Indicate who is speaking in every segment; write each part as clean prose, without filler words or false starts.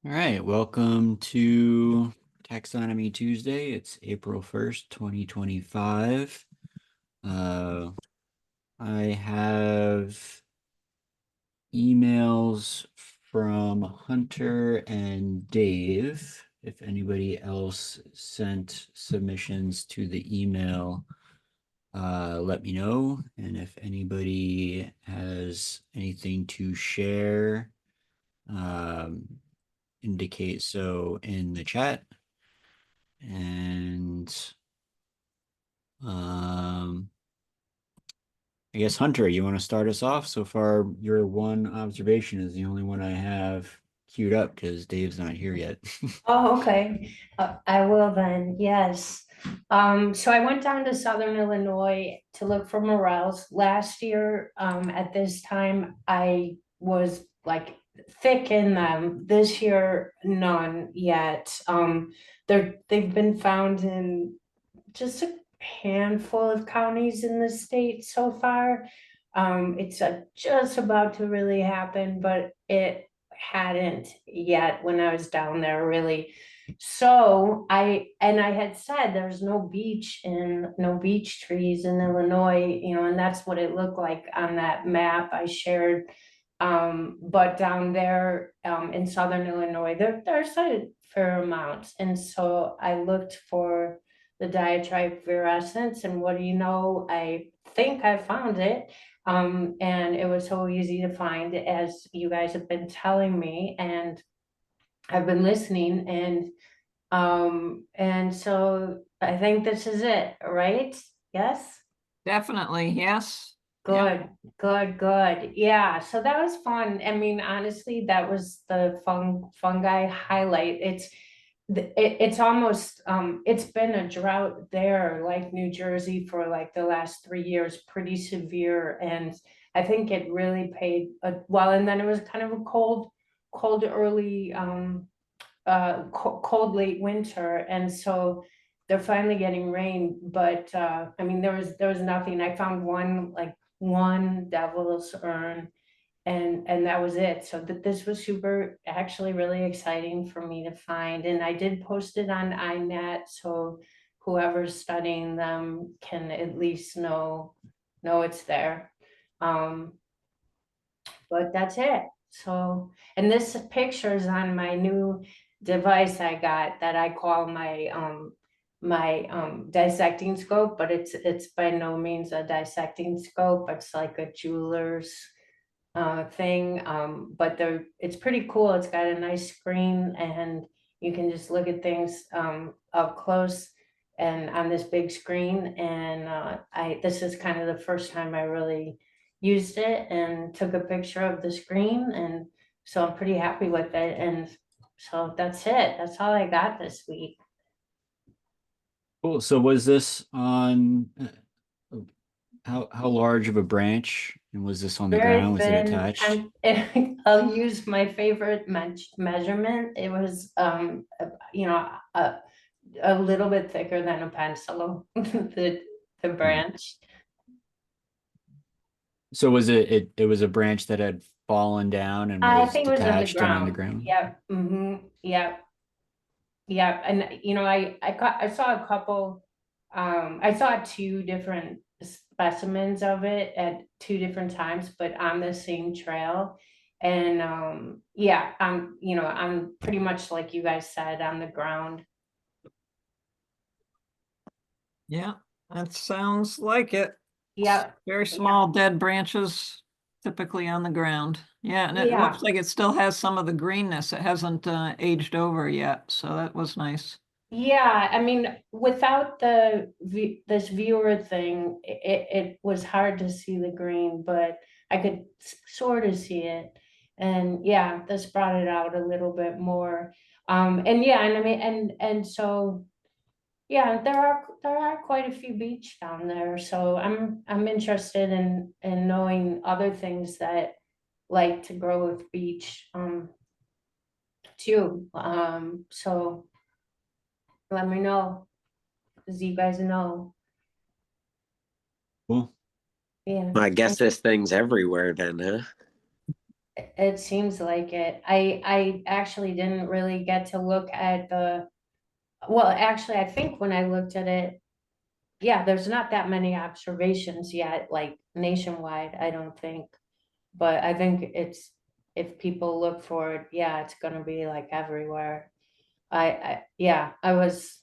Speaker 1: All right, welcome to Taxonomy Tuesday. It's April 1st, 2025. I have emails from Hunter and Dave. If anybody else sent submissions to the email, let me know. And if anybody has anything to share, um, indicate so in the chat. And um, I guess Hunter, you want to start us off? So far, your one observation is the only one I have queued up because Dave's not here yet.
Speaker 2: Oh, okay. I will then. Yes. So I went down to Southern Illinois to look for morels. Last year, at this time, I was like thick in them. This year, none yet. They've been found in just a handful of counties in the state so far. It's just about to really happen, but it hadn't yet when I was down there really. So I had said there's no beech trees in Illinois, and that's what it looked like on that map I shared. But down there in Southern Illinois, there's a fair amount. And so I looked for the diatribe virescens, and what do you know? I think I found it. And it was so easy to find, as you guys have been telling me, and I've been listening, and so I think this is it, right? Yes?
Speaker 3: Definitely, yes. Yeah.
Speaker 2: Good, good, good. Yeah, so that was fun. I mean, honestly, that was the fungi highlight. It's almost it's been a drought there, like New Jersey, for like the last 3 years, pretty severe. And I think it really paid well. And then it was kind of a cold early cold late winter, and so they're finally getting rain. But I mean, there was nothing. I found one devil's urn, and that was it. So that this was super, actually really exciting for me to find, and I did post it on iNet, so whoever's studying them can at least know it's there. Um, but that's it. So, and this picture is on my new device I got that I call my dissecting scope, but it's by no means a dissecting scope. It's like a jeweler's thing. But it's pretty cool. It's got a nice screen, and you can just look at things up close and on this big screen. And this is kind of the first time I really used it and took a picture of the screen, and so I'm pretty happy with it. And so that's it. That's all I got this week.
Speaker 1: Cool. So was this on how large of a branch? And was this on the ground?
Speaker 2: Very
Speaker 1: Was it
Speaker 2: thin.
Speaker 1: attached?
Speaker 2: I'll use my favorite measurement. It was a little bit thicker than a pencil, the
Speaker 1: Hmm.
Speaker 2: branch.
Speaker 1: So was it was a branch that had fallen down and
Speaker 2: I
Speaker 1: was
Speaker 2: think it was on the
Speaker 1: detached and on the
Speaker 2: ground.
Speaker 1: ground?
Speaker 2: Yep. Yep. Yep. And I saw a couple. I saw two different specimens of it at two different times, but on the same trail. And yeah, I'm pretty much like you guys said, on the ground.
Speaker 3: Yeah, that sounds like it.
Speaker 2: Yep.
Speaker 3: Very
Speaker 2: Yeah.
Speaker 3: small dead branches typically on the ground. Yeah, and it looks
Speaker 2: Yeah.
Speaker 3: like it still has some of the greenness. It hasn't aged over yet, so that was nice.
Speaker 2: Yeah, I mean, without this viewer thing, it was hard to see the green, but I could sort of see it. And yeah, this brought it out a little bit more. And yeah, and I mean, and so yeah, there are quite a few beach down there. So I'm interested in knowing other things that like to grow with beach too. So let me know, as you guys know.
Speaker 1: Cool.
Speaker 2: Yeah.
Speaker 4: I guess this thing's everywhere then, huh?
Speaker 2: It seems like it. I actually didn't really get to look at well, actually, I think when I looked at it, yeah, there's not that many observations yet, like nationwide, I don't think. But I think if people look for it, yeah, it's gonna be like everywhere. Yeah, it was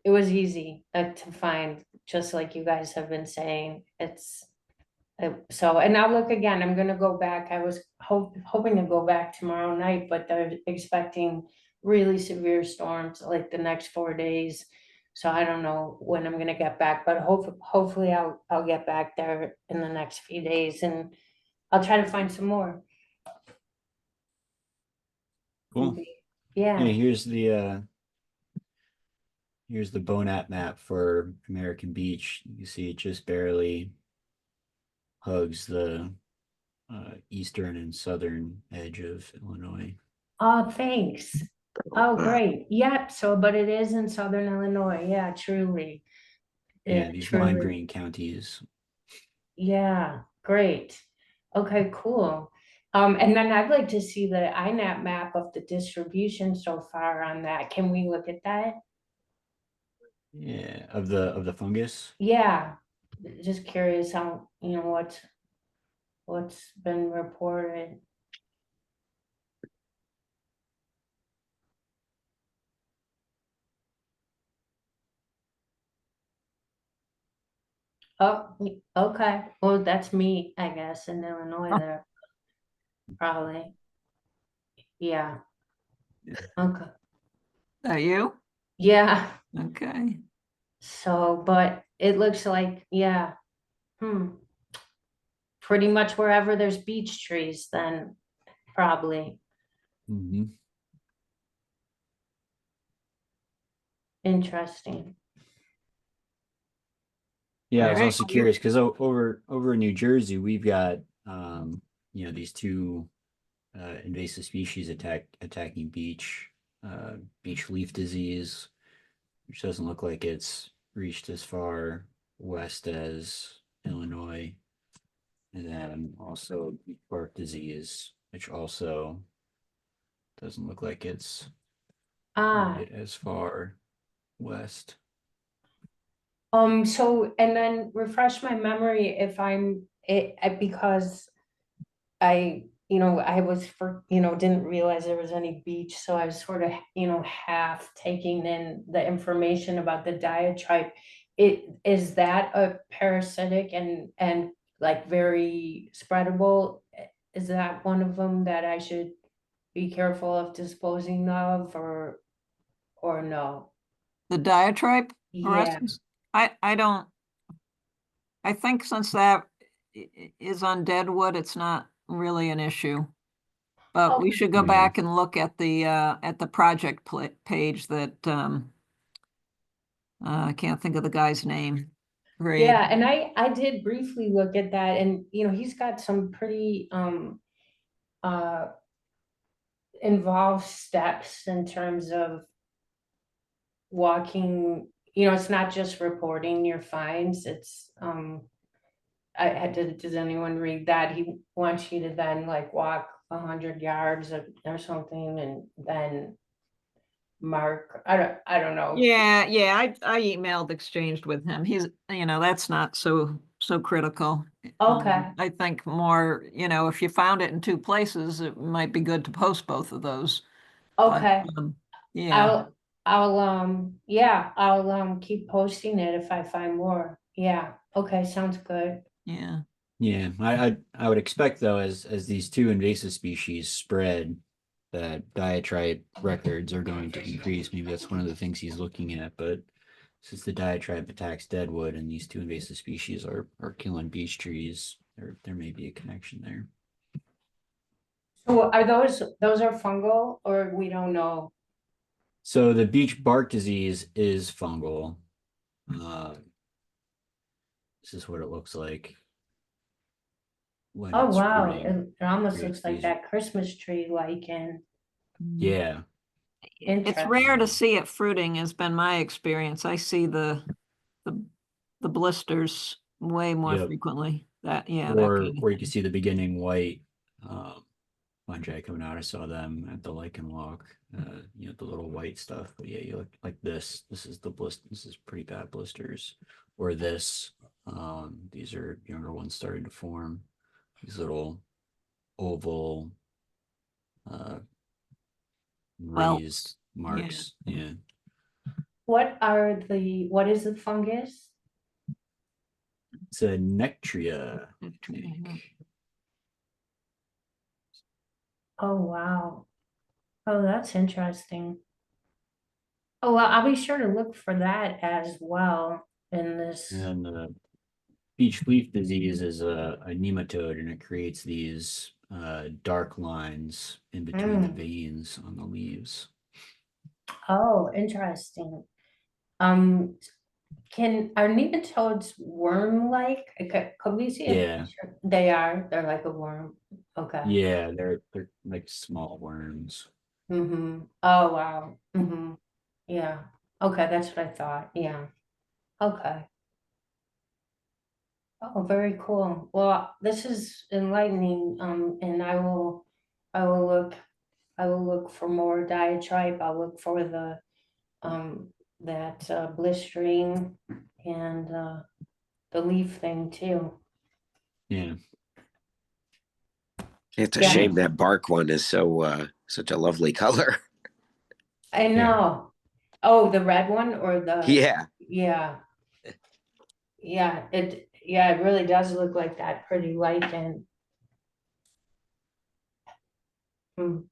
Speaker 2: easy to find, just like you guys have been saying. So, and I'll look again. I'm gonna go back. I was hoping to go back tomorrow night, but they're expecting really severe storms like the next 4 days. So I don't know when I'm gonna get back, but hopefully I'll get back there in the next few days, and I'll try to find some more.
Speaker 1: Cool. Yeah,
Speaker 2: Yeah.
Speaker 1: here's the Bonap map for American Beach. You see it just barely hugs the eastern and southern edge of Illinois.
Speaker 2: Oh, thanks. Oh, great. Yep. So, but it is in southern Illinois. Yeah, truly. Yeah,
Speaker 1: Yeah, these lime
Speaker 2: truly.
Speaker 1: green counties.
Speaker 2: Yeah, great. Okay, cool. And then I'd like to see the INAP map of the distribution so far on that. Can we look at that?
Speaker 1: Yeah, of the fungus.
Speaker 2: Yeah, just curious how, what's been reported. Oh, okay. Well, that's me, I guess, in Illinois
Speaker 3: Huh,
Speaker 2: there, probably. Yeah,
Speaker 1: Yeah.
Speaker 2: okay.
Speaker 3: that you?
Speaker 2: Yeah,
Speaker 3: Okay.
Speaker 2: so, but it looks like, yeah, pretty much wherever there's beech trees, then probably.
Speaker 1: Mm-hmm.
Speaker 2: Interesting.
Speaker 1: Yeah,
Speaker 3: All
Speaker 1: I was
Speaker 3: right.
Speaker 1: also curious because over in New Jersey, we've got these two invasive species attacking beech leaf disease, which doesn't look like it's reached as far west as Illinois, and then also beech bark disease, which also doesn't look like it's made
Speaker 2: Ah,
Speaker 1: it as far west.
Speaker 2: so, and then refresh my memory if because I was didn't realize there was any beach, so I was sort of, half taking in the information about the diatribe. Is that a parasitic and like very spreadable? Is that one of them that I should be careful of disposing of, or no?
Speaker 3: The diatribe
Speaker 2: Yeah.
Speaker 3: arrests? I don't, I think since that is on deadwood, it's not really an issue. But we
Speaker 2: Okay.
Speaker 3: should go
Speaker 1: Yeah.
Speaker 3: back and look at the project page that I can't think of the guy's name. Great.
Speaker 2: Yeah, and I did briefly look at that, and he's got some pretty uh involved steps in terms of walking. It's not just reporting your finds. It's I had to, did anyone read that? He wants you to then like walk 100 yards or something, and then mark. I don't know.
Speaker 3: Yeah, I emailed, exchanged with him. He's, that's not so critical.
Speaker 2: Okay,
Speaker 3: I think more, if you found it in two places, it might be good to post both of those. But
Speaker 2: okay.
Speaker 3: yeah,
Speaker 2: I'll keep posting it if I find more. Yeah, okay, sounds good.
Speaker 3: yeah.
Speaker 1: Yeah, I would expect though, as these two invasive species spread, that diatribe records are going to increase. Maybe that's one of the things he's looking at. But since the diatribe attacks deadwood and these two invasive species are killing beech trees, there may be a connection there.
Speaker 2: So are those are fungal, or we don't know?
Speaker 1: So the beech bark disease is fungal. Uh, this is what it looks like when
Speaker 2: Oh
Speaker 1: it's
Speaker 2: wow,
Speaker 1: fruiting.
Speaker 2: it almost
Speaker 1: Creates
Speaker 2: looks like
Speaker 1: these.
Speaker 2: that Christmas tree lichen.
Speaker 3: Mm.
Speaker 1: Yeah.
Speaker 3: It's rare to
Speaker 2: Interesting.
Speaker 3: see it fruiting, has been my experience. I see the the blisters way more
Speaker 1: Yep.
Speaker 3: frequently. That, yeah, that kind of
Speaker 1: Or you can
Speaker 3: thing.
Speaker 1: see the beginning white. Um, fungi coming out. I saw them at the Lichen Walk. You know, the little white stuff. But yeah, you look like this. This is the blister. This is pretty bad blisters. Or this. These are younger ones starting to form. These little oval
Speaker 3: Well,
Speaker 1: raised marks. Yeah.
Speaker 2: What is the fungus?
Speaker 1: It's a Nectria, I
Speaker 3: Mhm.
Speaker 1: think.
Speaker 2: Oh, wow. Oh, that's interesting. Oh, well, I'll be sure to look for that as well in this.
Speaker 1: And the beech leaf disease is a nematode, and it creates these dark lines in between the
Speaker 2: Mm.
Speaker 1: veins on the leaves.
Speaker 2: Oh, interesting. Um, are nematodes worm-like? Could we see a
Speaker 1: Yeah,
Speaker 2: picture? They are. They're like a worm. Okay.
Speaker 1: yeah, they're like small worms.
Speaker 2: Mm-hmm. Oh, wow. Mm-hmm. Yeah. Okay, that's what I thought. Yeah. Okay. Oh, very cool. Well, this is enlightening. And I will look, I will look for more diatribe. I'll look for um, that blistering and the leaf thing too.
Speaker 1: Yeah,
Speaker 4: It's a
Speaker 2: Yeah,
Speaker 4: shame that bark one is so such a lovely color.
Speaker 2: I
Speaker 1: yeah,
Speaker 2: know. Oh, the red one or
Speaker 4: Yeah.
Speaker 2: yeah, yeah, it really does look like that pretty lichen. Mm.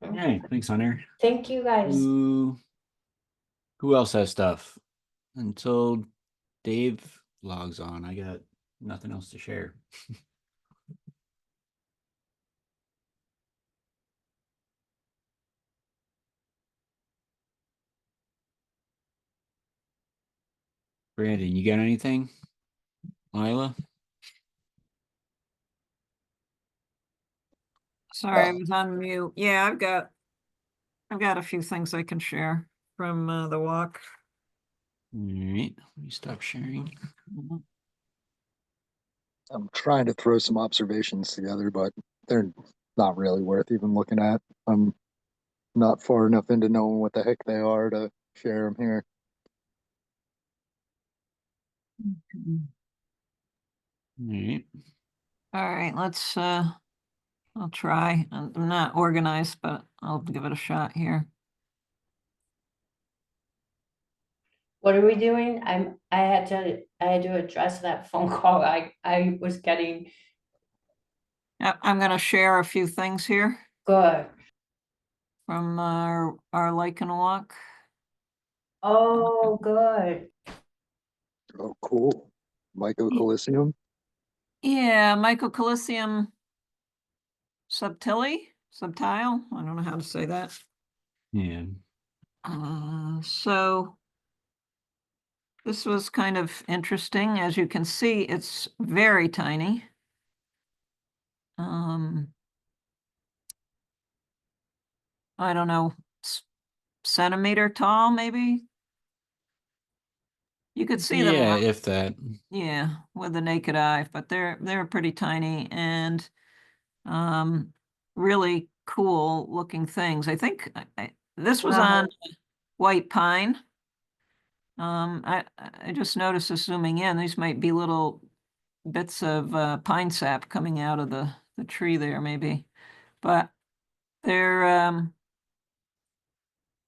Speaker 1: all right. Thanks, Hunter.
Speaker 2: Thank you guys.
Speaker 1: Who else has stuff? Until Dave logs on, I got nothing else to share. Brandon, you got anything? Lila?
Speaker 3: Sorry, I was on mute. Yeah, I've got a few things I can share from the walk.
Speaker 1: All right, let me stop sharing.
Speaker 3: Mhm.
Speaker 5: I'm trying to throw some observations together, but they're not really worth even looking at. I'm not far enough into knowing what the heck they are to share them here.
Speaker 1: All right.
Speaker 3: All right, I'll try. I'm not organized, but I'll give it a shot here.
Speaker 2: What are we doing? I had to address that phone call. I was getting
Speaker 3: I'm gonna share a few things here
Speaker 2: good.
Speaker 3: from our Lichen Walk.
Speaker 2: Oh, good.
Speaker 5: Oh, cool. Mycocalicium.
Speaker 3: Yeah, Mycocalicium subtile. I don't know how to say that.
Speaker 1: Yeah.
Speaker 3: So this was kind of interesting. As you can see, it's very tiny. I don't know, centimeter tall, maybe. You could see them,
Speaker 1: Yeah, if that.
Speaker 3: yeah, with the naked eye, but they're pretty tiny and really cool looking things. I think this was
Speaker 2: Wow.
Speaker 3: on white pine. I just noticed this zooming in, these might be little bits of pine sap coming out of the tree there maybe, but they're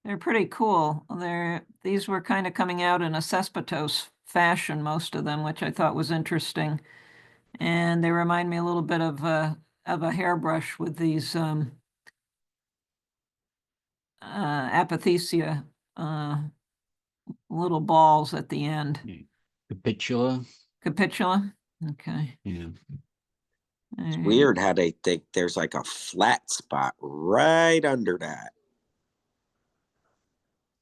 Speaker 3: they're pretty cool. These were kind of coming out in a cespitose fashion, most of them, which I thought was interesting. And they remind me a little bit of a hairbrush with these apothecia little balls at the end.
Speaker 1: Yeah. Capitula.
Speaker 3: Capitula. Okay.
Speaker 1: Yeah.
Speaker 4: It's weird how they think there's like a flat spot right under that.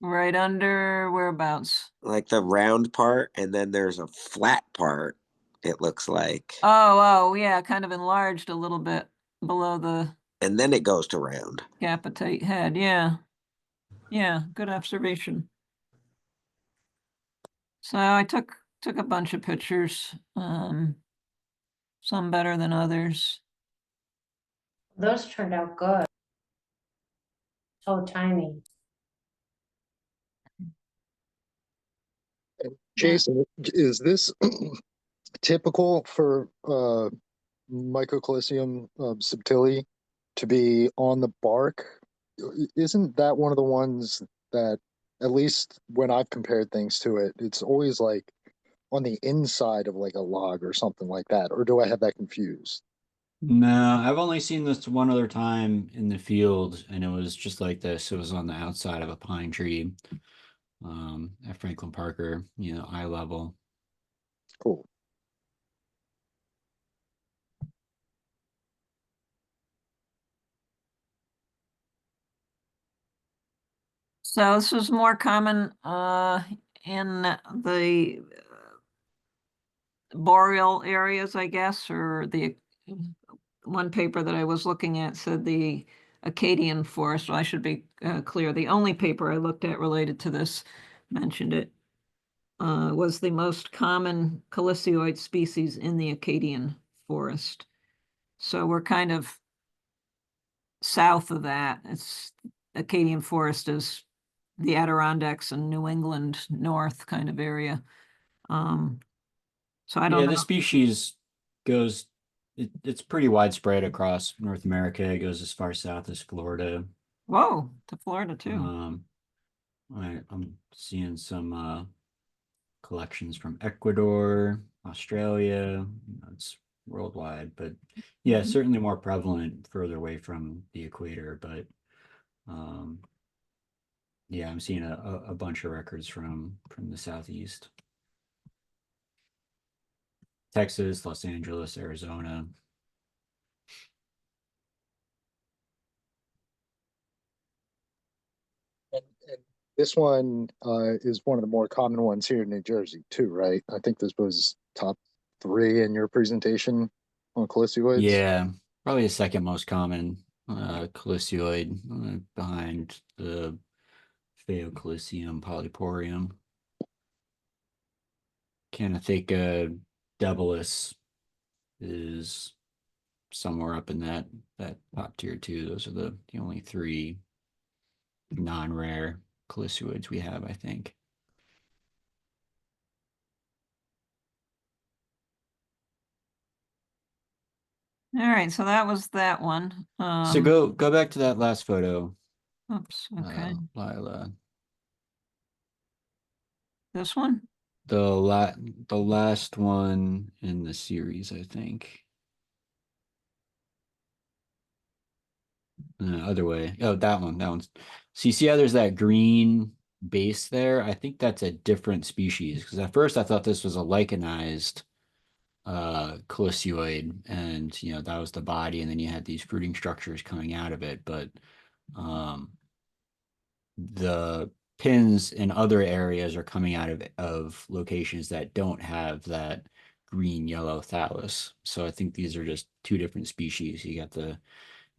Speaker 3: Right under whereabouts?
Speaker 4: Like the round part, and then there's a flat part, it looks like.
Speaker 3: Oh, yeah, kind of enlarged a little bit below the
Speaker 4: And then it goes to round.
Speaker 3: capitate head. Yeah. Yeah, good observation. So I took a bunch of pictures, some better than others.
Speaker 2: those turned out good. So tiny.
Speaker 5: Jason, is this typical for Mycocalcium subtili to be on the bark? Isn't that one of the ones that, at least when I've compared things to it, it's always like on the inside of like a log or something like that? Or do I have that confused?
Speaker 1: No, I've only seen this one other time in the field, and it was just like this. It was on the outside of a pine tree, at Franklin Parker, eye level.
Speaker 5: Cool.
Speaker 3: So this was more common in the boreal areas, I guess, or the one paper that I was looking at said the Acadian forest. Well, I should be clear. The only paper I looked at related to this mentioned it. Was the most common calicioid species in the Acadian forest. So we're kind of south of that. It's Acadian forest is the Adirondacks and New England north kind of area. So I don't
Speaker 1: Yeah,
Speaker 3: know.
Speaker 1: this species goes, it's pretty widespread across North America. It goes as far south as Florida.
Speaker 3: Whoa, to Florida too.
Speaker 1: I'm seeing some collections from Ecuador, Australia. It's worldwide, but yeah, certainly more prevalent further away from the equator. But yeah, I'm seeing a bunch of records from the southeast. Texas, Los Angeles, Arizona.
Speaker 5: And this one is one of the more common ones here in New Jersey too, right? I think this was top 3 in your presentation on calicioids.
Speaker 1: Yeah, probably the second most common calicioid behind the Phaeocalicium polyporium. Canatheca debilis is somewhere up in that top tier too. Those are the only 3 non-rare calicioids we have, I think.
Speaker 3: All right, so that was that one.
Speaker 1: So go back to that last photo,
Speaker 3: Oops, okay.
Speaker 1: Lila.
Speaker 3: This one?
Speaker 1: The last one in the series, I think. Other way. Oh, that one. That one's. So you see how there's that green base there? I think that's a different species, because at first I thought this was a lichenized calicioid, and that was the body, and then you had these fruiting structures coming out of it. But the pins in other areas are coming out of locations that don't have that green yellow thallus. So I think these are just 2 different species. You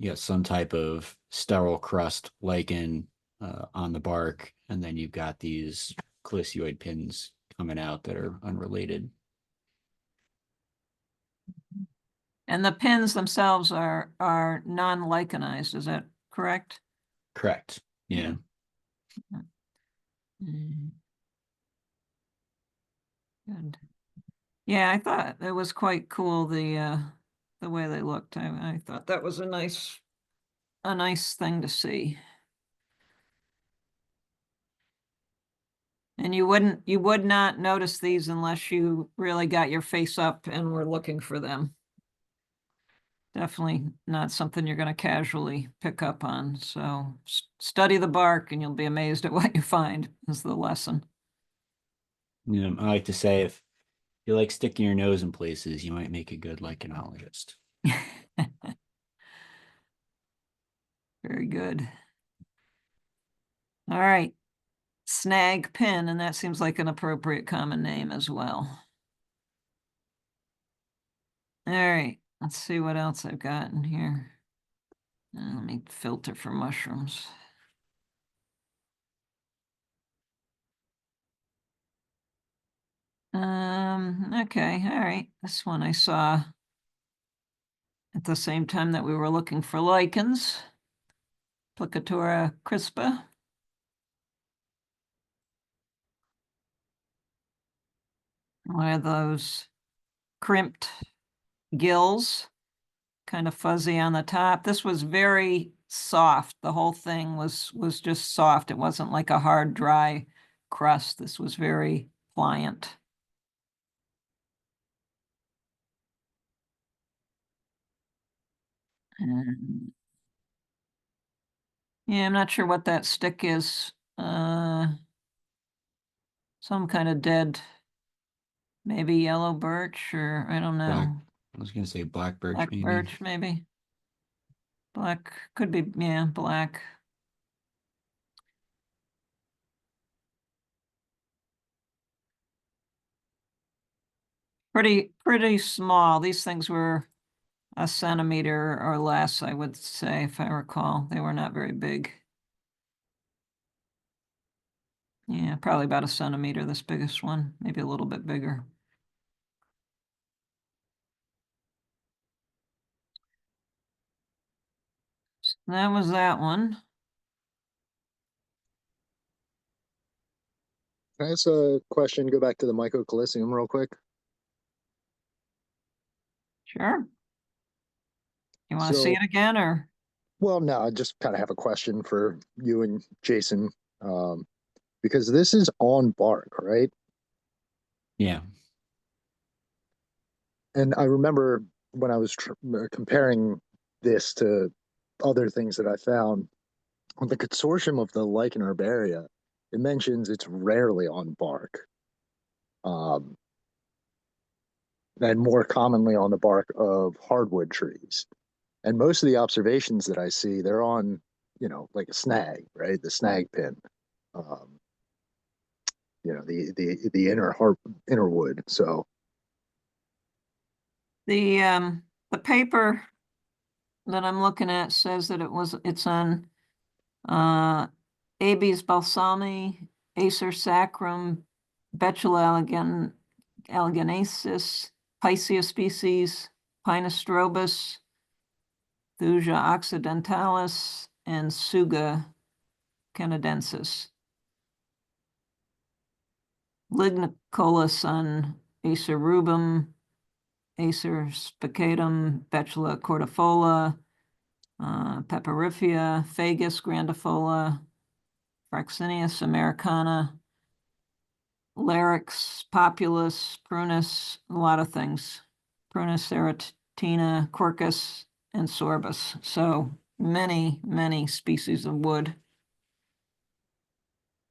Speaker 1: got some type of sterile crust lichen on the bark, and then you've got these calicioid pins coming out that are unrelated.
Speaker 3: And the pins themselves are non-lichenized, is that correct?
Speaker 1: Correct. Yeah.
Speaker 3: Good. Yeah, I thought it was quite cool, the way they looked. I thought that was a nice thing to see. And you would not notice these unless you really got your face up and were looking for them. Definitely not something you're going to casually pick up on. So study the bark and you'll be amazed at what you find is the lesson.
Speaker 1: I like to say, if you like sticking your nose in places, you might make a good lichenologist.
Speaker 3: Very good. All right. Snag pin, and that seems like an appropriate common name as well. All right, let's see what else I've got in here. Let me filter for mushrooms. Okay, all right. This one I saw at the same time that we were looking for lichens, Plicatura crispa. One of those crimped gills, kind of fuzzy on the top. This was very soft. The whole thing was just soft. It wasn't like a hard, dry crust. This was very pliant. And yeah, I'm not sure what that stick is. Some kind of dead, maybe yellow birch, or I don't
Speaker 1: Black,
Speaker 3: know.
Speaker 1: I was gonna say black birch,
Speaker 3: Black
Speaker 1: maybe.
Speaker 3: birch, maybe. Black, could be, yeah, black. Pretty small. These things were a centimeter or less, I would say, if I recall. They were not very big. Yeah, probably about a centimeter, this biggest one, maybe a little bit bigger. So that was that one.
Speaker 5: Can I ask a question? Go back to the Mycocaliceum real quick.
Speaker 3: Sure. You want to see
Speaker 5: So,
Speaker 3: it again, or?
Speaker 5: well, no, I just kind of have a question for you and Jason, because this is on bark, right?
Speaker 1: Yeah.
Speaker 5: And I remember when I was comparing this to other things that I found on the consortium of the lichen herbaria, it mentions it's rarely on bark, um, and more commonly on the bark of hardwood trees. And most of the observations that I see, they're on, like a snag, right? The snag pin, um, the inner wood. So
Speaker 3: The paper that I'm looking at says that it's on Abies balsami, Acer sacrum, Betula allegenesis, Picea species, Pinus strobus, Thuja occidentalis, and Suga canadensis. Lignicolous on Acer rubum, Acer spicatum, Betula cordifolia, Peperifia, Fagus grandifolia, Fraxinius americana, Larix, Populus, Prunus, a lot of things. Prunus serratina, Quercus, and Sorbus. So many species of wood,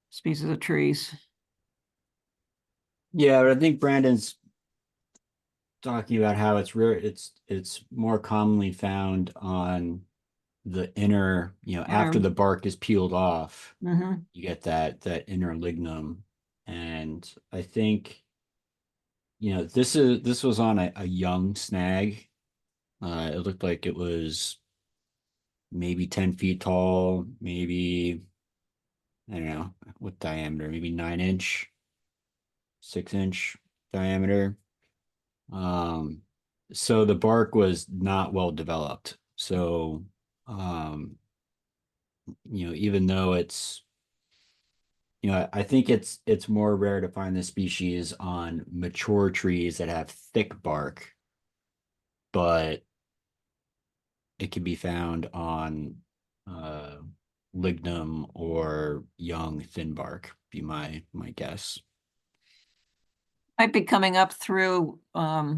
Speaker 3: species of trees.
Speaker 1: Yeah, but I think Brandon's talking about how it's rare. It's more commonly found on the inner, after the bark is peeled off,
Speaker 3: Mm-hmm.
Speaker 1: you get that inner lignum. And I think, this was on a young snag. It looked like it was maybe 10 feet tall, maybe, I don't know what diameter, maybe 9 inch, 6 inch diameter. Um, so the bark was not well developed. So, even though I think it's more rare to find this species on mature trees that have thick bark, but it can be found on uh, lignum or young thin bark, be my guess.
Speaker 3: Might be coming up through the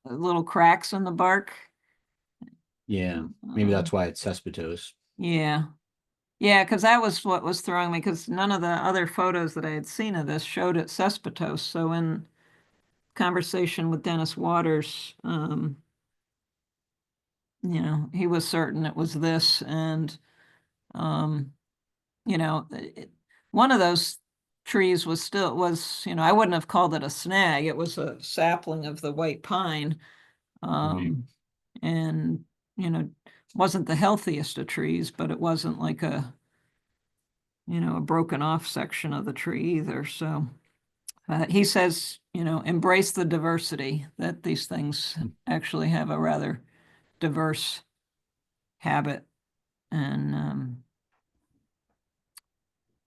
Speaker 3: little cracks in the bark.
Speaker 1: Yeah, maybe that's why it's cespitose.
Speaker 3: Yeah. Yeah, because that was what was throwing me, because none of the other photos that I had seen of this showed it cespitose. So in conversation with Dennis Waters, he was certain it was this. And, one of those trees was, I wouldn't have called it a snag. It was a sapling of the white pine.
Speaker 1: Right.
Speaker 3: And, wasn't the healthiest of trees, but it wasn't like a broken off section of the tree either. So He says, embrace the diversity, that these things actually have a rather diverse habit. And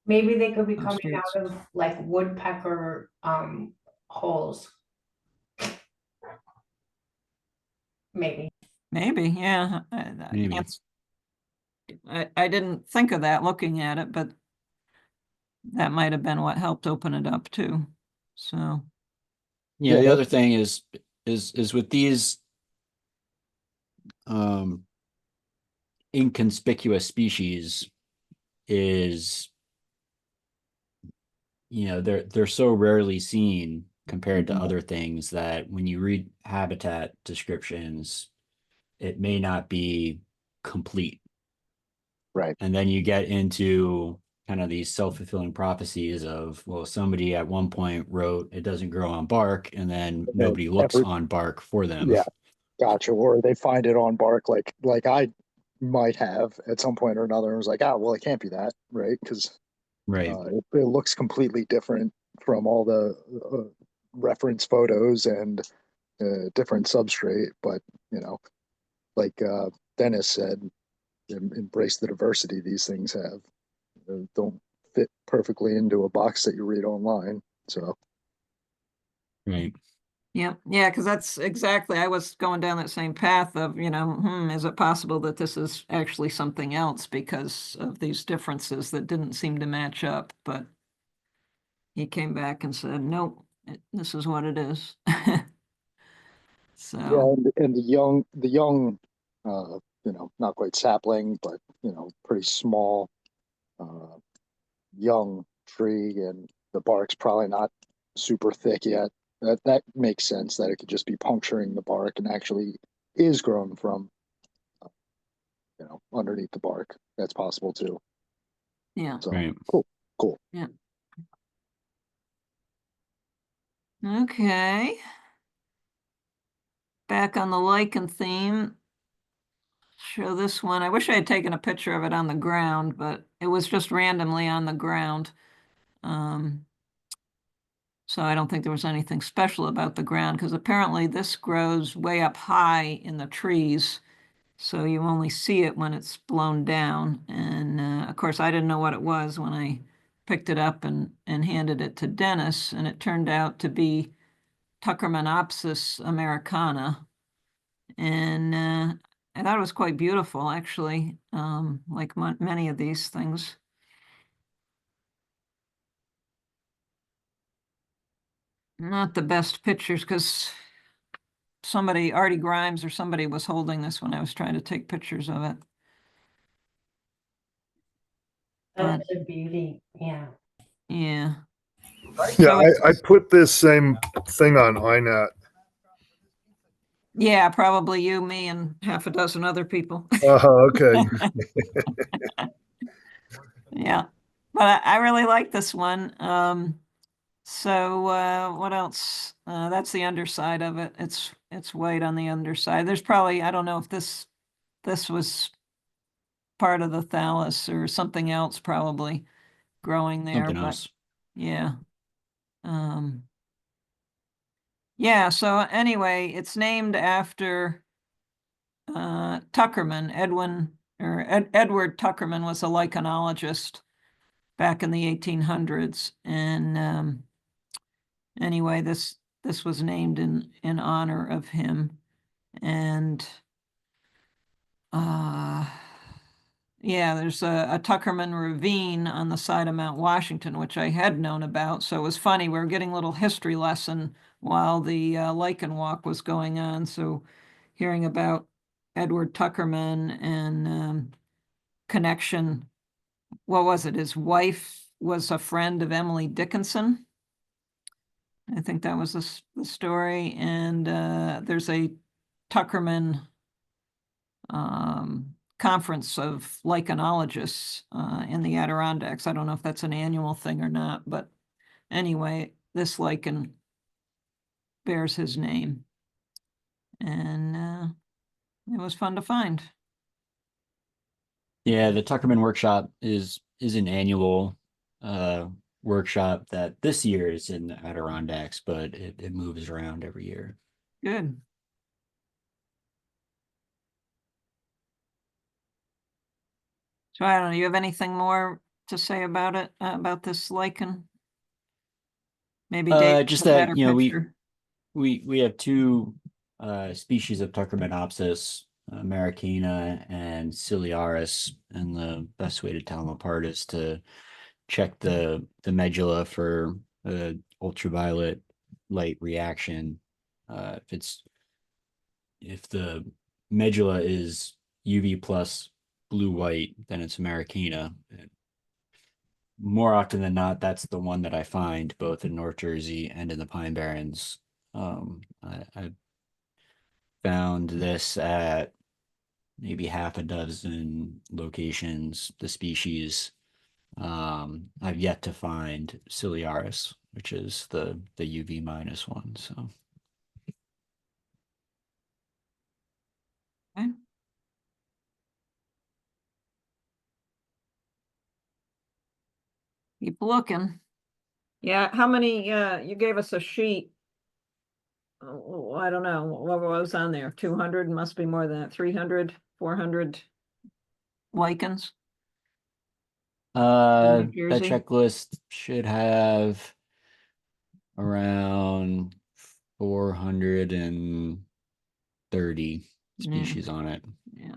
Speaker 2: Maybe they could be
Speaker 3: Those
Speaker 2: coming
Speaker 3: streets.
Speaker 2: out of like woodpecker holes. Maybe.
Speaker 3: maybe, yeah.
Speaker 1: Maybe.
Speaker 3: I didn't think of that looking at it, but that might have been what helped open it up too. So,
Speaker 1: Yeah,
Speaker 5: Yeah,
Speaker 1: the
Speaker 5: that-
Speaker 1: other thing is with these inconspicuous species is they're so rarely seen compared to
Speaker 5: Mhm.
Speaker 1: other things that when you read habitat descriptions, it may not be complete.
Speaker 5: Right.
Speaker 1: And then you get into kind of these self-fulfilling prophecies of, well, somebody at one point wrote it doesn't grow on bark, and then
Speaker 5: And then
Speaker 1: nobody looks
Speaker 5: every
Speaker 1: on bark for them.
Speaker 5: Yeah, gotcha. Or they find it on bark, like I might have at some point or another. And was like, well, it can't be that, right? Because
Speaker 1: Right.
Speaker 5: it looks completely different from all the reference photos and different substrate. But like Dennis said, embrace the diversity these things have. Don't fit perfectly into a box that you read online. So
Speaker 1: Right.
Speaker 3: yeah, because that's exactly, I was going down that same path of, is it possible that this is actually something else because of these differences that didn't seem to match up? But he came back and said, nope, this is what it is. So,
Speaker 5: yeah, and the young, not quite sapling, but pretty small, uh, young tree, and the bark's probably not super thick yet. That makes sense that it could just be puncturing the bark and actually is grown from, underneath the bark. That's possible too.
Speaker 3: yeah,
Speaker 5: So
Speaker 1: Right.
Speaker 5: cool.
Speaker 3: yeah. Okay. Back on the lichen theme. Show this one. I wish I had taken a picture of it on the ground, but it was just randomly on the ground. So I don't think there was anything special about the ground because apparently this grows way up high in the trees. So you only see it when it's blown down. And of course, I didn't know what it was when I picked it up and handed it to Dennis. And it turned out to be Tuckermanopsis americana. And I thought it was quite beautiful, actually, like many of these things. Not the best pictures because somebody, Artie Grimes or somebody was holding this when I was trying to take pictures of it.
Speaker 2: That's a beauty. Yeah.
Speaker 3: Yeah.
Speaker 6: Yeah,
Speaker 3: So
Speaker 6: I put this same thing on INAT.
Speaker 3: yeah, probably you, me, and half a dozen other people.
Speaker 6: Okay.
Speaker 3: Yeah. But I really like this one. So what else? That's the underside of it. It's white on the underside. There's probably, I don't know if this was part of the thallus or something else probably growing there,
Speaker 1: Something
Speaker 3: but
Speaker 1: else.
Speaker 3: yeah. Yeah, so anyway, it's named after Tuckerman, Edward Tuckerman was a lichenologist back in the 1800s. And anyway, this was named in honor of him. And yeah, there's a Tuckerman ravine on the side of Mount Washington, which I had known about. So it was funny. We were getting a little history lesson while the Lichen Walk was going on. So hearing about Edward Tuckerman and connection, what was it? His wife was a friend of Emily Dickinson. I think that was the story. And there's a Tuckerman conference of lichenologists in the Adirondacks. I don't know if that's an annual thing or not, but anyway, this lichen bears his name. And it was fun to find.
Speaker 1: Yeah, the Tuckerman workshop is an annual workshop that this year is in the Adirondacks, but it moves around every year.
Speaker 3: Good. So I don't know, you have anything more to say about it, about this lichen? Maybe Dave,
Speaker 1: Just
Speaker 3: a better
Speaker 1: that, you know,
Speaker 3: picture.
Speaker 1: we have two species of Tuckermanopsis, Americana and Ciliaris, and the best way to tell them apart is to check the medulla for ultraviolet light reaction. If the medulla is UV plus blue white, then it's Americana. More often than not, that's the one that I find both in North Jersey and in the Pine Barrens. I found this at maybe half a dozen locations, the species. I've yet to find Ciliaris, which is the UV minus one. So
Speaker 3: Okay. Keep looking. Yeah, how many, you gave us a sheet. Oh, I don't know, what was on there? 200, must be more than that, 300, 400 lichens?
Speaker 1: that
Speaker 3: Jersey?
Speaker 1: checklist should have around 430 species on it.
Speaker 3: Yeah.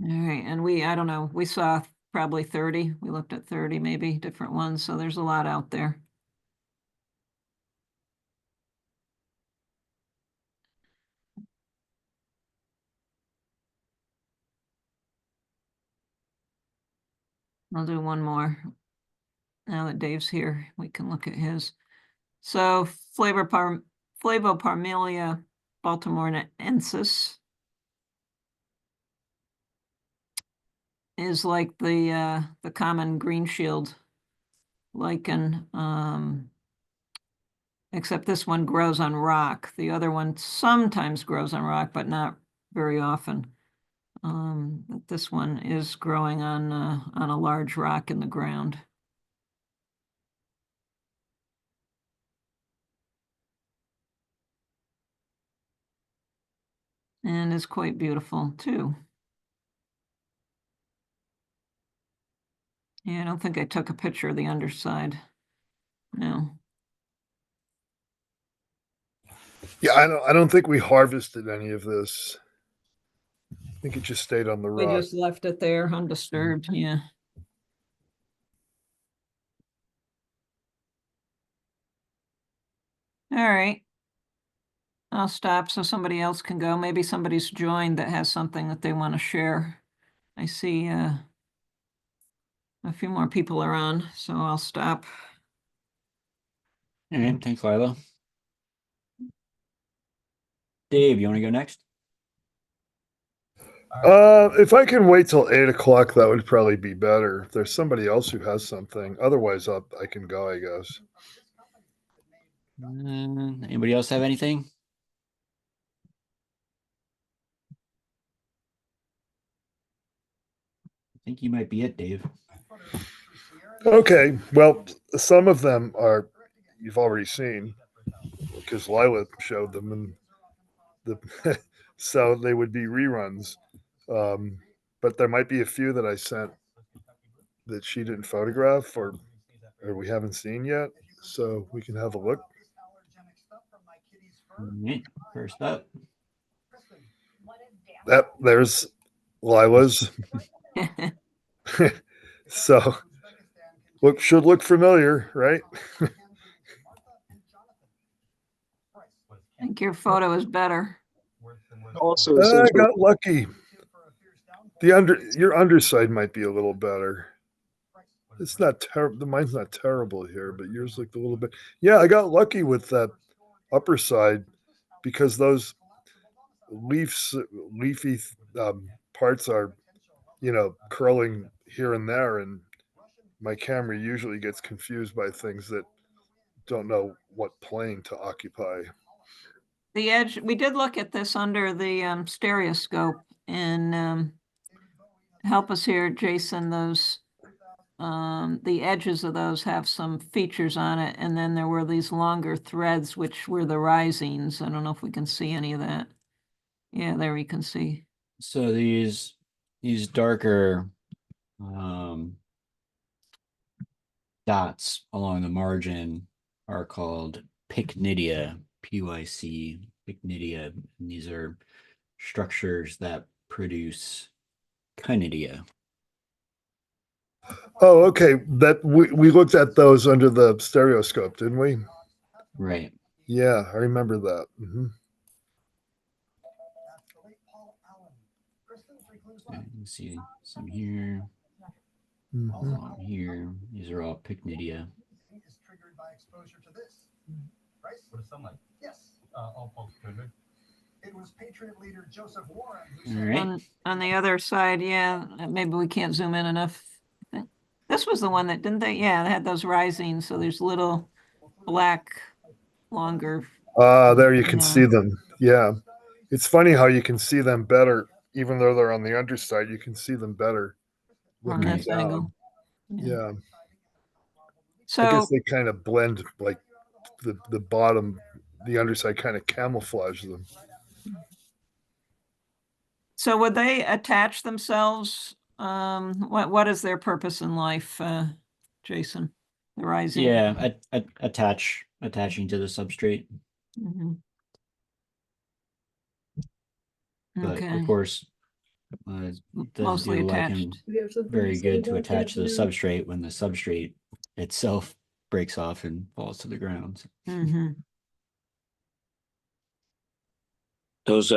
Speaker 3: All right, and I don't know, we saw probably 30. We looked at 30 maybe, different ones, so there's a lot out there. I'll do one more. Now that Dave's here, we can look at his. So Flavoparmelia baltimorensis is like the common green shield lichen, except this one grows on rock. The other one sometimes grows on rock, but not very often. But this one is growing on a large rock in the ground. And is quite beautiful too. Yeah, I don't think I took a picture of the underside. No.
Speaker 6: Yeah, I don't think we harvested any of this. I think it just stayed on the
Speaker 3: We
Speaker 6: rock.
Speaker 3: just left it there undisturbed, yeah. All right. I'll stop so somebody else can go. Maybe somebody's joined that has something that they want to share. I see a few more people are on, so I'll stop.
Speaker 1: All right, thanks, Lila. Dave, you want to go next?
Speaker 6: If I can wait till 8 o'clock, that would probably be better. If there's somebody else who has something, otherwise I can go, I guess.
Speaker 1: Anybody else have anything? I think you might be it, Dave.
Speaker 6: Okay, well, some of them are you've already seen because Lila showed them, and so they would be reruns. But there might be a few that I sent that she didn't photograph or we haven't seen yet, so we can have a look.
Speaker 1: All right, first up.
Speaker 6: There's Lila's. So should look familiar, right?
Speaker 3: I think your photo is better.
Speaker 5: Also,
Speaker 6: I
Speaker 5: since
Speaker 6: got lucky. Your underside might be a little better. It's not terrible. Mine's not terrible here, but yours looked a little bit. Yeah, I got lucky with that upper side because those leafy parts are, curling here and there, and my camera usually gets confused by things that don't know what plane to occupy.
Speaker 3: The edge, we did look at this under the stereoscope, and help us here, Jason, those, the edges of those have some features on it, and then there were these longer threads, which were the risings. I don't know if we can see any of that. Yeah, there we can see.
Speaker 1: So these darker dots along the margin are called pycnidia, PYC, pycnidia. And these are structures that produce conidia.
Speaker 6: Oh, okay. That we looked at those under the stereoscope, didn't we?
Speaker 1: Right.
Speaker 6: Yeah, I remember that. Mm-hmm.
Speaker 1: So you can see some here,
Speaker 6: Mm-hmm.
Speaker 1: along here. These are all pycnidia.
Speaker 7: Is triggered by exposure to this. Right? What is sunlight? Yes. All pulse triggered. It was Patriot leader Joseph Warren who
Speaker 1: All
Speaker 7: said,
Speaker 1: right.
Speaker 3: On the other side, yeah, maybe we can't zoom in enough. This was the one that, didn't they? Yeah, they had those rising, so there's little black, longer.
Speaker 6: There you can
Speaker 3: Yeah.
Speaker 6: see them. Yeah. It's funny how you can see them better, even though they're on the underside, you can see them better
Speaker 3: From
Speaker 6: looking
Speaker 3: this
Speaker 6: down.
Speaker 3: angle.
Speaker 6: Yeah. I
Speaker 3: So,
Speaker 6: guess they kind of blend, like the bottom, the underside kind of camouflage them.
Speaker 3: so would they attach themselves? What is their purpose in life, Jason? The rising?
Speaker 1: Yeah, attaching to the substrate.
Speaker 3: Mhm.
Speaker 1: But
Speaker 3: Okay,
Speaker 1: of course, it doesn't
Speaker 3: mostly
Speaker 1: do lichen
Speaker 3: attached.
Speaker 2: We have something to
Speaker 1: very
Speaker 2: say
Speaker 1: good to
Speaker 2: about that,
Speaker 1: attach to the
Speaker 2: Lou?
Speaker 1: substrate when the substrate itself breaks off and falls to the ground.
Speaker 3: Mhm.
Speaker 4: Those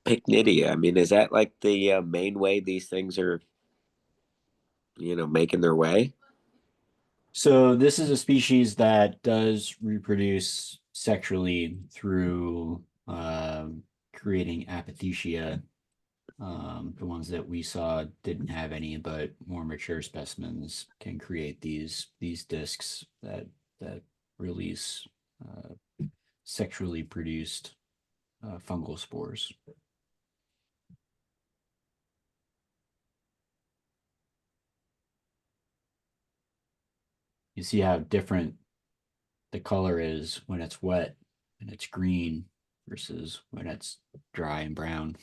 Speaker 4: pycnidia, I mean, is that like the main way these things are, making their way?
Speaker 1: So this is a species that does reproduce sexually through creating apothecia. The ones that we saw didn't have any, but more mature specimens can create these discs that release sexually produced fungal spores. You see how different the color is when it's wet and it's green versus when it's dry and brown.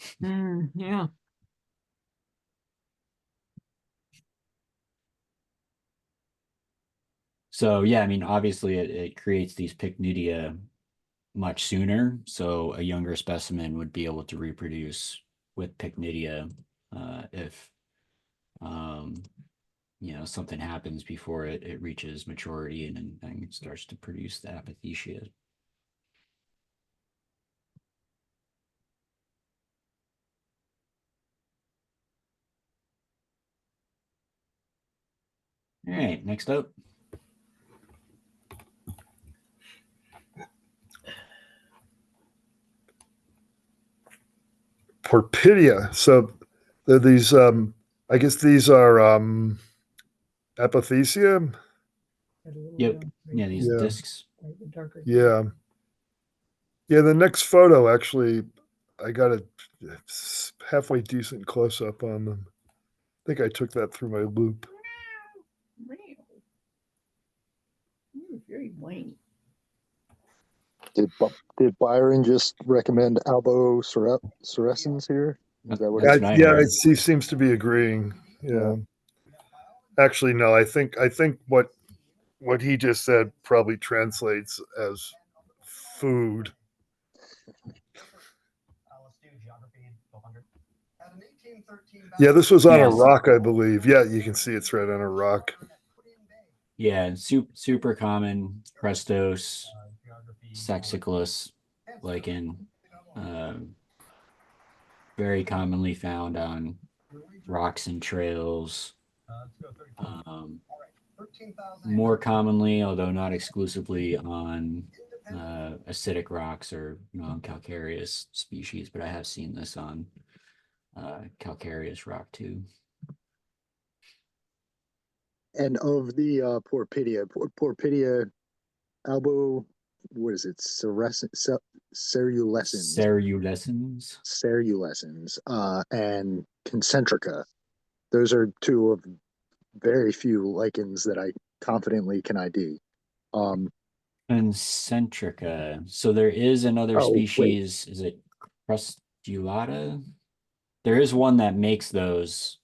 Speaker 3: Yeah.
Speaker 1: So yeah, I mean, obviously it creates these pycnidia much sooner. So a younger specimen would be able to reproduce with pycnidia if something happens before it reaches maturity and starts to produce the apothecia. All right, next up.
Speaker 6: Porpidia. So these, I guess these are apothecia.
Speaker 1: Yep. Yeah, these
Speaker 6: Yeah.
Speaker 1: discs.
Speaker 6: Yeah. Yeah. The next photo, actually, I got a halfway decent close up on them. I think I took that through my loop.
Speaker 2: Very white.
Speaker 5: Did Byron just recommend albocerescens here? Is that what?
Speaker 1: That's what I
Speaker 6: Yeah,
Speaker 1: heard.
Speaker 6: he seems to be agreeing. Yeah. Actually, no. I think what he just said probably translates as food. Yeah, this was on a
Speaker 1: Yes.
Speaker 6: rock, I believe. Yeah, you can see it's right on a rock.
Speaker 1: Yeah, super common crustose, saxicillus lichen, very commonly found on rocks and trails. More commonly, although not exclusively, on acidic rocks or calcareous species, but I have seen this on calcareous rock too.
Speaker 5: And of the Porpidia albo, what is it? Cerulescens.
Speaker 1: Cerulescens.
Speaker 5: Cerulescens, and concentrica. those are two of very few lichens that I confidently can ID.
Speaker 1: Concentrica. So there is another
Speaker 5: Oh, wait.
Speaker 1: species. Is it crustulata? There is one that makes those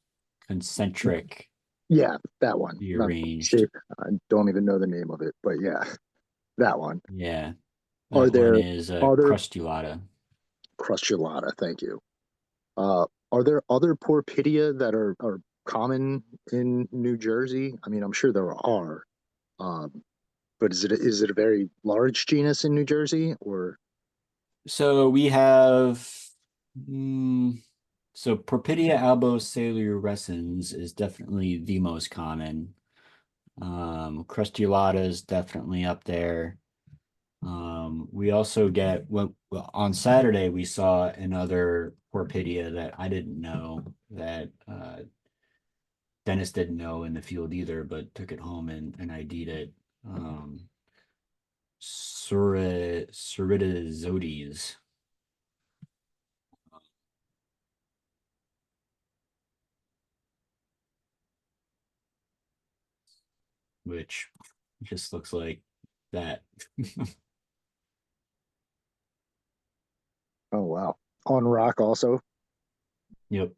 Speaker 1: concentric
Speaker 5: Yeah, that one.
Speaker 1: rearranged.
Speaker 5: I don't even know the name of it, but yeah, that one.
Speaker 1: Yeah.
Speaker 5: Are
Speaker 1: That one
Speaker 5: there
Speaker 1: is
Speaker 5: other
Speaker 1: crustulata.
Speaker 5: crustulata? Thank you. Are there other Porpidia that are common in New Jersey? I mean, I'm sure there are. But is it a very large genus in New Jersey, or?
Speaker 1: So we have so Porpidia albocellulescens is definitely the most common. Crustulata is definitely up there. We also get well, on Saturday we saw another Porpidia that I didn't know that Dennis didn't know in the field either, but took it home and ID'd it. Suridazotes. Which just looks like that.
Speaker 5: Oh wow, on rock also.
Speaker 1: Yep.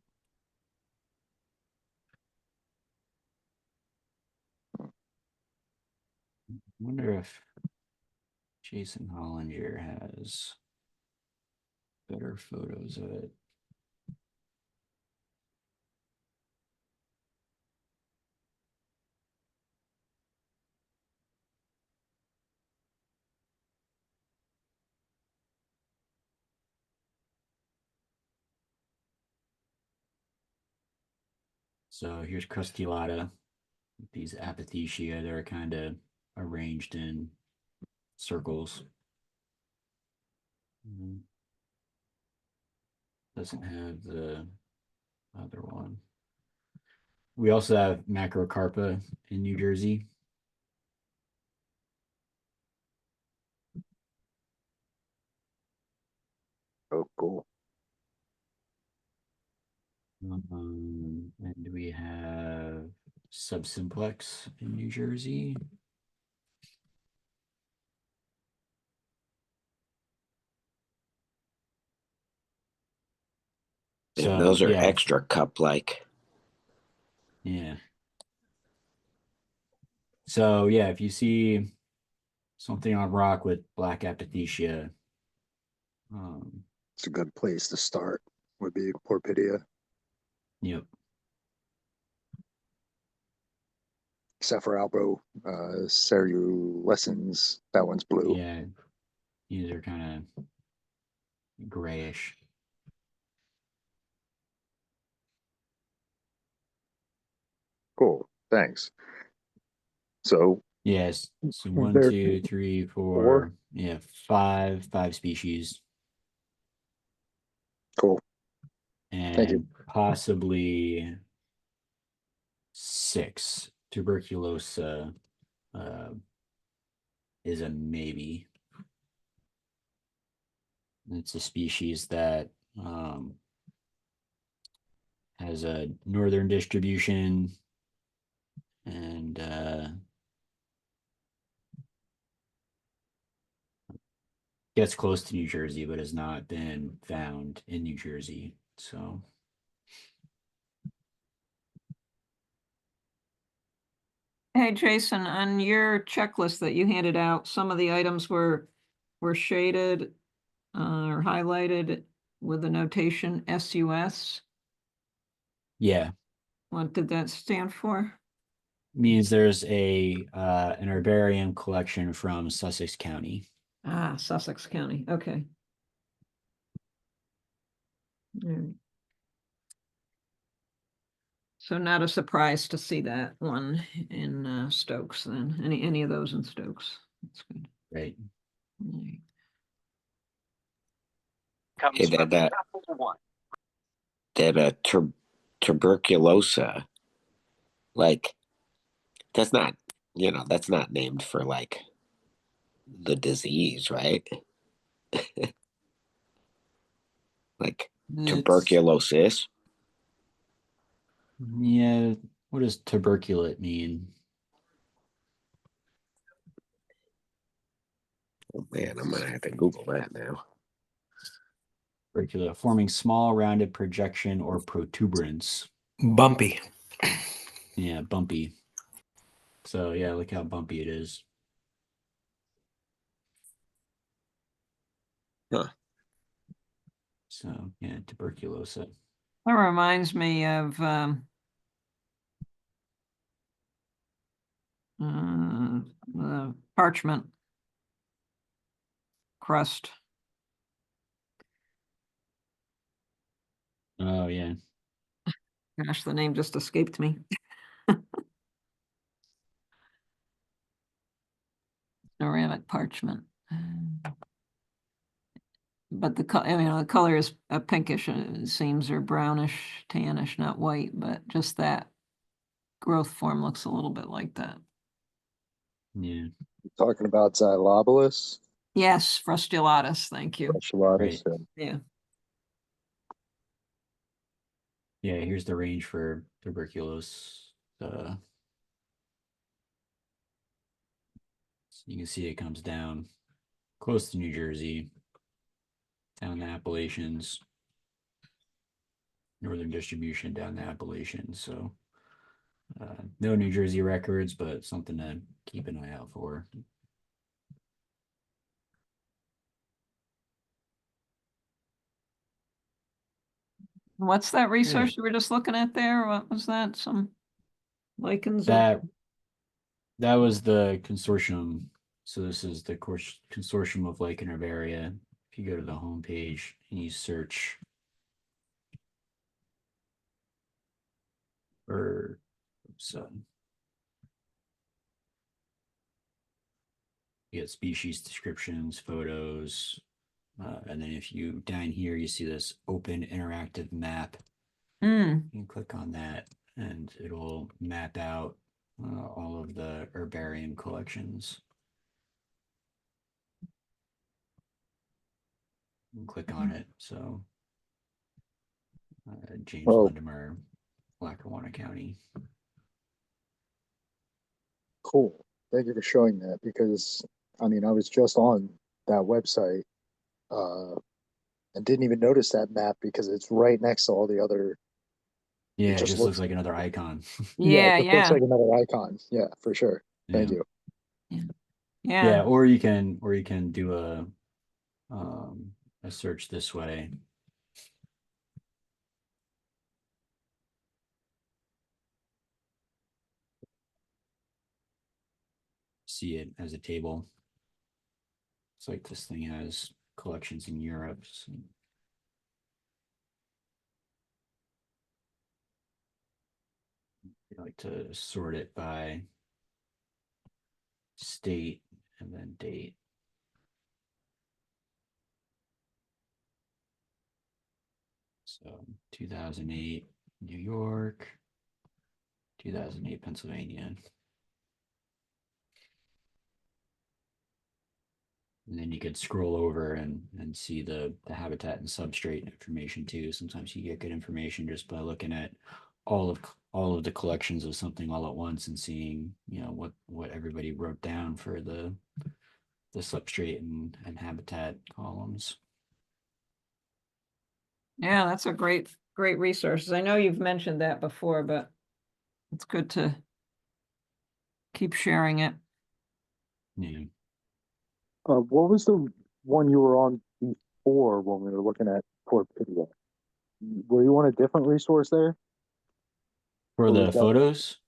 Speaker 1: Wonder if Jason Hollinger has better photos of it. So here's crustulata. These apothecia, they're kind of arranged in circles. Doesn't have the other one. We also have macrocarpa in New Jersey.
Speaker 5: Oh, cool.
Speaker 1: And we have subsimplex in New Jersey.
Speaker 4: And those are
Speaker 1: yeah,
Speaker 4: extra cup-like.
Speaker 1: Yeah. So yeah, if you see something on rock with black apothecia,
Speaker 5: It's a good place to start. Would be Porpidia,
Speaker 1: yep.
Speaker 5: except for Albo cerulescens. That one's blue.
Speaker 1: Yeah, these are kind of grayish.
Speaker 5: Cool. Thanks. So
Speaker 1: Yes. So one,
Speaker 5: there
Speaker 1: 2, 3, 4.
Speaker 5: four.
Speaker 1: Yeah, five species.
Speaker 5: Cool. Thank you.
Speaker 1: And possibly 6. Tuberculosa is a maybe. It's a species that has a northern distribution and gets close to New Jersey, but has not been found in New Jersey. So
Speaker 3: Hey, Jason, on your checklist that you handed out, some of the items were shaded or highlighted with the notation SUS.
Speaker 1: yeah,
Speaker 3: What did that stand for?
Speaker 1: means there's an herbarium collection from Sussex County.
Speaker 3: Ah, Sussex County. Okay. All right. So not a surprise to see that one in Stokes then. Any of those in Stokes. That's good.
Speaker 1: Right.
Speaker 3: All right.
Speaker 4: Hey, that tuberculosa, like, that's not, that's not named for like the disease, right? Like tuberculosis.
Speaker 1: Yeah, what does tuberculate mean?
Speaker 4: Oh man, I'm gonna have to Google that now.
Speaker 1: Tuberculate, forming small rounded projection or protuberance.
Speaker 8: Bumpy.
Speaker 1: Yeah, bumpy. So yeah, look how bumpy it is.
Speaker 4: Huh.
Speaker 1: So yeah, tuberculosis.
Speaker 3: That reminds me of the parchment crust.
Speaker 1: Oh yeah.
Speaker 3: Gosh, the name just escaped me. Ceramic parchment. But the the color is a pinkish, seams are brownish, tannish, not white, but just that growth form looks a little bit like that.
Speaker 1: Yeah.
Speaker 5: Talking about Xylobulus,
Speaker 3: Yes, frustulatus, thank you.
Speaker 5: Frustulatus.
Speaker 1: Right.
Speaker 3: Yeah.
Speaker 1: Yeah, here's the range for tuberculosis. So you can see it comes down close to New Jersey, down the Appalachians, northern distribution down the Appalachians. So no New Jersey records, but something to keep an eye out for.
Speaker 3: What's that research you were just looking at there? What was that? Some lichens?
Speaker 1: That was the consortium. So this is the consortium of lichen herbaria. If you go to the homepage and you search for you get species descriptions, photos, and then if you down here you see this open interactive map. You can click on that and it'll map out all of the herbarium collections. You can click on it. So James Lindemer, Lackawanna County.
Speaker 5: Cool. Thank you for showing that, because I mean I was just on that website and didn't even notice that map because it's right next to all the other.
Speaker 1: Yeah,
Speaker 5: It
Speaker 1: it
Speaker 5: just
Speaker 1: just looks like another icon.
Speaker 5: yeah, it
Speaker 3: Yeah,
Speaker 5: just looks
Speaker 3: yeah,
Speaker 5: like another icon. Yeah, for sure. Thank
Speaker 1: Yeah.
Speaker 5: you.
Speaker 1: Yeah,
Speaker 3: yeah.
Speaker 1: or you can do a search this way. See it as a table. It's like this thing has collections in Europe. So I like to sort it by state and then date. So 2008 New York, 2008 Pennsylvania. And then you could scroll over and see the habitat and substrate information too. Sometimes you get good information just by looking at all of the collections of something all at once and seeing, you know, what everybody wrote down for the substrate and habitat columns.
Speaker 3: Yeah, that's a great resource. I know you've mentioned that before, but it's good to keep sharing it.
Speaker 1: Yeah.
Speaker 5: What was the one you were on before when we were looking at Porpidia? Were you on a different resource there?
Speaker 1: For
Speaker 5: Or
Speaker 1: the
Speaker 5: was that
Speaker 1: photos,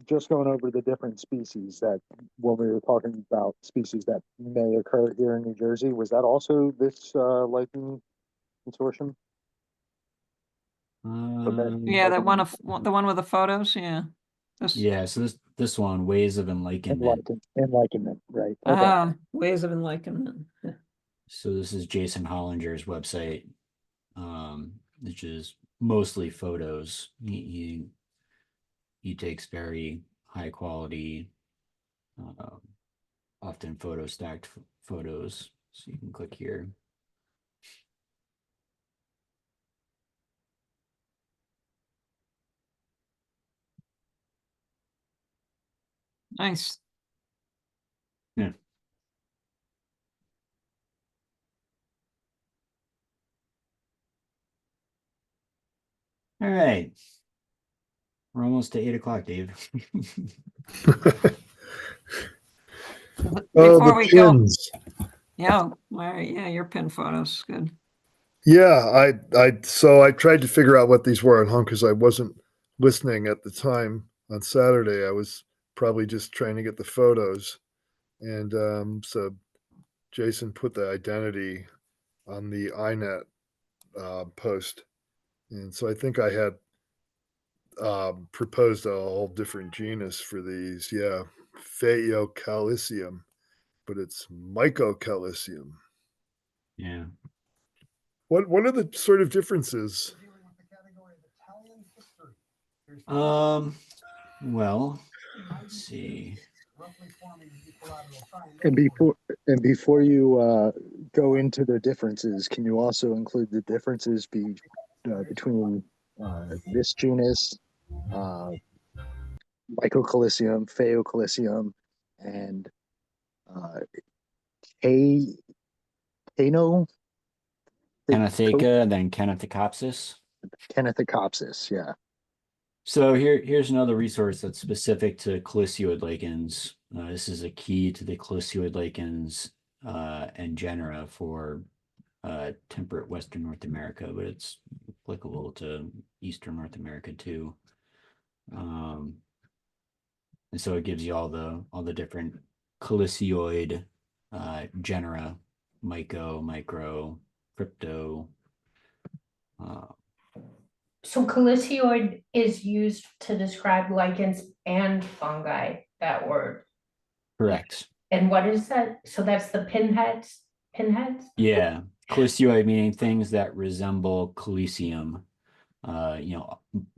Speaker 5: just going over the different species that when we were talking about species that may occur here in New Jersey, was that also this lichen consortium?
Speaker 3: Yeah, that one of the one with the photos. Yeah.
Speaker 1: yeah, so this one, ways of enlightenment.
Speaker 5: Enlightenment, right? Okay.
Speaker 3: Ways of enlightenment.
Speaker 1: So this is Jason Hollinger's website, which is mostly photos. He takes very high quality, often photo stacked photos. So you can click here.
Speaker 3: Nice.
Speaker 1: Yeah. All right. We're almost to 8 o'clock, Dave.
Speaker 6: Oh,
Speaker 3: Before
Speaker 6: the
Speaker 3: we go,
Speaker 6: pins.
Speaker 3: yeah, all right, yeah, your pin photos, good.
Speaker 6: Yeah, so I tried to figure out what these were at home because I wasn't listening at the time on Saturday. I was probably just trying to get the photos. And so Jason put the identity on the iNet post. And so I think I had proposed a whole different genus for these. Yeah, Phaeocalicium, but it's Mycocalicium.
Speaker 1: Yeah.
Speaker 6: What are the sort of differences?
Speaker 7: Dealing with the category of Italian history. Here's
Speaker 1: Well, let's see.
Speaker 7: roughly forming an equilateral triangle.
Speaker 5: And before you go into the differences, can you also include the differences between this genus, uh, Mycocalicium, Phaeocalicium, and uh, Cano,
Speaker 1: Canatheca, and then Canathecopsis.
Speaker 5: Canathecopsis? Yeah.
Speaker 1: So here's another resource that's specific to calicioid lichens. This is a key to the calicioid lichens and genera for temperate Western North America, but it's applicable to Eastern North America too. And so it gives you all the different calicioid genera, myco, micro, crypto.
Speaker 2: So calicioid is used to describe lichens and fungi, that word.
Speaker 1: Correct.
Speaker 2: And what is that? So that's the pinheads? Pinheads?
Speaker 1: Yeah, calicioid meaning things that resemble calicium.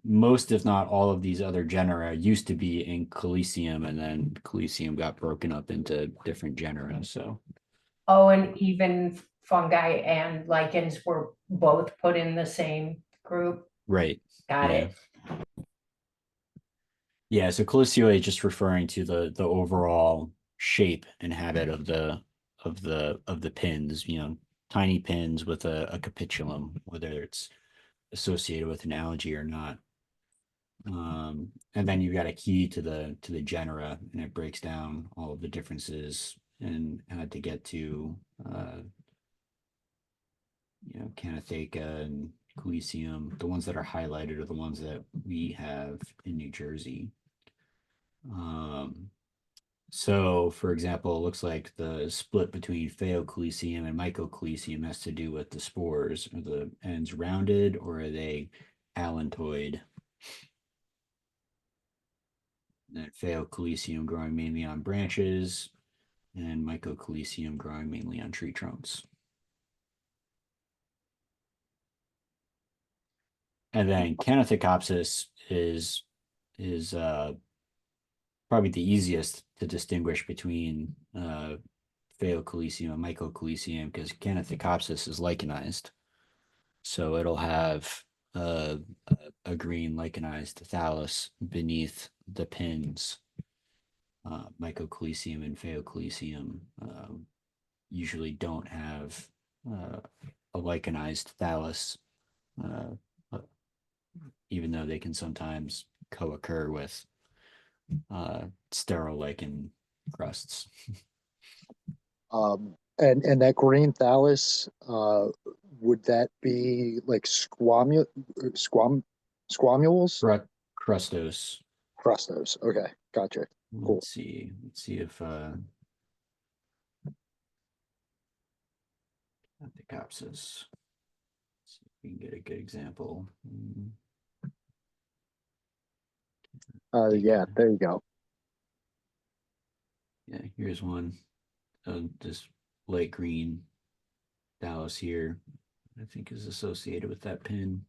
Speaker 1: Most, if not all, of these other genera used to be in calicium, and then calicium got broken up into different genera. So,
Speaker 2: Oh, and even fungi and lichens were both put in the same group.
Speaker 1: right.
Speaker 2: Got
Speaker 1: Yeah.
Speaker 2: it.
Speaker 1: Yeah, so calicioid is just referring to the overall shape and habit of the pins, tiny pins with a capitulum, whether it's associated with an algae or not. And then you've got a key to the genera, and it breaks down all of the differences and to get to Canatheca and Calicium. The ones that are highlighted are the ones that we have in New Jersey. So, for example, it looks like the split between Phaeocalicium and Mycocalicium has to do with the spores. Are the ends rounded or are they allantoid? And Phaeocalicium growing mainly on branches, and Mycocalicium growing mainly on tree trunks. And then Canathecopsis is probably the easiest to distinguish between Phaeocalicium and Mycocalicium, because Canathecopsis is lichenized. So it'll have a green lichenized thallus beneath the pins. Mycocalicium and Phaeocalicium usually don't have a lichenized thallus, even though they can sometimes co-occur with sterile lichen crusts.
Speaker 5: And that green thallus, would that be like squamules?
Speaker 1: Crustose.
Speaker 5: Crustos. Okay, gotcha. Cool.
Speaker 1: Let's see if Copsis. See if we can get a good example.
Speaker 5: Yeah, there you go.
Speaker 1: Yeah, here's one. This light green thallus here, I think, is associated with that pin.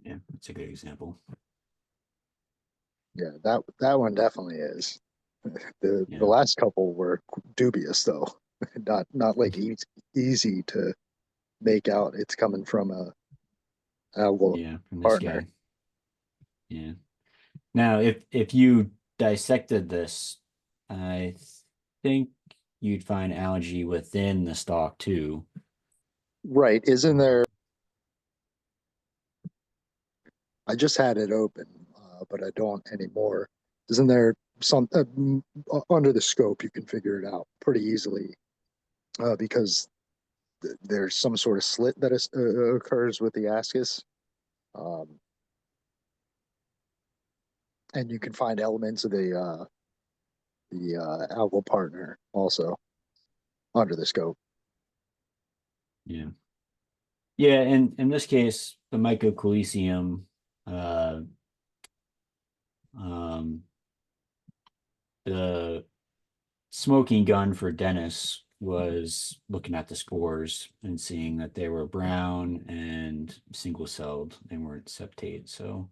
Speaker 1: Yeah, that's a good example.
Speaker 5: Yeah, that one definitely is. The
Speaker 1: Yeah.
Speaker 5: last couple were dubious though, not like easy to make out. It's coming from a algal
Speaker 1: Yeah, from this
Speaker 5: partner.
Speaker 1: guy. Yeah. Now, if you dissected this, I think you'd find algae within the stalk too.
Speaker 5: Right? Isn't there? I just had it open, but I don't anymore. Isn't there some under the scope? You can figure it out pretty easily because there's some sort of slit that occurs with the ascus, and you can find elements of the algal partner also under the scope.
Speaker 1: Yeah. Yeah, and in this case, the Mycological, uh, the smoking gun for Dennis was looking at the spores and seeing that they were brown and single-celled. They weren't septate. So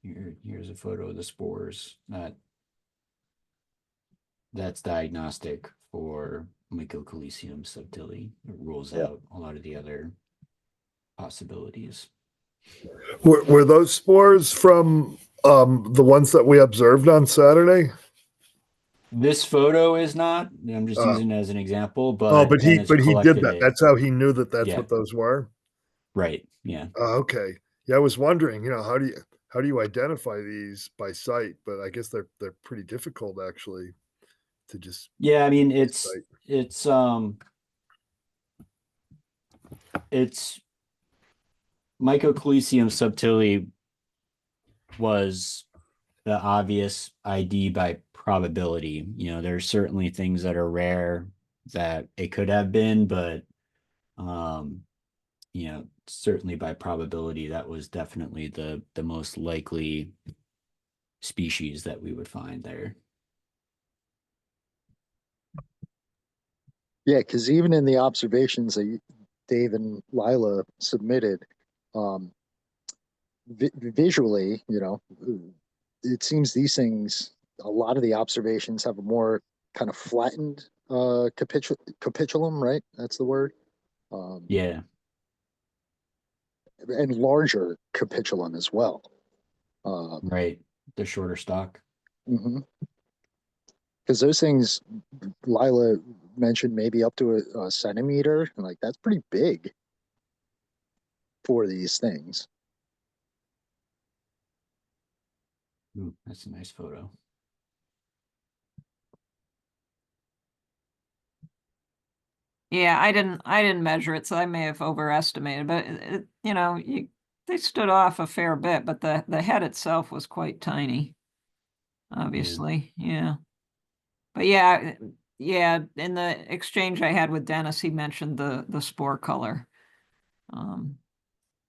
Speaker 1: here's a photo of the spores. That's diagnostic for Mycological subtili. It rules out a lot of the other possibilities.
Speaker 6: Were those spores from the ones that we observed on Saturday?
Speaker 1: This photo is not. I'm just
Speaker 6: Uh,
Speaker 1: using it as an example,
Speaker 6: Oh,
Speaker 1: but
Speaker 6: but he
Speaker 1: Dennis
Speaker 6: did
Speaker 1: collected
Speaker 6: that.
Speaker 1: it.
Speaker 6: That's how he knew that that's
Speaker 1: Yeah.
Speaker 6: what those were.
Speaker 1: Right. Yeah.
Speaker 6: Okay. Yeah, I was wondering, how do you identify these by sight? But I guess they're pretty difficult actually to just
Speaker 1: Yeah. I mean, it's
Speaker 6: sight.
Speaker 1: it's Mycological subtili was the obvious ID by probability. There's certainly things that are rare that it could have been, but certainly by probability, that was definitely the most likely species that we would find there.
Speaker 5: Yeah, because even in the observations that Dave and Lila submitted, um, visually, it seems these things, a lot of the observations have a more kind of flattened capitulum, right? That's the word.
Speaker 1: Yeah.
Speaker 5: And larger capitulum as well.
Speaker 1: Right. The shorter stalk.
Speaker 5: Because those things, Lila mentioned maybe up to a centimeter, and like that's pretty big for these things.
Speaker 1: Ooh, that's a nice photo.
Speaker 3: Yeah, I didn't measure it, so I may have overestimated, but they stood off a fair bit, but the head itself was quite tiny. Obviously, yeah. But yeah, in the exchange I had with Dennis, he mentioned the spore color.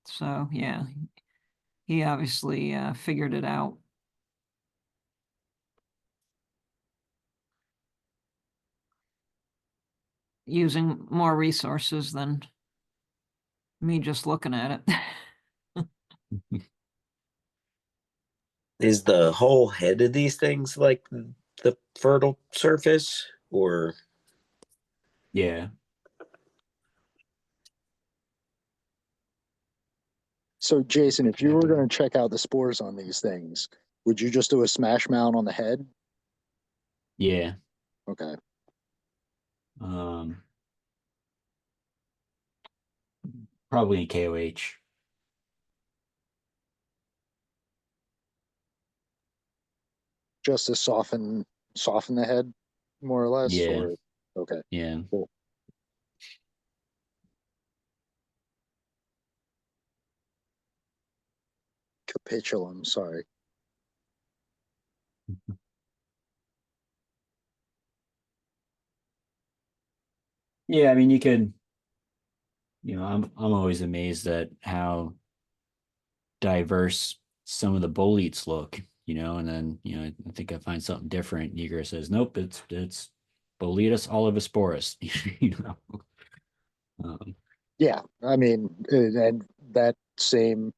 Speaker 3: So yeah, he obviously figured it out. Using more resources than me just looking at it.
Speaker 4: Is the whole head of these things like the fertile surface, or?
Speaker 1: Yeah.
Speaker 5: So, Jason, if you were going to check out the spores on these things, would you just do a smash mount on the head?
Speaker 1: Yeah.
Speaker 5: Okay.
Speaker 1: Probably in KOH.
Speaker 5: Just to soften the head, more or less.
Speaker 1: Yeah.
Speaker 5: Or okay.
Speaker 1: Yeah.
Speaker 5: Cool. Capitulum. Sorry.
Speaker 1: Yeah. I mean, you could. I'm always amazed at how diverse some of the boletes look. And then I think I find something different. Yeager says, nope, it's Boletus olivisporus.
Speaker 5: Yeah, I mean, and that same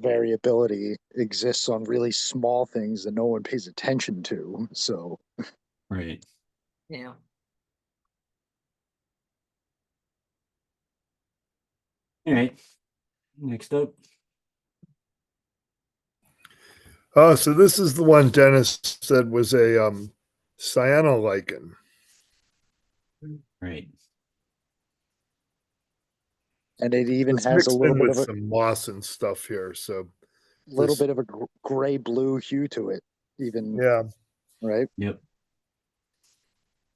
Speaker 5: variability exists on really small things that no one pays attention to. So
Speaker 1: Right.
Speaker 3: Yeah.
Speaker 1: All right. Next up.
Speaker 6: Oh, so this is the one Dennis said was a cyanolichen.
Speaker 1: Right.
Speaker 5: and it even
Speaker 6: It's
Speaker 5: has a
Speaker 6: mixed
Speaker 5: little
Speaker 6: in
Speaker 5: bit
Speaker 6: with
Speaker 5: of a
Speaker 6: some moss and stuff here. So
Speaker 5: little
Speaker 6: this-
Speaker 5: bit of a gray blue hue to it, even,
Speaker 6: yeah,
Speaker 5: right?
Speaker 1: Yep.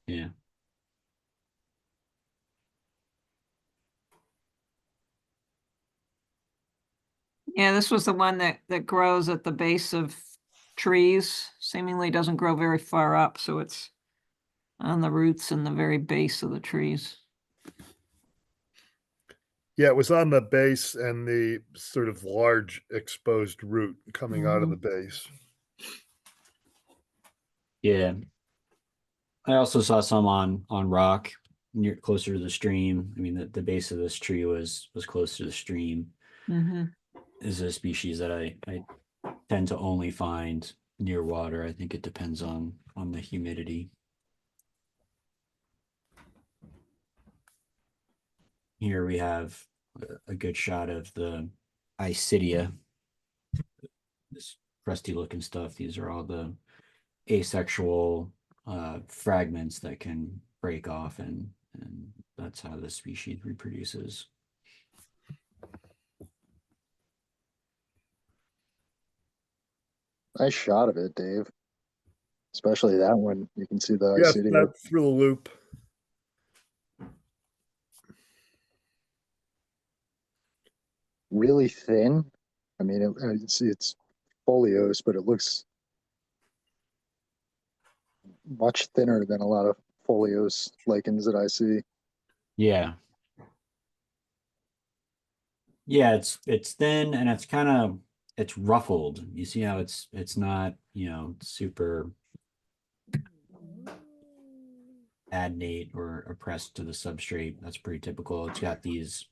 Speaker 1: Yeah.
Speaker 3: Yeah, this was the one that grows at the base of trees, seemingly doesn't grow very far up, so it's on the roots in the very base of the trees.
Speaker 6: yeah, it was on the base and the sort of large exposed root coming out of the base.
Speaker 1: Yeah. I also saw some on rock near closer to the stream. I mean, the base of this tree was close to the stream.
Speaker 3: Mm-hmm.
Speaker 1: Is a species that I tend to only find near water. I think it depends on the humidity. Here we have a good shot of the Isidia. This crusty looking stuff. These are all the asexual fragments that can break off, and that's how the species reproduces.
Speaker 5: Nice shot of it, Dave. Especially that one. You can see the
Speaker 6: Yeah,
Speaker 5: ICD.
Speaker 6: that through the loop.
Speaker 5: Really thin. I mean, it's foliose, but it looks much thinner than a lot of foliose lichens that I see.
Speaker 1: Yeah. Yeah, it's thin and it's kind of it's ruffled. You see how it's not, super adnate or oppressed to the substrate. That's pretty typical. It's got these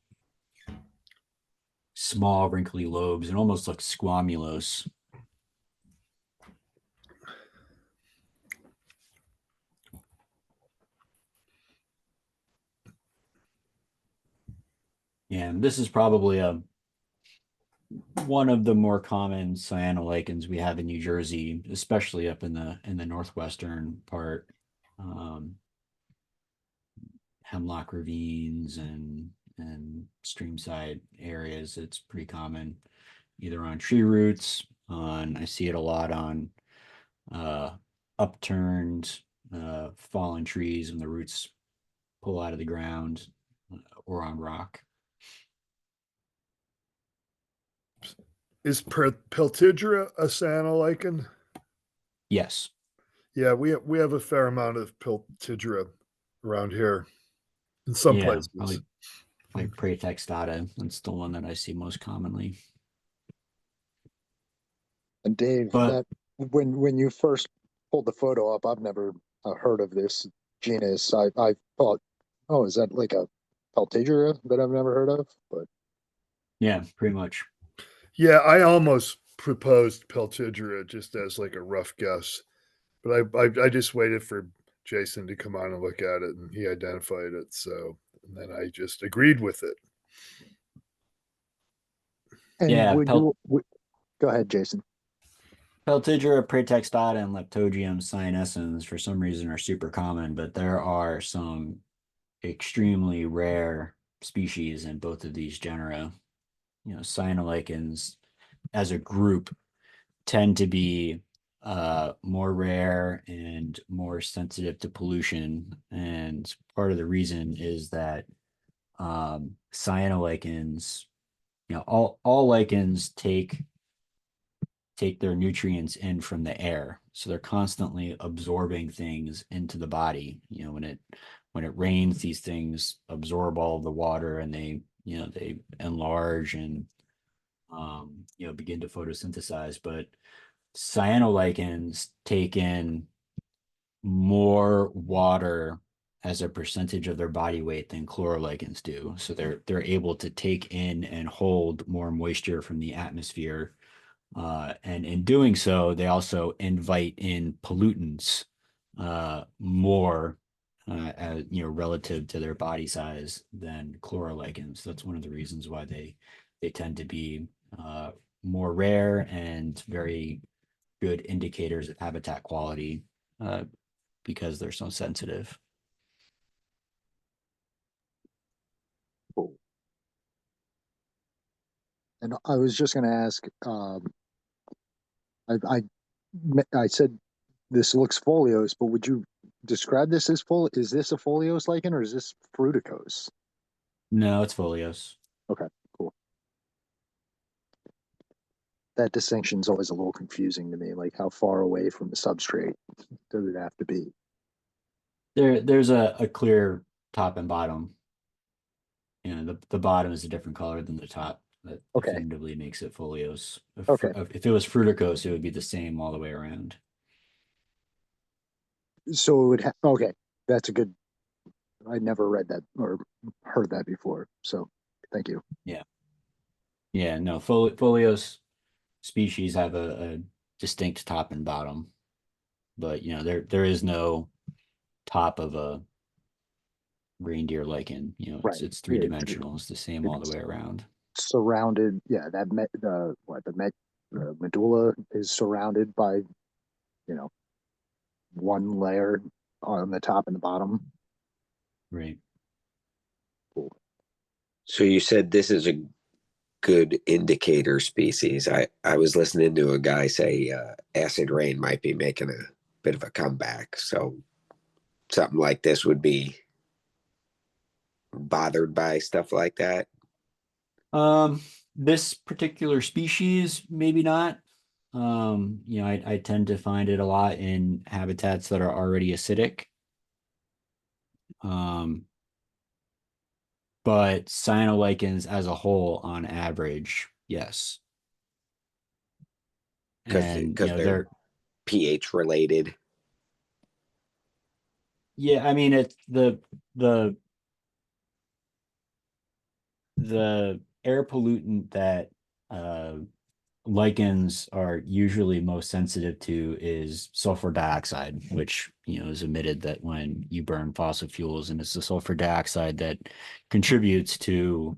Speaker 1: small wrinkly lobes and almost looks squamulose. Yeah, and this is probably one of the more common cyanolichens we have in New Jersey, especially up in the northwestern part. Hemlock ravines and streamside areas. It's pretty common either on tree roots, I see it a lot on upturned fallen trees when the roots pull out of the ground, or on rock.
Speaker 6: Is Peltigera a cyanolichen?
Speaker 1: Yes.
Speaker 6: Yeah, we have a fair amount of Peltigera around here in some
Speaker 1: Yeah,
Speaker 6: places.
Speaker 1: probably like Praetextata. That's the one that I see most commonly.
Speaker 5: And Dave,
Speaker 1: But
Speaker 5: that when you first pulled the photo up, I've never heard of this genus. I thought, oh, is that like a Peltigera that I've never heard of? But
Speaker 1: yeah, pretty much.
Speaker 6: Yeah, I almost proposed Peltigera just as like a rough guess, but I just waited for Jason to come on and look at it, and he identified it. So and then I just agreed with it.
Speaker 5: and
Speaker 1: Yeah,
Speaker 5: go ahead, Jason.
Speaker 1: Peltigera, Praetextata, and Leptogium cyanescens for some reason are super common, but there are some extremely rare species in both of these genera. Cyanolichens as a group tend to be more rare and more sensitive to pollution. And part of the reason is that cyanolichens, all lichens take their nutrients in from the air, so they're constantly absorbing things into the body. When it rains, these things absorb all of the water, and they enlarge and begin to photosynthesize. But cyanolichens take in more water as a percentage of their body weight than chlorolichens do. So they're able to take in and hold more moisture from the atmosphere. And in doing so, they also invite in pollutants more as, relative to their body size than chlorolichens. That's one of the reasons why they tend to be more rare and very good indicators of habitat quality because they're so sensitive.
Speaker 5: Cool. And I was just going to ask, I said this looks foliose, but would you describe this as is this a foliose lichen or is this fruticose?
Speaker 1: No, it's foliose.
Speaker 5: Okay, cool. That distinction is always a little confusing to me, like how far away from the substrate does it have to be?
Speaker 1: There's a clear top and bottom. The bottom is a different color than the top. That
Speaker 5: Okay.
Speaker 1: definitively makes it foliose.
Speaker 5: Okay.
Speaker 1: If it was fruticose, it would be the same all the way around.
Speaker 5: So it would okay, that's a good, I never read that or heard that before, so thank you.
Speaker 1: Yeah, no, foliose species have a distinct top and bottom, but there is no top of a reindeer lichen.
Speaker 5: Right.
Speaker 1: It's three-dimensional. It's the same all the way around.
Speaker 5: Surrounded, yeah, the medulla is surrounded by, one layer on the top and the bottom.
Speaker 1: Right.
Speaker 5: Cool.
Speaker 4: So you said this is a good indicator species. I was listening to a guy say acid rain might be making a bit of a comeback. So something like this would be bothered by stuff like that.
Speaker 1: This particular species, maybe not. I tend to find it a lot in habitats that are already acidic. But cyanolichens as a whole, on average, yes. And
Speaker 4: they're pH related.
Speaker 1: Yeah, I mean it's the air pollutant that lichens are usually most sensitive to is sulfur dioxide, which is emitted that when you burn fossil fuels, and it's the sulfur dioxide that contributes to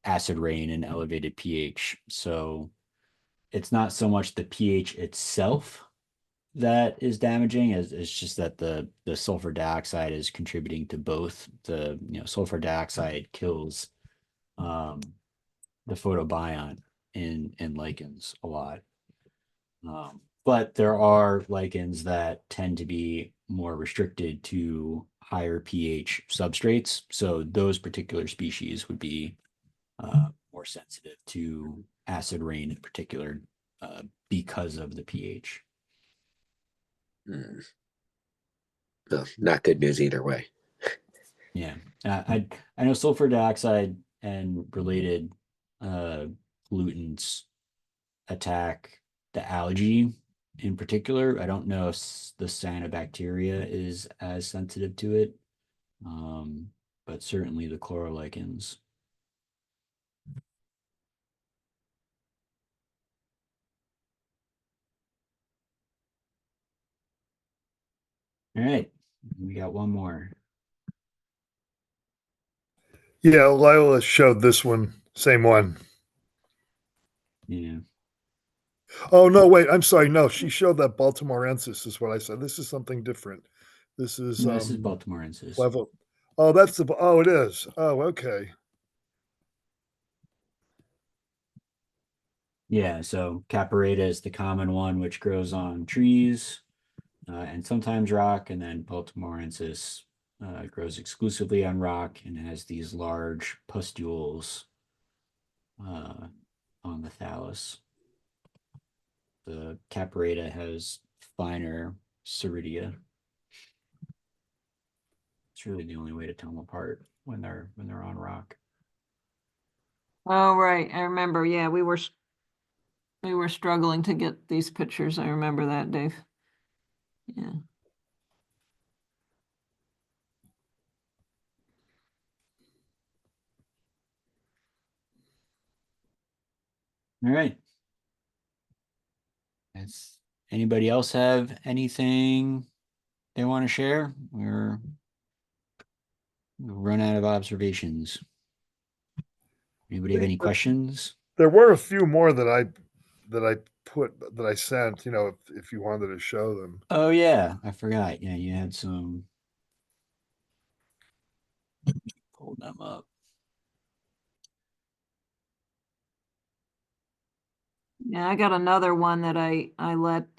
Speaker 1: acid rain and elevated pH. So it's not so much the pH itself that is damaging, as it's just that the sulfur dioxide is contributing to both. The sulfur dioxide kills the photobiont in lichens a lot. But there are lichens that tend to be more restricted to higher pH substrates. So those particular species would be more sensitive to acid rain in particular because of the pH.
Speaker 4: No, not good news either way.
Speaker 1: Yeah, I know sulfur dioxide and related pollutants attack the algae in particular. I don't know if the cyanobacteria is as sensitive to it, but certainly the chlorolichens. All right, we got one more.
Speaker 6: Yeah, Lila showed this one, same one.
Speaker 1: Yeah.
Speaker 6: Oh no, wait, I'm sorry. No, she showed that Baltimorensis is what I said. This is something different. This is
Speaker 1: No, this is Baltimorensis.
Speaker 6: level. Oh, that's the oh, it is. Oh, okay.
Speaker 1: Yeah, so Caparita is the common one, which grows on trees and sometimes rock, and then Baltimorensis grows exclusively on rock and has these large pustules on the thallus. The Caparita has finer ceridia. It's really the only way to tell them apart when they're on rock.
Speaker 3: Oh, right. I remember. Yeah, we were struggling to get these pictures. I remember that, Dave. Yeah.
Speaker 1: All right. Does anybody else have anything they want to share? We've run out of observations. Anybody have any questions?
Speaker 6: There were a few more that I sent, if you wanted to show them.
Speaker 1: Oh yeah, I forgot. Yeah, you had some. Pull them up.
Speaker 3: Yeah, I got another one that I let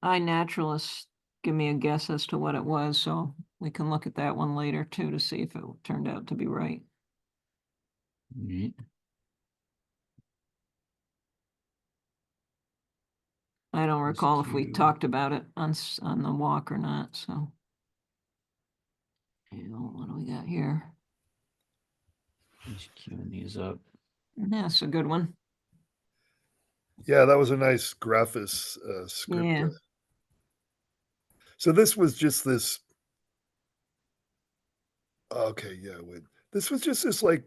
Speaker 3: iNaturalist give me a guess as to what it was, so we can look at that one later too to see if it turned out to be right.
Speaker 1: Right.
Speaker 3: I don't recall if we
Speaker 1: SQ.
Speaker 3: talked about it on the walk or not, so. What do we got here?
Speaker 1: Just queuing these up.
Speaker 3: Yeah, it's a good one.
Speaker 6: Yeah, that was a nice graphis script.
Speaker 3: Yeah.
Speaker 6: So this was just this. Okay, yeah, wait. This was just this like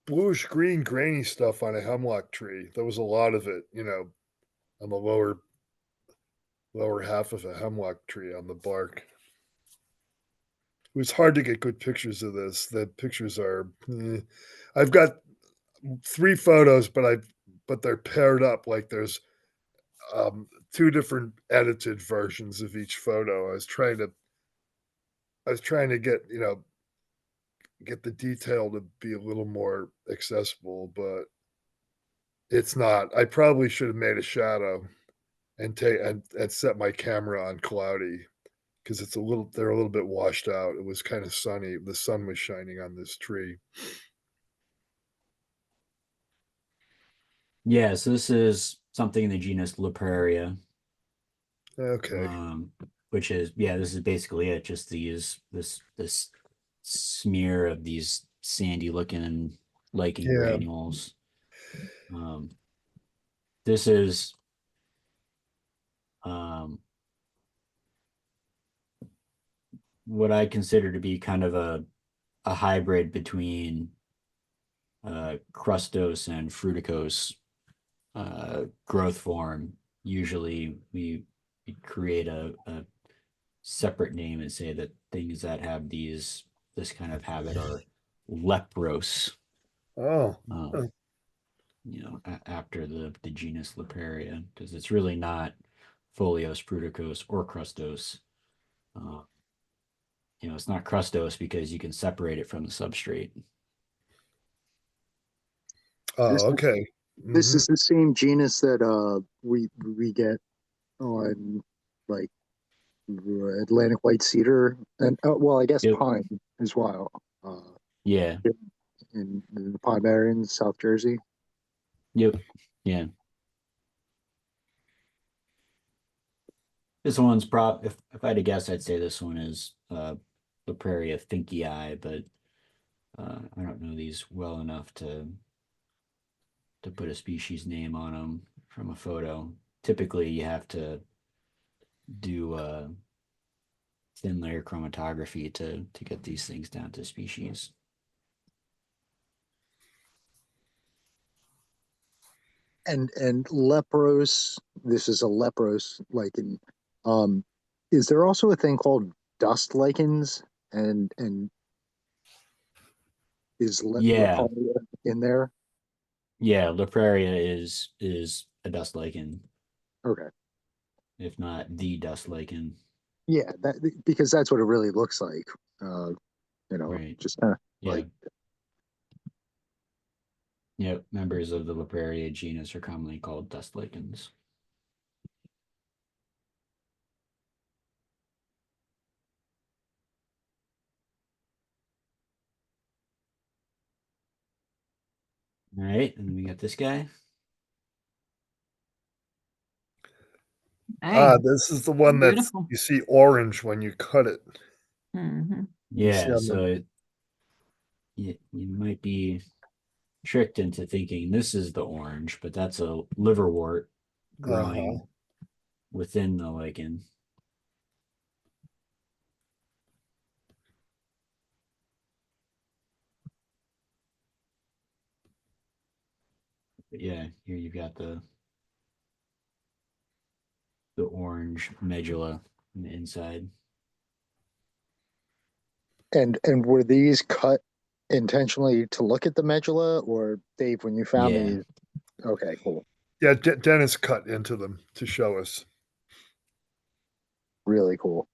Speaker 6: bluish green grainy stuff on a hemlock tree. There was a lot of it, on the lower half of a hemlock tree on the bark. It was hard to get good pictures of this. The pictures are I've got 3 photos, but they're paired up like there's 2 different edited versions of each photo. I was trying to get, get the detail to be a little more accessible, but it's not. I probably should have made a shadow and set my camera on cloudy because they're a little bit washed out. It was kind of sunny. The sun was shining on this tree.
Speaker 1: Yeah, so this is something in the genus Liparia.
Speaker 6: Okay.
Speaker 1: Which is, yeah, this is basically it. Just this smear of these sandy looking lichen
Speaker 6: Yeah.
Speaker 1: granules. This is what I consider to be kind of a hybrid between crustose and fruticose growth form. Usually we create a separate name and say that things that have this kind of habit are leprose.
Speaker 6: Oh.
Speaker 1: After the genus Liparia, because it's really not foliose, fruticose, or crustose. It's not crustose because you can separate it from the substrate.
Speaker 6: Oh, okay.
Speaker 5: This is the same genus that we get on like Atlantic white cedar and well, I guess
Speaker 1: Yep.
Speaker 5: pine as well.
Speaker 1: Yeah.
Speaker 5: In the Pine Barrens, South Jersey.
Speaker 1: Yep. Yeah. This one's if I had to guess, I'd say this one is Liparia finkii, but I don't know these well enough to put a species name on them from a photo. Typically, you have to do thin layer chromatography to get these things down to species.
Speaker 5: And leprose, this is a leprose lichen. Is there also a thing called dust lichens and is
Speaker 1: Yeah.
Speaker 5: Liparia in there?
Speaker 1: Yeah, Liparia is a dust lichen,
Speaker 5: Okay.
Speaker 1: if not the dust lichen.
Speaker 5: Yeah, because that's what it really looks like.
Speaker 1: Right.
Speaker 5: Just kind of
Speaker 1: Yeah.
Speaker 5: like
Speaker 1: Yep. Members of the Liparia genus are commonly called dust lichens. All right, and then we got this guy.
Speaker 3: Hey,
Speaker 6: This is the one that's
Speaker 3: beautiful.
Speaker 6: you see orange when you cut it.
Speaker 3: Mm-hmm.
Speaker 1: Yeah, so you might be tricked into thinking this is the orange, but that's a liverwort growing within the lichen. But yeah, here you've got the orange medulla on the inside.
Speaker 5: And were these cut intentionally to look at the medulla, or Dave, when you found
Speaker 1: Yeah.
Speaker 5: these? Okay, cool.
Speaker 6: Yeah, Dennis cut into them to show us.
Speaker 5: Really cool.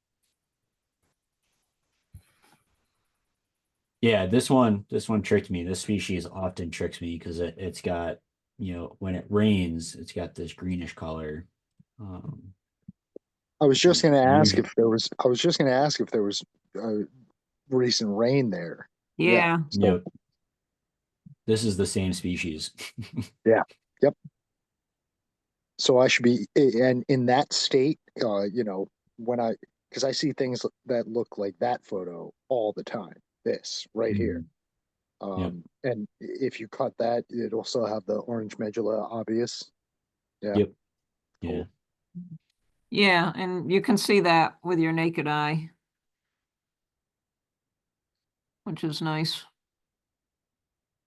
Speaker 1: Yeah, this one tricked me. This species often tricks me because it's got, when it rains, it's got this greenish color.
Speaker 5: I was just going to ask
Speaker 1: Usually,
Speaker 5: if there was. I was just going to ask if there was recent rain there.
Speaker 3: Yeah.
Speaker 5: So,
Speaker 1: this is the same species.
Speaker 5: yeah. Yep. So I should be, and in that state, when because I see things that look like that photo all the time. This right here.
Speaker 1: Yep.
Speaker 5: And if you cut that, it'll still have the orange medulla obvious. Yeah.
Speaker 1: Yep. Yeah.
Speaker 5: Cool.
Speaker 3: Yeah, and you can see that with your naked eye, which is nice.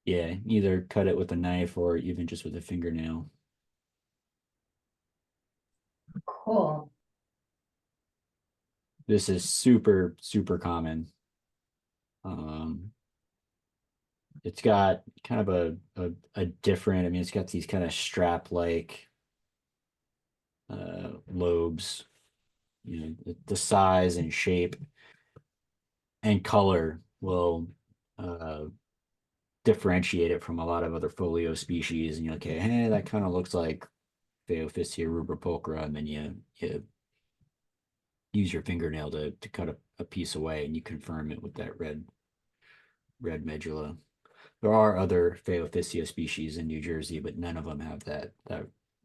Speaker 1: Yeah. Either cut it with a knife or even just with a fingernail.
Speaker 2: Cool.
Speaker 1: This is super, super common. It's got kind of a different, I mean, it's got these kind of strap-like lobes, the size and shape and color will differentiate it from a lot of other folio species. And you're like, hey, that kind of looks like Phaeophysia rubropulchra, and then you use your fingernail to cut a piece away, and you confirm it with that red medulla. There are other Phaeophysia species in New Jersey, but none of them have that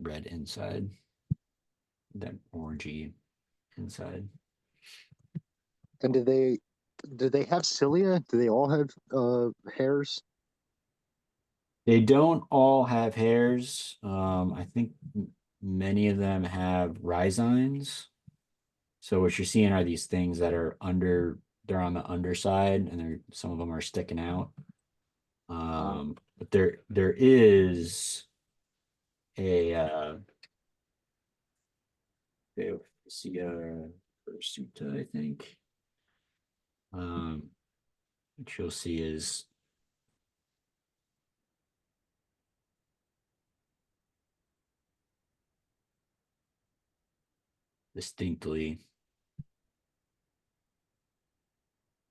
Speaker 1: red inside, that orangey inside.
Speaker 5: And do they have cilia? Do they all have hairs?
Speaker 1: They don't all have hairs. I think many of them have rhizines. So what you're seeing are these things that are they're on the underside, and some of them are sticking out. But there is a Phaeophysia hirsuta, I think. Which you'll see is distinctly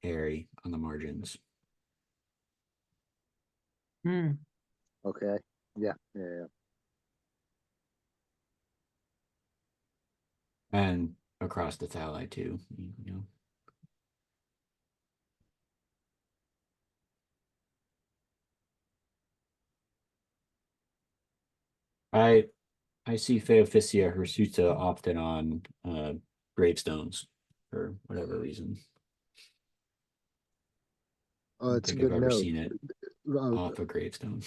Speaker 1: hairy on the margins.
Speaker 3: Hmm.
Speaker 5: Okay. Yeah. Yeah.
Speaker 1: And across the thalli too, I see Phaeophysia hirsuta often on gravestones for whatever reason. I don't
Speaker 5: It's a
Speaker 1: think
Speaker 5: good
Speaker 1: I've ever
Speaker 5: note.
Speaker 1: seen it off a gravestone.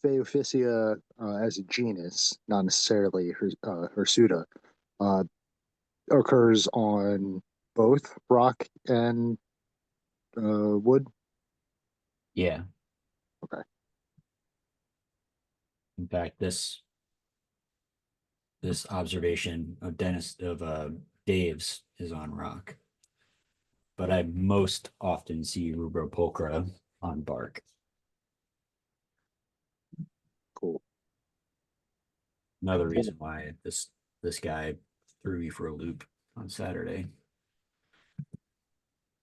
Speaker 5: Phaeophysia as a genus, not necessarily hirsuta, uh, occurs on both rock and wood.
Speaker 1: Yeah.
Speaker 5: Okay.
Speaker 1: In fact, this observation of Dave's is on rock, but I most often see rubropulchra on bark.
Speaker 5: Cool.
Speaker 1: Another reason why this guy threw me for a loop on Saturday.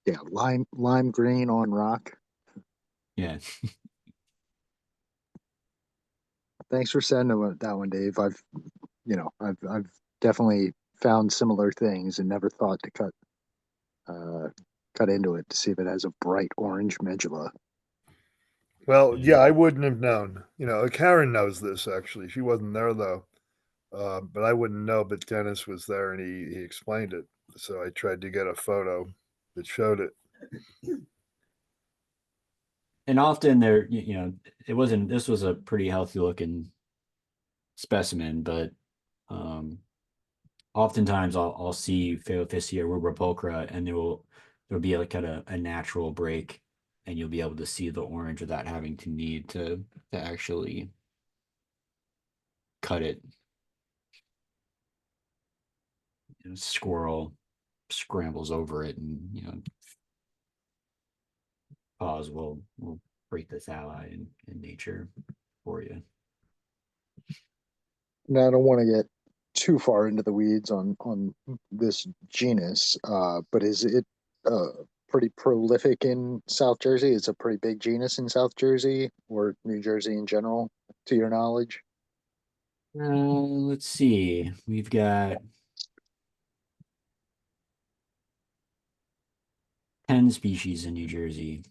Speaker 5: Yeah, lime green on rock.
Speaker 1: Yeah.
Speaker 5: Thanks for sending that one, Dave. I've definitely found similar things and never thought to cut into it to see if it has a bright orange medulla.
Speaker 6: Well, yeah, I wouldn't have known. Karen knows this actually. She wasn't there though, but I wouldn't know. But Dennis was there and he explained it. So I tried to get a photo that showed it.
Speaker 1: And often this was a pretty healthy looking specimen, but oftentimes I'll see Phaeophysia rubropulchra, and there'll be like a natural break and you'll be able to see the orange without having to need to actually cut it. Squirrel scrambles over it, and Pause will break this ally in nature for you.
Speaker 5: Now, I don't want to get too far into the weeds on this genus, but is it pretty prolific in South Jersey? It's a pretty big genus in South Jersey or New Jersey in general, to your knowledge?
Speaker 1: Let's see. We've got 10 species in New Jersey.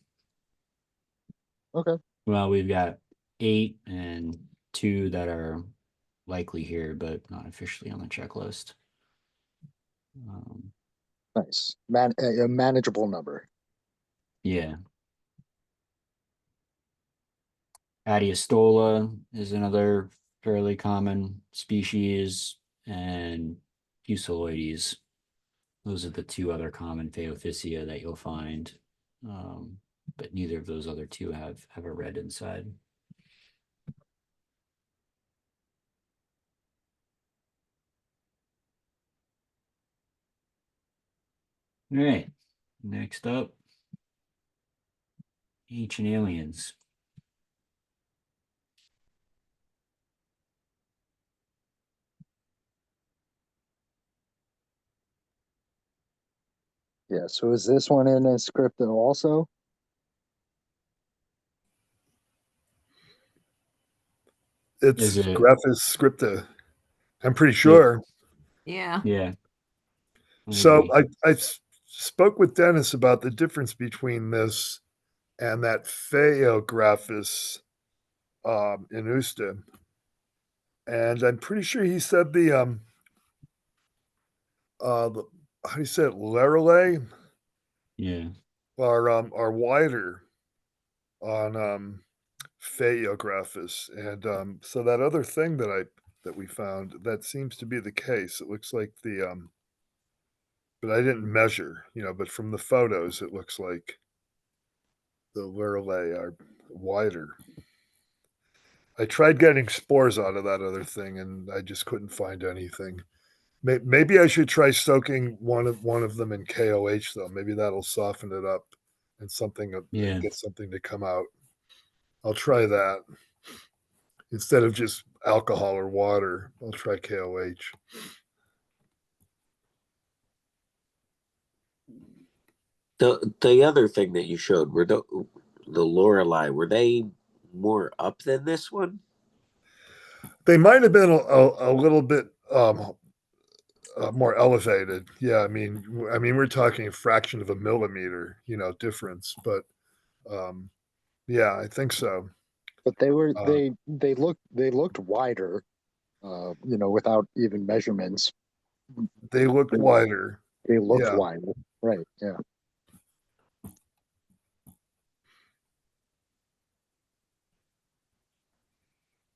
Speaker 5: Okay.
Speaker 1: Well, we've got 8 and 2 that are likely here, but not officially on the checklist.
Speaker 5: Nice. A manageable number.
Speaker 1: Yeah. Adiostola is another fairly common species, and Fusiloides. Those are the 2 other common Phaeophysia that you'll find, but neither of those other 2 have a red inside. All right, next up, ancient aliens.
Speaker 5: Yeah. So is this one in a script also?
Speaker 6: It's
Speaker 1: Is it?
Speaker 6: Graphis scripta. I'm pretty
Speaker 1: Yeah.
Speaker 6: sure.
Speaker 3: Yeah.
Speaker 1: Yeah. I
Speaker 6: So
Speaker 1: agree.
Speaker 6: I spoke with Dennis about the difference between this and that Phaeographis in Usta. And I'm pretty sure he said the how do you say it, Lorelei
Speaker 1: Yeah.
Speaker 6: are wider on Phaeographis. And so that other thing that we found, that seems to be the case. It looks like the but I didn't measure, but from the photos it looks like the Lorelei are wider. I tried getting spores out of that other thing, and I just couldn't find anything. Maybe I should try soaking one of them in KOH though. Maybe that'll soften it up and
Speaker 1: Yeah.
Speaker 6: get something to come out. I'll try that instead of just alcohol or water. I'll try KOH.
Speaker 4: The other thing that you showed were the Lorelei. Were they more up than this one?
Speaker 6: They might have been a little bit more elevated. Yeah, I mean, we're talking a fraction of a millimeter, difference. But yeah, I think so.
Speaker 5: But they looked wider, without even measurements.
Speaker 6: They looked wider.
Speaker 5: They looked
Speaker 6: Yeah.
Speaker 5: wider. Right. Yeah.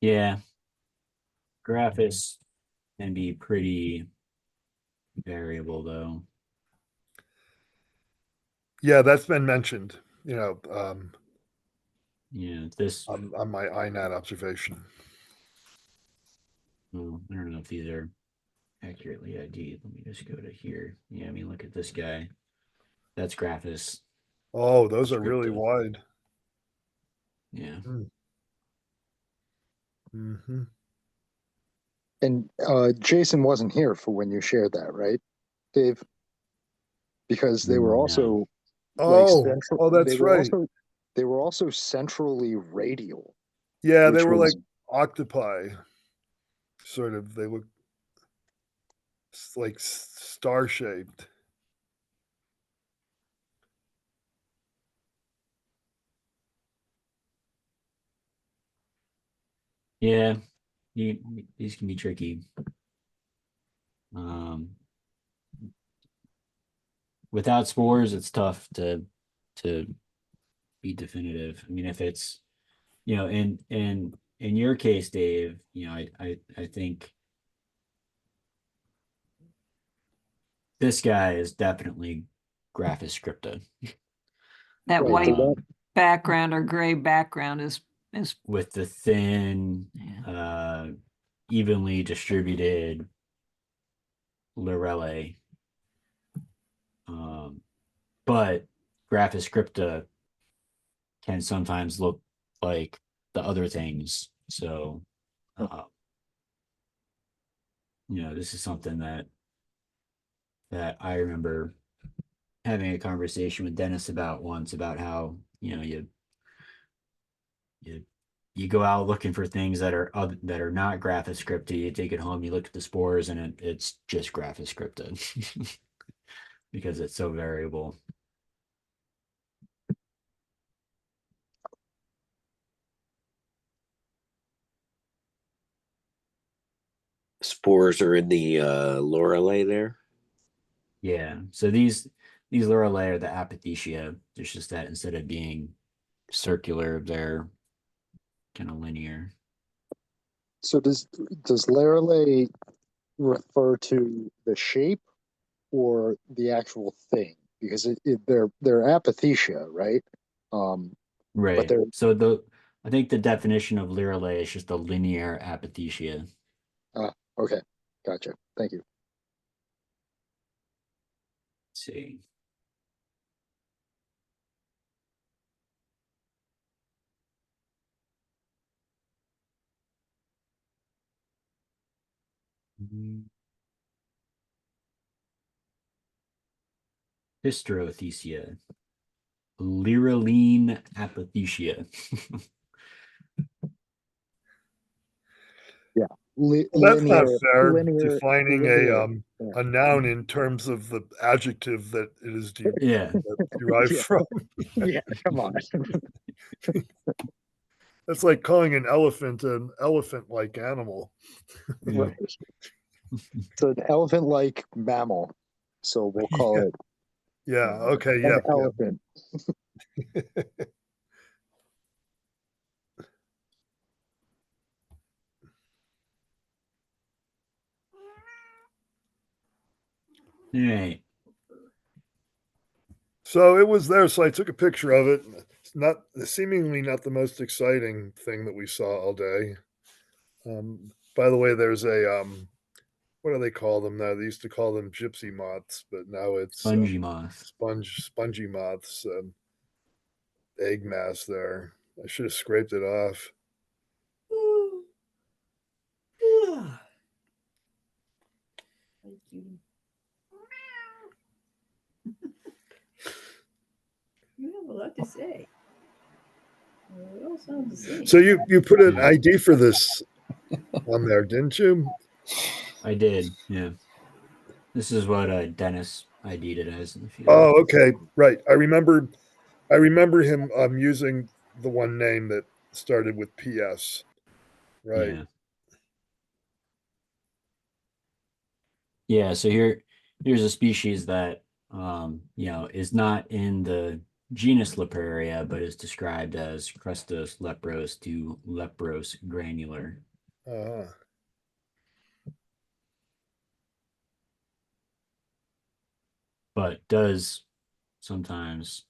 Speaker 1: Yeah. Graphis can be pretty variable though.
Speaker 6: Yeah, that's been mentioned,
Speaker 1: Yeah, this
Speaker 6: on my INAT observation.
Speaker 1: well, I don't know if these are accurately ID'd. Let me just go to here. Yeah, I mean, look at this guy. That's Graphis.
Speaker 6: Oh, those are really
Speaker 1: Scripta.
Speaker 6: wide.
Speaker 1: Yeah.
Speaker 6: Mm-hmm.
Speaker 5: And Jason wasn't here for when you shared that, right, Dave? Because they were
Speaker 1: No.
Speaker 5: also
Speaker 6: That's right.
Speaker 5: They were also centrally radial.
Speaker 6: Yeah, they
Speaker 5: which
Speaker 6: were
Speaker 5: was-
Speaker 6: like octopi, sort of. They look like star shaped.
Speaker 1: Yeah, these can be tricky. Without spores, it's tough to be definitive. I mean, if it's in your case, Dave, I think this guy is definitely Graphis scripta.
Speaker 3: That
Speaker 5: Right,
Speaker 3: white
Speaker 5: the one-
Speaker 3: background or gray background is
Speaker 1: with the thin,
Speaker 3: yeah.
Speaker 1: Evenly distributed Lorelei. But Graphis crypta can sometimes look like the other things. So, this is something that I remember having a conversation with Dennis about once, about how, you go out looking for things that are not Graphis crypta. You take it home, you look at the spores, and it's just Graphis crypta because it's so variable.
Speaker 4: Spores are in the Lorelei there.
Speaker 1: Yeah. So these Lorelei are the apothecia. It's just that instead of being circular, they're kind of linear.
Speaker 5: So does Lorelei refer to the shape or the actual thing? Because they're apothecia, right?
Speaker 1: Right.
Speaker 5: they're
Speaker 1: So I think the definition of Lorelei is just a linear apothecia.
Speaker 5: okay, gotcha. Thank you.
Speaker 1: Let's see. Hysterothecia. Lyraline apothecia.
Speaker 5: Yeah,
Speaker 6: Well, that's not fair.
Speaker 5: linear,
Speaker 6: Defining
Speaker 5: yeah.
Speaker 6: a noun in terms of the adjective that it is
Speaker 1: Yeah.
Speaker 6: derived
Speaker 5: Yeah.
Speaker 6: from.
Speaker 5: Yeah, come on.
Speaker 6: That's like calling an elephant-like animal.
Speaker 5: Right. It's an elephant-like mammal, so we'll call it
Speaker 6: Yeah. Okay.
Speaker 5: an
Speaker 6: Yeah.
Speaker 5: elephant.
Speaker 1: All right.
Speaker 6: So it was there. So I took a picture of it. It's not seemingly not the most exciting thing that we saw all day. By the way, there's a what do they call them now? They used to call them gypsy moths, but now it's
Speaker 1: Spongy moth.
Speaker 6: spongy moths. Egg mass there. I should have scraped it off.
Speaker 8: Thank you. You have a lot to say. It all sounds the same.
Speaker 6: So you put an ID for this on there, didn't you?
Speaker 1: I did. Yeah. This is what Dennis ID'd it as in the field.
Speaker 6: Oh, okay, right. I remember him using the one name that started with PS. Right.
Speaker 1: Yeah. Yeah. So here's a species that is not in the genus Lepraria, but is described as Crustos lepros to lepros granular.
Speaker 6: Uh-huh.
Speaker 1: But does sometimes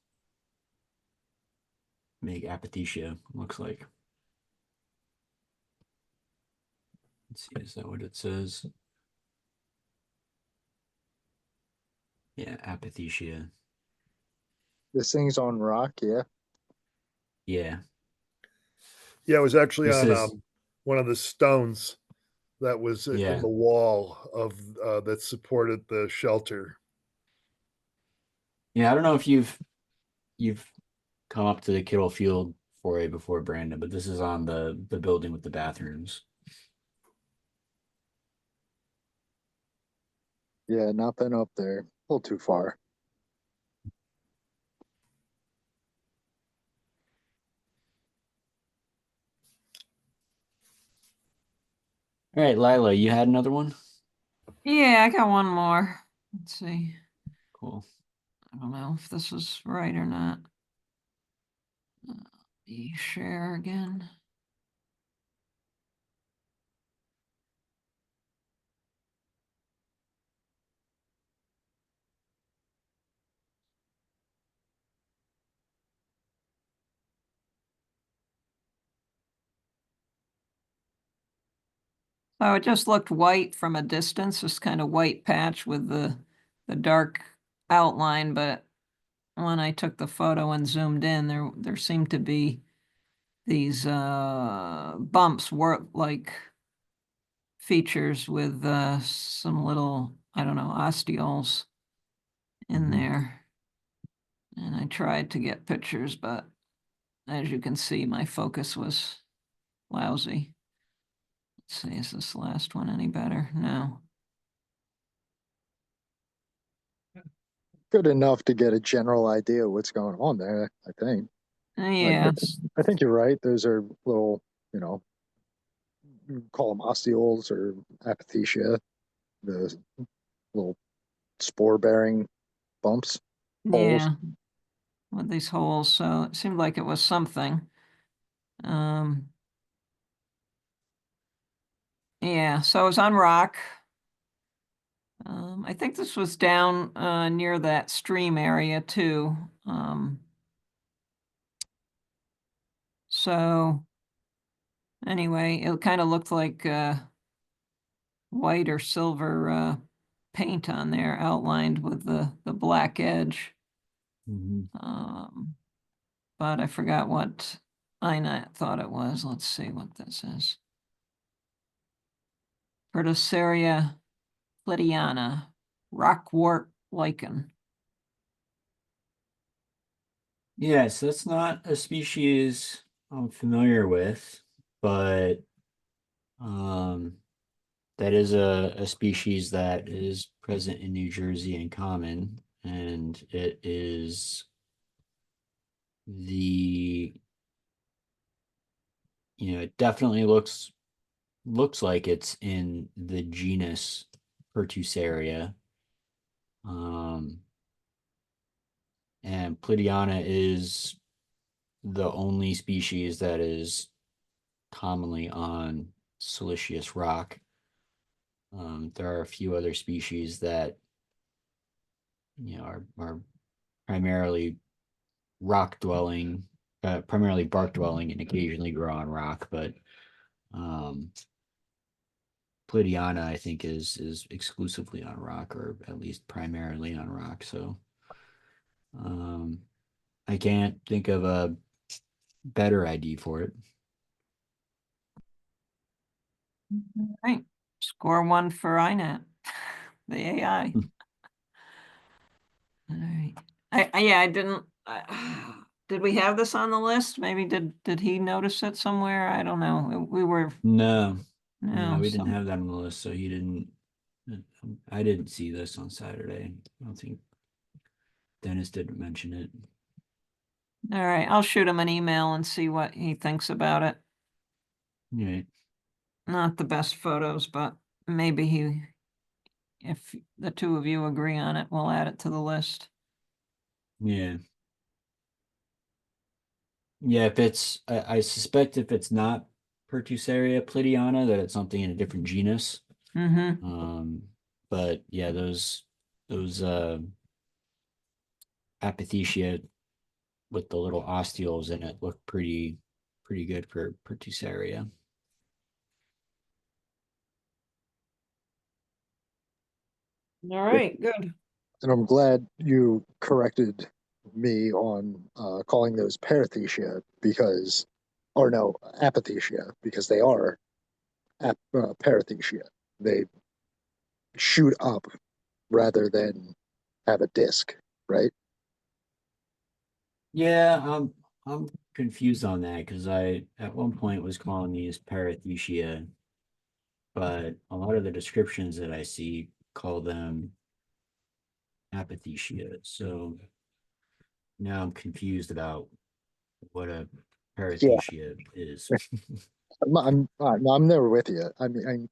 Speaker 1: make apothecia, looks like. Let's see, is that what it says? Yeah, apothecia.
Speaker 5: This thing's on rock, yeah.
Speaker 1: Yeah.
Speaker 6: Yeah, it was actually
Speaker 1: This
Speaker 6: on
Speaker 1: is
Speaker 6: one of the stones that was
Speaker 1: Yeah.
Speaker 6: in the wall of that supported the shelter.
Speaker 1: Yeah, I don't know if you've come up to the Kittle Field foray before, Brandon, but this is on the building with the bathrooms.
Speaker 5: Yeah, not been up there. A little too far.
Speaker 1: All right, Lila, you had another one?
Speaker 3: Yeah, I got one more. Let's see.
Speaker 1: Cool.
Speaker 3: I don't know if this is right or not. The share again. So it just looked white from a distance, this kind of white patch with the dark outline, but when I took the photo and zoomed in, there seemed to be these bumps, were like features with some little, I don't know, osteoles in
Speaker 1: Mhm.
Speaker 3: there. And I tried to get pictures, but as you can see, my focus was lousy. Let's see, is this last one any better? No.
Speaker 5: Good enough to get a general idea of what's going on there, I think.
Speaker 3: Yeah,
Speaker 5: I think you're right. Those are little, you know, you call them osteoles or apothecia, the little spore-bearing bumps, holes.
Speaker 3: yeah, with these holes. So it seemed like it was something. Um, yeah, so it was on rock. I think this was down near that stream area too. So anyway, it kind of looked like white or silver paint on there outlined with the black edge.
Speaker 1: Mhm.
Speaker 3: But I forgot what Ina thought it was. Let's see what this is. Protoceria Lydiana, rockwort lichen.
Speaker 1: Yes, that's not a species I'm familiar with, but um, that is a species that is present in New Jersey and common, and it is the, it definitely looks like it's in the genus Pertusaria. Um, and Plidiana is the only species that is commonly on siliceous rock. There are a few other species that are primarily rock dwelling, primarily bark dwelling, and occasionally grow on rock. But um, Plidiana, I think, is exclusively on rock, or at least primarily on rock. So um, I can't think of a better ID for it.
Speaker 3: Right. Score one for INAT, the AI. All right. Yeah, I didn't. Did we have this on the list? Maybe did he notice it somewhere? I don't know. We were
Speaker 1: No,
Speaker 3: no.
Speaker 1: we didn't have that on the list, so he didn't. I didn't see this on Saturday. I don't think Dennis didn't mention it.
Speaker 3: All right, I'll shoot him an email and see what he thinks about it.
Speaker 1: Yeah,
Speaker 3: Not the best photos, but maybe if the two of you agree on it, we'll add it to the list.
Speaker 1: yeah, yeah. If it's, I suspect if it's not Pertusaria plidiana, that it's something in a different genus.
Speaker 3: Mm-hmm.
Speaker 1: But yeah, those apothecia with the little osteoles in it look pretty good for Pertusaria.
Speaker 3: All right, good.
Speaker 5: And I'm glad you corrected me on calling those parathecia because, or no, apothecia, because they are parathecia. They shoot up rather than have a disc, right?
Speaker 1: Yeah, I'm confused on that because I at one point was calling these parathecia, but a lot of the descriptions that I see call them apothecia. So now I'm confused about what a
Speaker 5: Yeah,
Speaker 1: parathecia is.
Speaker 5: I'm there with you. I mean,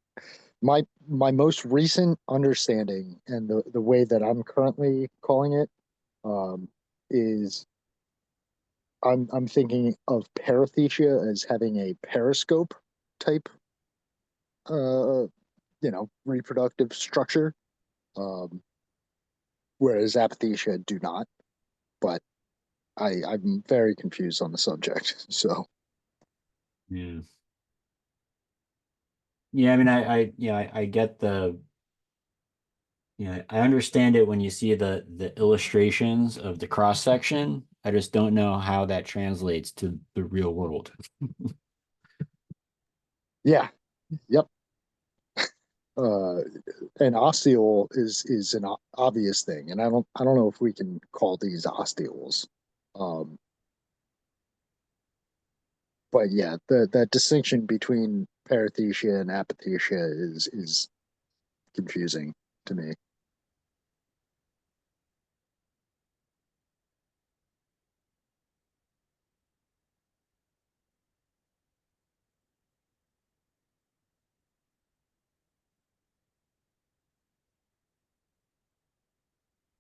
Speaker 5: my most recent understanding and the way that I'm currently calling it um, is I'm thinking of parathecia as having a periscope type, uh, reproductive structure, um, whereas apothecia do not. But I'm very confused on the subject. So
Speaker 1: Yeah. Yeah, I mean, I get I understand it when you see the illustrations of the cross section. I just don't know how that translates to the real world.
Speaker 5: Yeah. Yep. Uh, an ostiole is an obvious thing, and I don't know if we can call these ostioles. Um, but yeah, that distinction between parathecia and apothecia is confusing to me.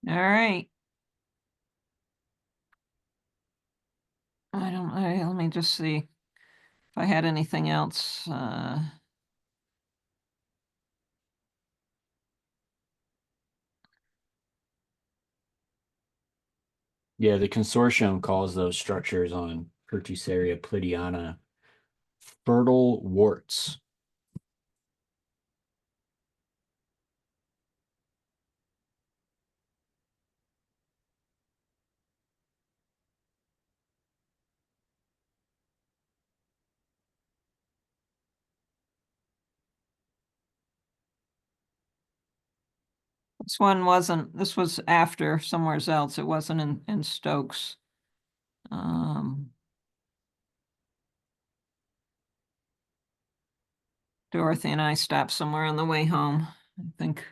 Speaker 3: All right. Let me just see if I had anything else.
Speaker 1: Yeah, the consortium calls those structures on Pertusaria plidiana fertile warts.
Speaker 3: This one wasn't, this was after somewhere else. It wasn't in Stokes. Dorothy and I stopped somewhere on the way home. I think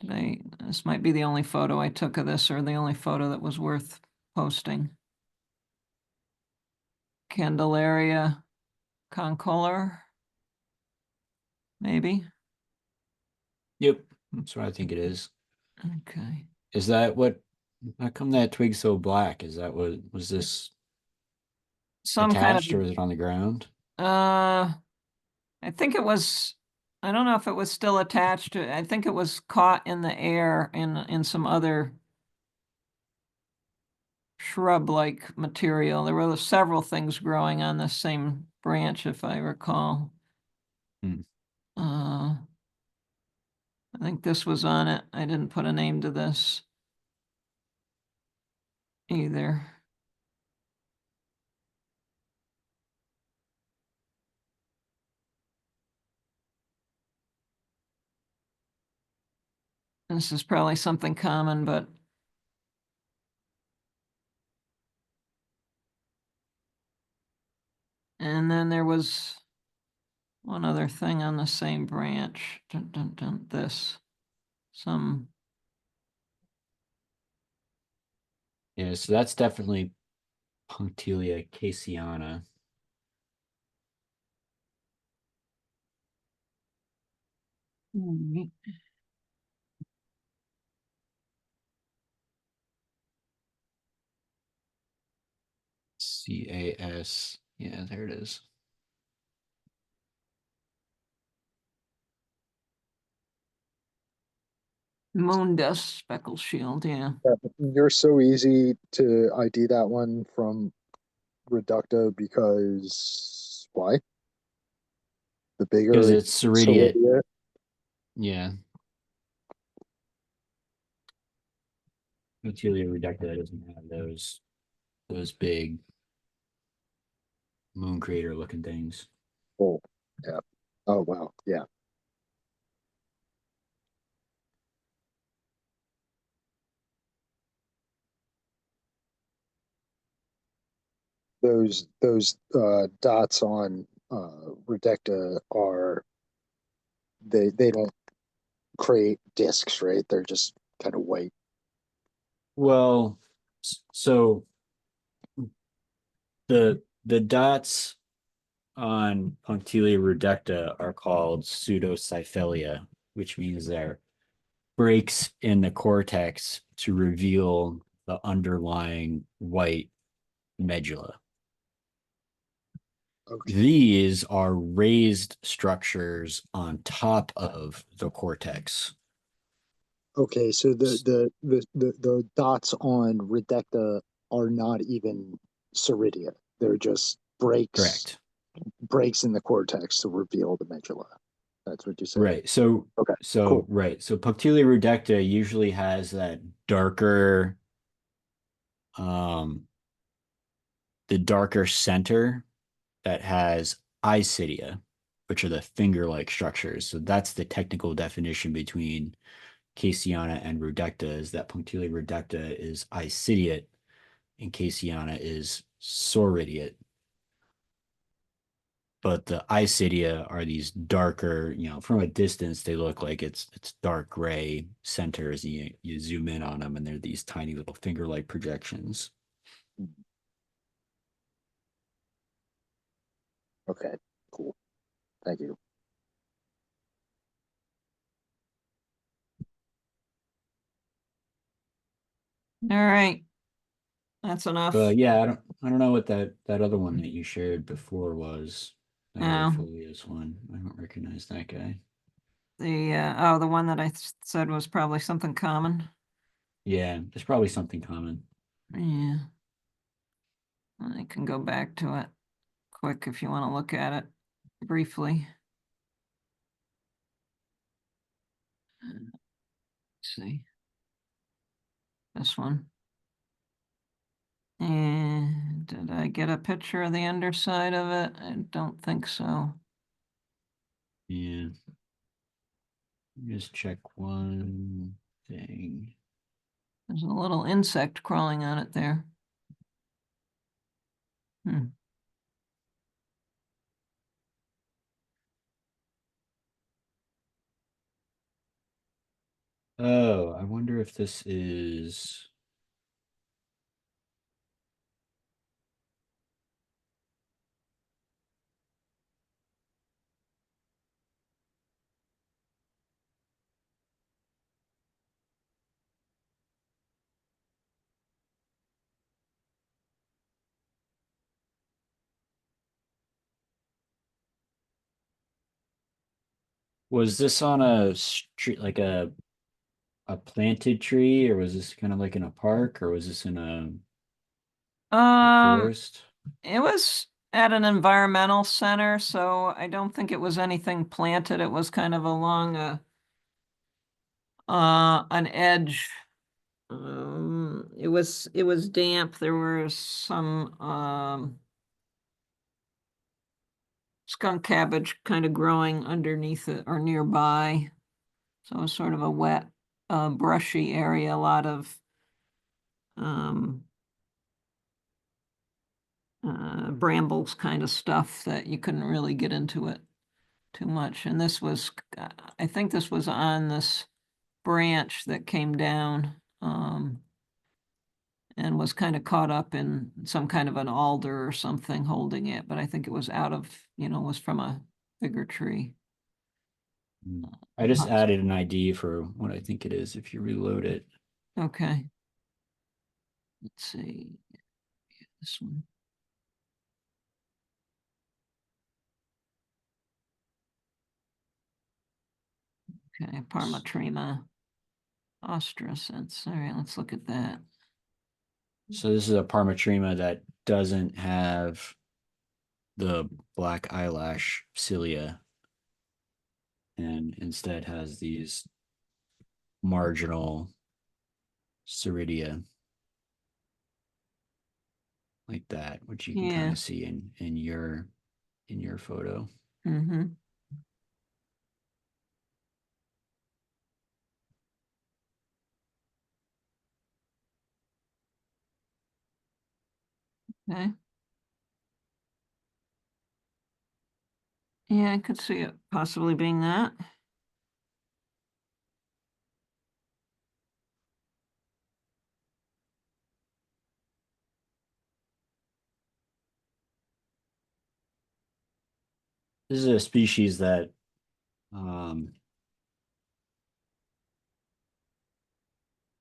Speaker 3: this might be the only photo I took of this, or the only photo that was worth posting. Candelaria concolor, maybe.
Speaker 1: Yep, that's what I think it is.
Speaker 3: Okay.
Speaker 1: Is that what? How come that twig's so black? Is that what was this
Speaker 3: Some kind
Speaker 1: attached or
Speaker 3: of,
Speaker 1: is it on the ground?
Speaker 3: I think it was, I don't know if it was still attached. I think it was caught in the air in some other shrub-like material. There were several things growing on the same branch, if I recall.
Speaker 1: Hmm.
Speaker 3: I think this was on it. I didn't put a name to this either. This is probably something common, but and then there was one other thing on the same branch. Dun, dun, dun, this. Some.
Speaker 1: Yeah, so that's definitely Punctilia caseana. CAS. Yeah, there it is.
Speaker 3: Moon dust speckle shield, yeah.
Speaker 5: You're so easy to ID that one from Reducta because why? The
Speaker 1: Because
Speaker 5: bigger
Speaker 1: it's Ceridiate.
Speaker 5: Solidia.
Speaker 1: Yeah. Punctilia reducta doesn't have those big moon crater looking things.
Speaker 5: Oh, yeah. Oh, wow. Yeah. Those dots on Reducta are they don't create discs, right? They're just kind of white.
Speaker 1: Well, so the dots on Punctilia reducta are called pseudocyphelia, which means they're breaks in the cortex to reveal the underlying white medulla.
Speaker 5: Okay.
Speaker 1: These are raised structures on top of the cortex.
Speaker 5: Okay, so the dots on Reducta are not even Ceridia. They're just breaks
Speaker 1: Correct.
Speaker 5: breaks in the cortex to reveal the medulla. That's what you said.
Speaker 1: Right. So
Speaker 5: Okay,
Speaker 1: so
Speaker 5: cool.
Speaker 1: right. So Punctelia rudecta usually has that darker the darker center that has isidia, which are the finger-like structures. So that's the technical definition between Caseana and rudecta, is that Punctelia rudecta is isidiate and Caseana is soridiate. But the isidia are these darker, from a distance they look like it's dark gray centers. You zoom in on them and they're these tiny little finger-like projections.
Speaker 5: Okay, cool. Thank you.
Speaker 3: All right. That's enough.
Speaker 1: But yeah, I don't know what that other one that you shared before was. That other
Speaker 3: Oh.
Speaker 1: folius one. I don't recognize that guy.
Speaker 3: The one that I said was probably something common.
Speaker 1: Yeah, it's probably something common.
Speaker 3: Yeah. I can go back to it quick if you want to look at it briefly. Let's see. This one. And did I get a picture of the underside of it? I don't think so.
Speaker 1: Yeah. Just check one thing.
Speaker 3: There's a little insect crawling on it there.
Speaker 1: Oh, I wonder if this is. Was this on a street, like a planted tree, or was this kind of like in a park, or was this in a forest?
Speaker 3: It was at an environmental center, so I don't think it was anything planted. It was kind of along an edge. It was damp. There were some skunk cabbage kind of growing underneath it or nearby. So it was sort of a wet, brushy area, a lot of brambles kind of stuff that you couldn't really get into it too much. And this was, I think this was on this branch that came down and was kind of caught up in some kind of an alder or something holding it. But I think it was out of, was from a bigger tree.
Speaker 1: I just added an ID for what I think it is if you reload it.
Speaker 3: Okay. Let's see. This one. Okay, Parmatrema ostracens. All right, let's look at that.
Speaker 1: So this is a Parmatrema that doesn't have the black eyelash cilia and instead has these marginal ceridia like that, which you can kind of see in your photo.
Speaker 3: Mm-hmm. Okay. Yeah, I could see it possibly being that.
Speaker 1: This is a species that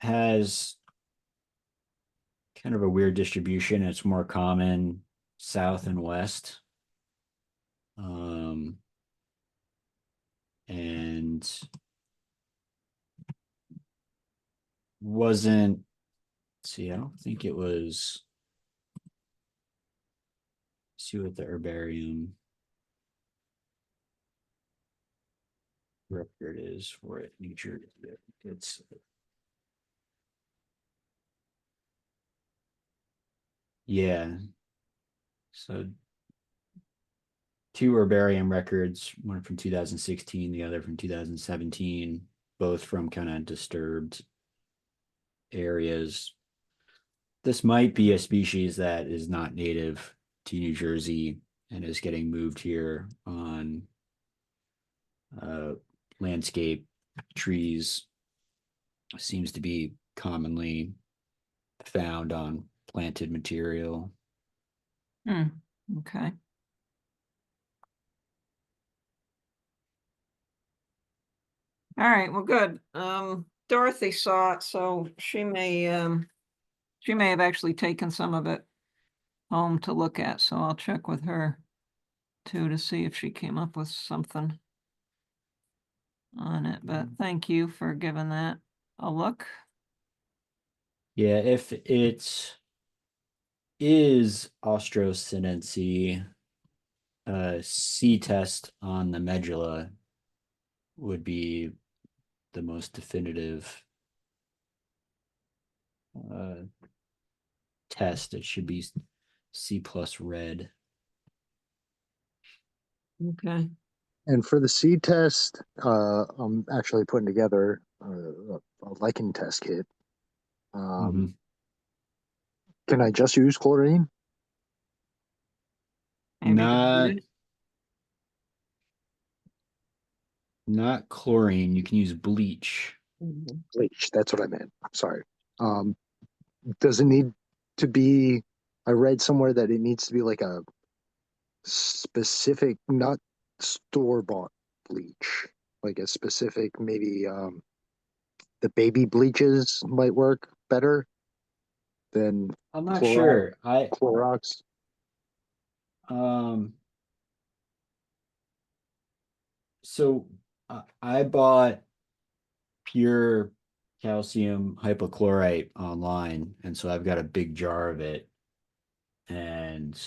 Speaker 1: has kind of a weird distribution. It's more common south and west. And wasn't, see, I don't think it was, see what the herbarium. record is for it. New Jersey. It's yeah. So two herbarium records, one from 2016, the other from 2017, both from kind of disturbed areas. This might be a species that is not native to New Jersey and is getting moved here on landscape trees. Seems to be commonly found on planted material.
Speaker 3: Okay. All right, well, good. Dorothy saw it, so she may have actually taken some of it home to look at, so I'll check with her too to see if she came up with something on it, but thank you for giving that a look.
Speaker 1: Yeah, if it is Austrosynense, C test on the medulla would be the most definitive test. It should be C plus red.
Speaker 3: Okay.
Speaker 5: And for the seed test, I'm actually putting together a lichen test kit. Can I just use chlorine?
Speaker 3: Have you
Speaker 1: Not
Speaker 3: reviewed it?
Speaker 1: not chlorine. You can use bleach.
Speaker 5: Bleach. That's what I meant. Sorry. Does it need to be? I read somewhere that it needs to be like a specific, not store-bought bleach, like a specific, maybe the baby bleaches might work better than
Speaker 1: I'm not
Speaker 5: Clorox.
Speaker 1: sure.
Speaker 5: Clorox.
Speaker 1: So I bought pure calcium hypochlorite online, and so I've got a big jar of it, and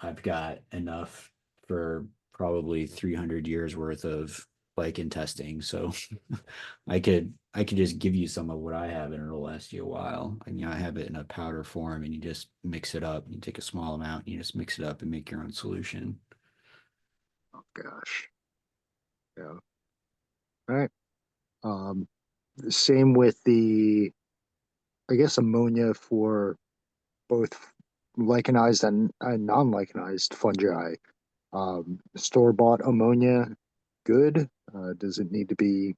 Speaker 1: I've got enough for probably 300 years worth of lichen testing. So I could just give you some of what I have and it'll last you a while. And I have it in a powder form, and you just mix it up. You take a small amount, and you just mix it up and make your own solution.
Speaker 5: Oh gosh. Yeah. All right. Same with the, I guess, ammonia for both lichenized and non-lichenized fungi. Store-bought ammonia, good. Does it need to be,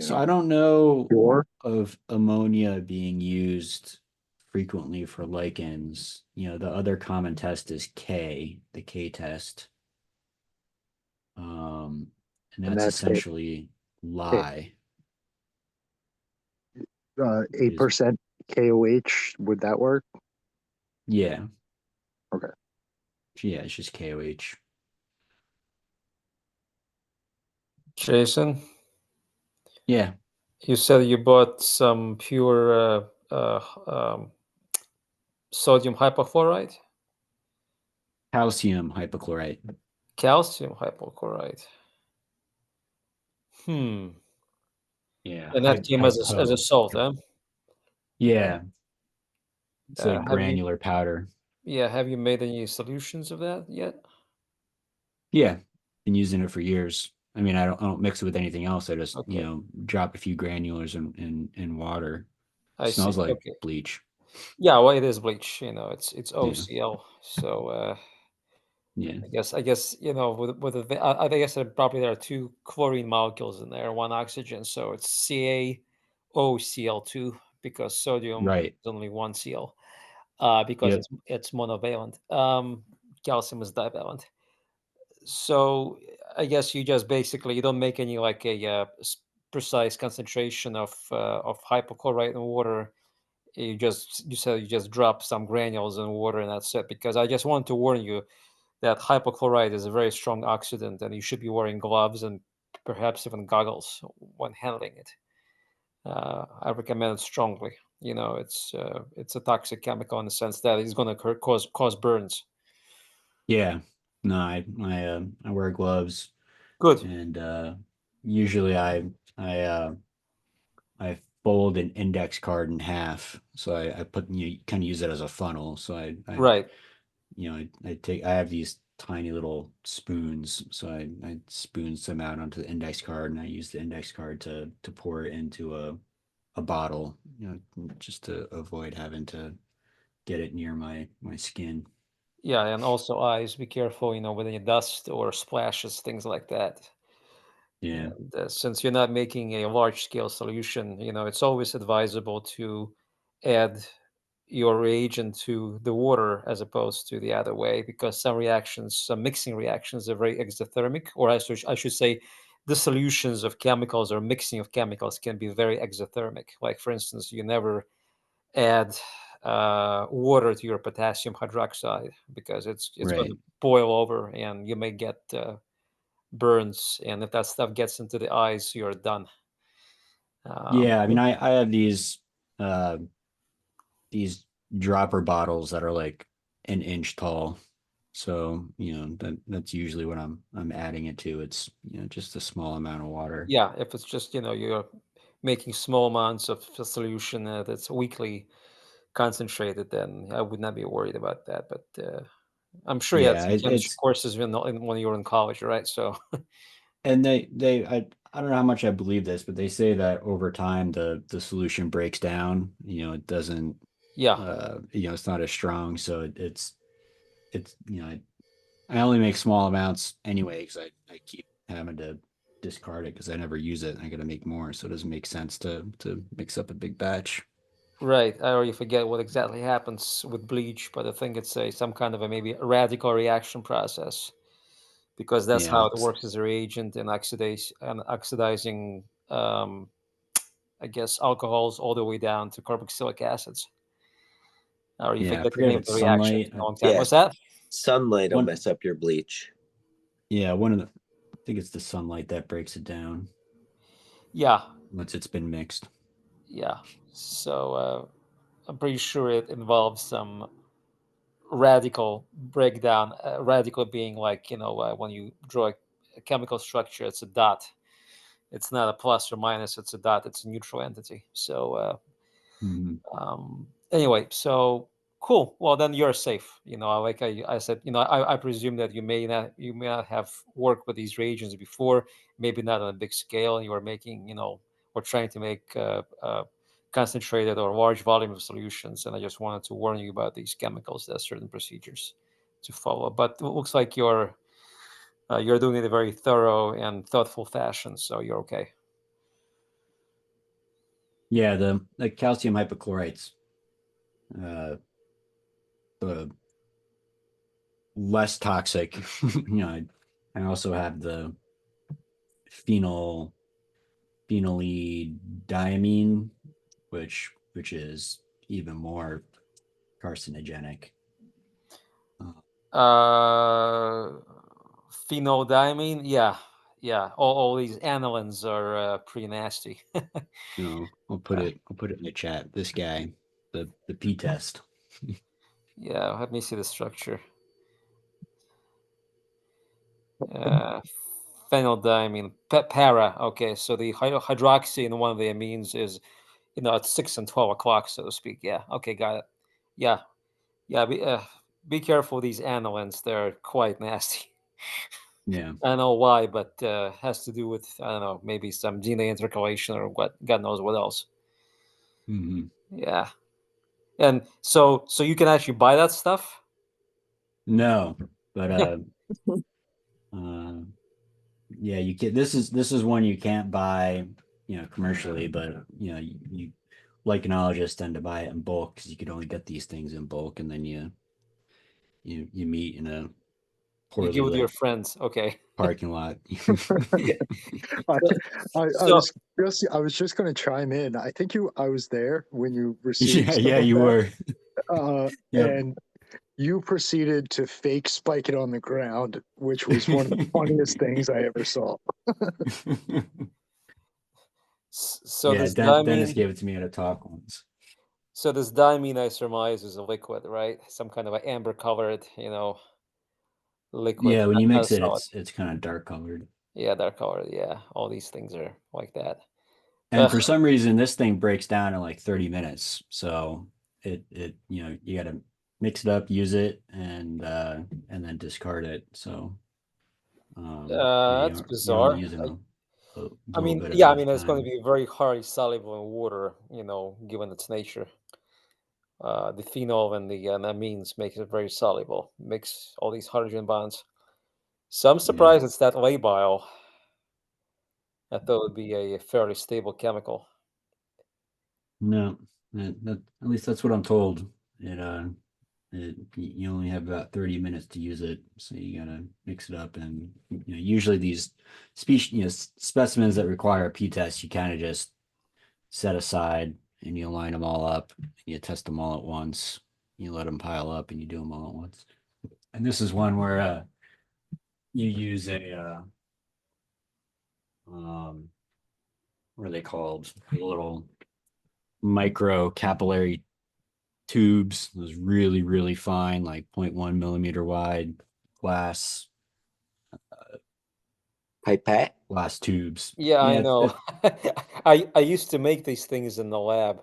Speaker 1: So I don't know
Speaker 5: pure?
Speaker 1: of ammonia being used frequently for lichens. The other common test is K, the K test. And
Speaker 5: And
Speaker 1: that's
Speaker 5: that's
Speaker 1: essentially lye.
Speaker 5: 8% KOH. Would that work?
Speaker 1: Yeah.
Speaker 5: Okay.
Speaker 1: Yeah, it's just KOH.
Speaker 9: Jason,
Speaker 1: Yeah.
Speaker 9: you said you bought some pure sodium hypochlorite,
Speaker 1: Calcium hypochlorite.
Speaker 9: calcium hypochlorite.
Speaker 1: Yeah.
Speaker 9: And that came as a salt, huh?
Speaker 1: Yeah. It's like
Speaker 9: Have you,
Speaker 1: granular powder.
Speaker 9: yeah, have you made any solutions of that yet?
Speaker 1: Yeah. Been using it for years. I mean, I don't mix it with anything else. I just,
Speaker 9: Okay.
Speaker 1: drop a few granulars in water.
Speaker 9: I
Speaker 1: Smells
Speaker 9: see.
Speaker 1: like
Speaker 9: Okay.
Speaker 1: bleach.
Speaker 9: Yeah, well, it is bleach, it's
Speaker 1: Yeah.
Speaker 9: OCl. So
Speaker 1: Yeah.
Speaker 9: I guess, with I guess probably there are two chlorine molecules in there, one oxygen. So it's CaOCl2 because sodium
Speaker 1: Right.
Speaker 9: is only one Cl. Because
Speaker 1: Yep.
Speaker 9: it's monovalent. Calcium is divalent. So I guess you just basically you don't make any like a precise concentration of hypochlorite in water. You said you just drop some granules in water and that's it. Because I just want to warn you that hypochlorite is a very strong oxidant, and you should be wearing gloves and perhaps even goggles when handling it. I recommend it strongly. It's a toxic chemical in the sense that it's going to cause burns.
Speaker 1: Yeah. No, I wear gloves.
Speaker 9: Good.
Speaker 1: And usually I fold an index card in half, so I put you kind of use it as a funnel. So
Speaker 9: Right.
Speaker 1: I have these tiny little spoons, so I spoon some out onto the index card, and I use the index card to pour it into a bottle, just to avoid having to get it near my skin.
Speaker 9: Yeah, and also eyes. Be careful, with any dust or splashes, things like that.
Speaker 1: Yeah,
Speaker 9: And since you're not making a large scale solution, it's always advisable to add your reagent to the water as opposed to the other way, because some mixing reactions are very exothermic, or I should say, the solutions of chemicals or mixing of chemicals can be very exothermic. Like, for instance, you never add water to your potassium hydroxide, because it's going
Speaker 1: right.
Speaker 9: to boil over and you may get burns, and if that stuff gets into the eyes, you're done.
Speaker 1: Yeah, I mean,
Speaker 9: Yeah.
Speaker 1: I have uh these dropper bottles that are like an inch tall. So, that's usually what I'm adding it to. It's, just a small amount of water.
Speaker 9: Yeah, if it's just, you're making small amounts of a solution that's weakly concentrated, then I would not be worried about that. But I'm sure you had
Speaker 1: Yeah,
Speaker 9: some chemistry courses when you were in college, right? So
Speaker 1: and I don't know how much I believe this, but they say that over time the solution breaks down. It doesn't,
Speaker 9: yeah,
Speaker 1: it's not as strong. So it's, I only make small amounts anyway, because I keep having to discard it because I never use it. I got to make more, so it doesn't make sense to mix up a big batch.
Speaker 9: right. I already forget what exactly happens with bleach, but I think it's some kind of maybe a radical reaction process, because that's
Speaker 1: Yeah,
Speaker 9: how it works as a reagent and oxidizing, I guess, alcohols all the way down to carboxylic acids. Or you
Speaker 1: yeah. I
Speaker 9: forget the
Speaker 1: forget
Speaker 9: name
Speaker 1: if
Speaker 9: of
Speaker 1: it's
Speaker 9: the reaction.
Speaker 1: sunlight.
Speaker 9: It's been a long time.
Speaker 4: Yeah,
Speaker 9: What's that?
Speaker 4: sunlight will
Speaker 1: One,
Speaker 4: mess up your bleach.
Speaker 1: yeah, one of the. I think it's the sunlight that breaks it down
Speaker 9: Yeah,
Speaker 1: once it's been mixed.
Speaker 9: yeah. So I'm pretty sure it involves some radical breakdown. Radical being like, when you draw a chemical structure, it's a dot. It's not a plus or minus. It's a dot. It's a neutral entity. So
Speaker 1: Mhm.
Speaker 9: anyway, so cool. Well, then you're safe. Like I said, I presume that you may not have worked with these reagents before, maybe not on a big scale. You are making, or trying to make concentrated or large volume of solutions. And I just wanted to warn you about these chemicals. There's certain procedures to follow. But it looks like you're doing it in a very thorough and thoughtful fashion, so you're okay.
Speaker 1: Yeah, the calcium hypochlorite's uh, the less toxic. I also have the phenyl phenyldiamine, which is even more carcinogenic.
Speaker 9: Uh, Phenoldiamine, yeah, yeah. All these anilins are pretty nasty.
Speaker 1: I'll put it in the chat. This guy, the P test.
Speaker 9: Yeah, let me see the structure. Uh, Phenoldiamine, para. Okay, so the hydroxy in one of the amines is, at 6 and 12 o'clock, so to speak. Yeah. Okay, got it. Yeah, yeah. Be careful with these anilins. They're quite nasty.
Speaker 1: Yeah.
Speaker 9: I don't know why, but has to do with, I don't know, maybe some DNA intercalation or what, God knows what else.
Speaker 1: Hmm.
Speaker 9: Yeah. And so you can actually buy that stuff?
Speaker 1: No, but uh, yeah, you can. This is one you can't buy, commercially, but you lichenologists tend to buy it in bulk because you can only get these things in bulk, and then you meet in a
Speaker 9: You
Speaker 1: poorly
Speaker 9: give it to your
Speaker 1: lit
Speaker 9: friends. Okay.
Speaker 1: parking lot.
Speaker 5: I,
Speaker 9: So,
Speaker 5: I
Speaker 9: so
Speaker 5: was just going to chime in. I was there when you received
Speaker 1: Yeah,
Speaker 5: some
Speaker 1: yeah,
Speaker 5: of
Speaker 1: you
Speaker 5: that,
Speaker 1: were. Yep.
Speaker 5: and you proceeded to fake spike it on the ground, which was one of the funniest things I ever saw.
Speaker 9: so
Speaker 1: Yeah,
Speaker 9: this
Speaker 1: Dennis
Speaker 9: diamine,
Speaker 1: gave it to me at a talk once.
Speaker 9: so this diamine, I surmise, is a liquid, right? Some kind of an amber colored, liquid,
Speaker 1: Yeah, when you
Speaker 9: not a
Speaker 1: mix it,
Speaker 9: solid.
Speaker 1: it's kind of dark colored.
Speaker 9: Yeah, dark color. Yeah, all these things are like that.
Speaker 1: And for some reason, this thing breaks down in like 30 minutes. So you got to mix it up, use it, and then discard it. So
Speaker 9: That's
Speaker 1: you're only
Speaker 9: bizarre.
Speaker 1: using a
Speaker 9: I
Speaker 1: little
Speaker 9: mean,
Speaker 1: bit of
Speaker 9: yeah,
Speaker 1: it
Speaker 9: I
Speaker 1: at a
Speaker 9: mean, it's going to
Speaker 1: time.
Speaker 9: be very highly soluble in water, given its nature. The phenol and the amines make it very soluble, makes all these hydrogen bonds. So I'm
Speaker 1: Yeah.
Speaker 9: surprised it's that labile. I thought it would be a fairly stable chemical.
Speaker 1: No, at least that's what I'm told. You only have about 30 minutes to use it, so you gotta mix it up. And usually these species, specimens that require a p-test, you kind of just set aside and you line them all up and you test them all at once. You let them pile up and you do them all at once. And this is one where you use what are they called? Little micro capillary tubes, those really, really fine, like 0.1 millimeter wide glass
Speaker 4: Pipette.
Speaker 1: tubes.
Speaker 9: Yeah, I
Speaker 1: Yeah,
Speaker 9: know. I used to make these things in the lab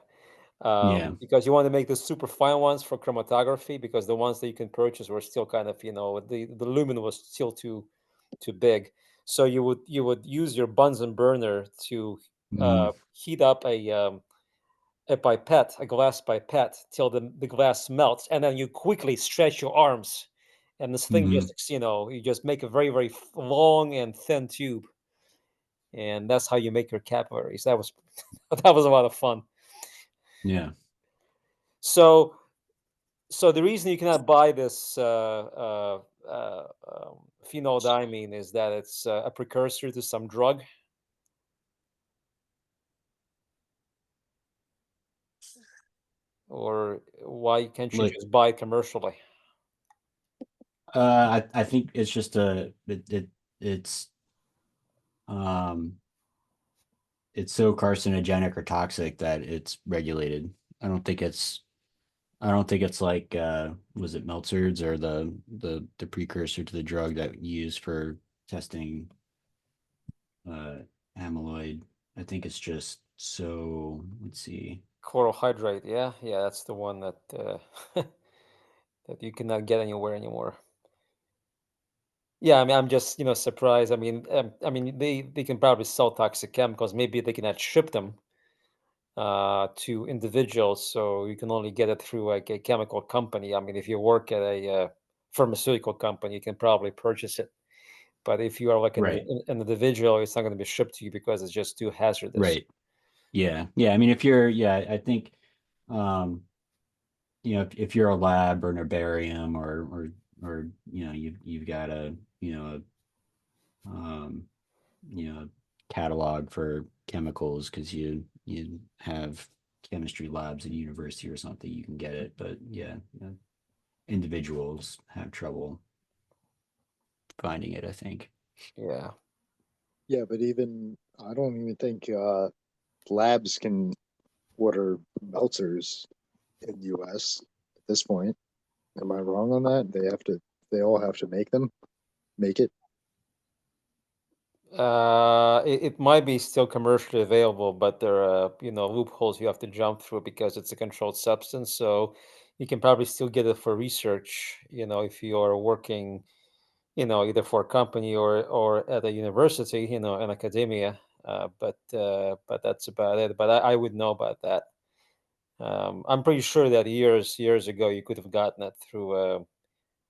Speaker 1: yeah,
Speaker 9: because you want to make the super fine ones for chromatography because the ones that you can purchase were still kind of, the lumen was still too big. So you would use your Bunsen burner to
Speaker 1: mm,
Speaker 9: heat up a pipette, a glass pipette, till the glass melts, and then you quickly stretch your arms, and this thing
Speaker 1: mhm,
Speaker 9: just, you just make a very, very long and thin tube, and that's how you make your capillaries. That was that was a lot of fun.
Speaker 1: yeah.
Speaker 9: So, so the reason you cannot buy this phenoldiamine is that it's a precursor to some drug, or why can't you
Speaker 1: Like,
Speaker 9: just buy it commercially?
Speaker 1: I think it's just it's um it's so carcinogenic or toxic that it's regulated. I don't think it's I don't think it's like was it Meltzer's or the precursor to the drug that you use for testing uh amyloid. I think it's just so let's see.
Speaker 9: Chloral hydrate, yeah, yeah, that's the one that that you cannot get anywhere anymore. Yeah, I mean, I'm just surprised. I mean, they can probably sell toxic chemicals. Maybe they cannot ship them to individuals, so you can only get it through like a chemical company. I mean, if you work at a pharmaceutical company, you can probably purchase it. But if you are like
Speaker 1: Right.
Speaker 9: an individual, it's not going to be shipped to you because it's just too hazardous.
Speaker 1: Right. Yeah. Yeah. I mean, if you're, yeah, I think, um, if you're a lab or an herbarium or, you've got um, a catalog for chemicals because you have chemistry labs at university or something, you can get it. But yeah, individuals have trouble finding it, I think.
Speaker 9: Yeah.
Speaker 5: Yeah, but even I don't even think labs can order Meltzers in the US at this point. Am I wrong on that? They all have to make it.
Speaker 9: It might be still commercially available, but there are loopholes you have to jump through because it's a controlled substance. So you can probably still get it for research. If you are working, either for a company or at a university, in academia. But that's about it. But I would know about that. I'm pretty sure that years ago you could have gotten it through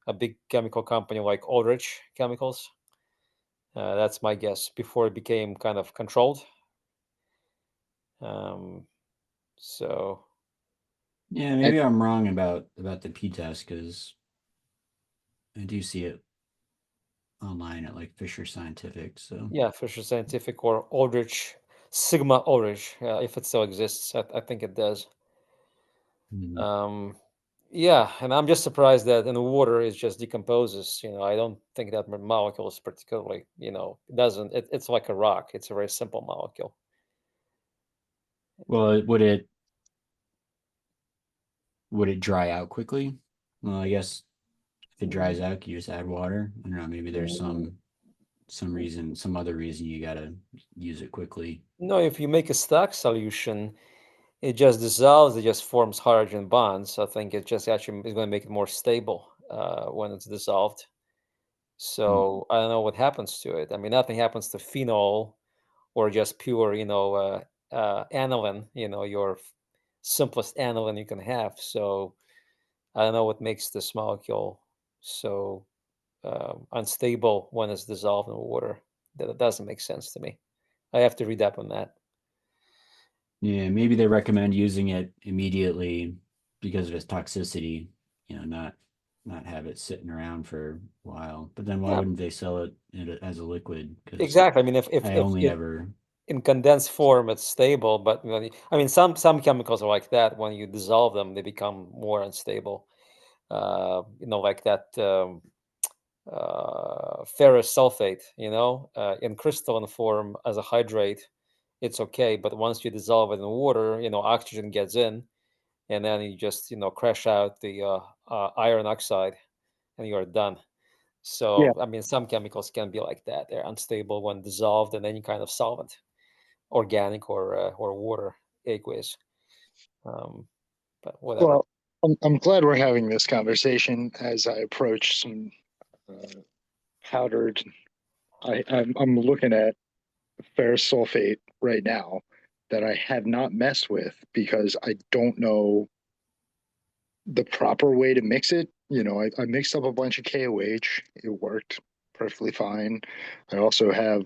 Speaker 9: a big chemical company like Aldrich Chemicals. That's my guess before it became kind of controlled. Um, so
Speaker 1: Yeah, maybe I'm wrong about the p-test because I do see it online at like Fisher Scientific. So
Speaker 9: yeah, Fisher Scientific or Aldrich, Sigma Aldrich, if it still exists, I think it does.
Speaker 1: mm,
Speaker 9: Um, yeah, and I'm just surprised that in the water it just decomposes. I don't think that molecule is particularly, it doesn't. It's like a rock. It's a very simple molecule.
Speaker 1: well, would it dry out quickly? Well, I guess if it dries out, you just add water. I don't know, maybe there's
Speaker 9: Mm,
Speaker 1: some some other reason you gotta use it quickly.
Speaker 9: No, if you make a stock solution, it just dissolves, it just forms hydrogen bonds. I think it just actually is going to make it more stable when it's dissolved. So I don't know what happens to it. I mean, nothing happens to phenol or just pure, aniline, your simplest aniline you can have. So I don't know what makes this molecule so unstable when it's dissolved in water. That doesn't make sense to me. I have to read up on that.
Speaker 1: Yeah, maybe they recommend using it immediately because of its toxicity, not have it sitting around for a while. But then why
Speaker 9: Yeah.
Speaker 1: wouldn't they sell it as a liquid? Because
Speaker 9: Exactly. I mean, if
Speaker 1: I only ever
Speaker 9: in condensed form it's stable, but I mean, some chemicals are like that. When you dissolve them, they become more unstable. Like that ferrous sulfate. In crystalline form as a hydrate, it's okay, but once you dissolve it in water, oxygen gets in, and then you just crash out the iron oxide, and you are done.
Speaker 5: Yeah.
Speaker 9: So I mean, some chemicals can be like that. They're unstable when dissolved in any kind of solvent, organic or water, aqueous. But whatever.
Speaker 5: Well, I'm glad we're having this conversation as I approach some powdered. I'm looking at ferrous sulfate right now that I have not messed with because I don't know the proper way to mix it. I mixed up a bunch of KOH. It worked perfectly fine. I also have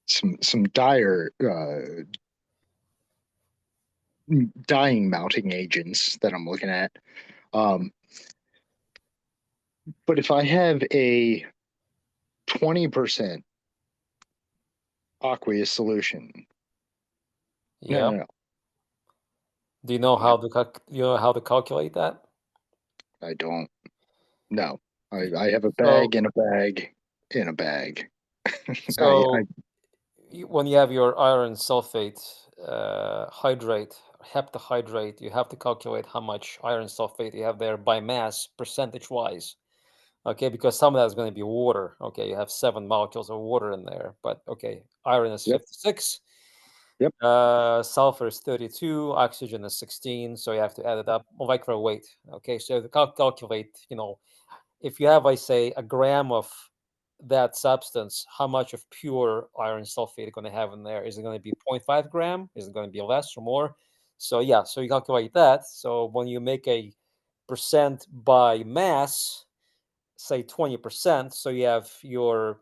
Speaker 5: some dyeing mounting agents that I'm looking at. But if I have a 20% aqueous solution,
Speaker 9: Yeah.
Speaker 5: no,
Speaker 9: Do you know how to calculate that?
Speaker 5: I don't. No, I have a
Speaker 9: So
Speaker 5: bag in a bag in a bag. I
Speaker 9: so when you have your iron sulfate hydrate, heptahydrate, you have to calculate how much iron sulfate you have there by mass, percentage wise. Okay, because some of that is going to be water. Okay, you have 7 molecules of water in there, but okay, iron is
Speaker 5: Yep.
Speaker 9: 56.
Speaker 5: Yep.
Speaker 9: Sulfur is 32, oxygen is 16, so you have to add it up, molecular weight. Okay, so to calculate, if you have, I say, a gram of that substance, how much of pure iron sulfate you're going to have in there? Is it going to be 0.5 gram? Is it going to be less or more? So yeah, so you calculate that. So when you make a percent by mass, say 20%, so you have your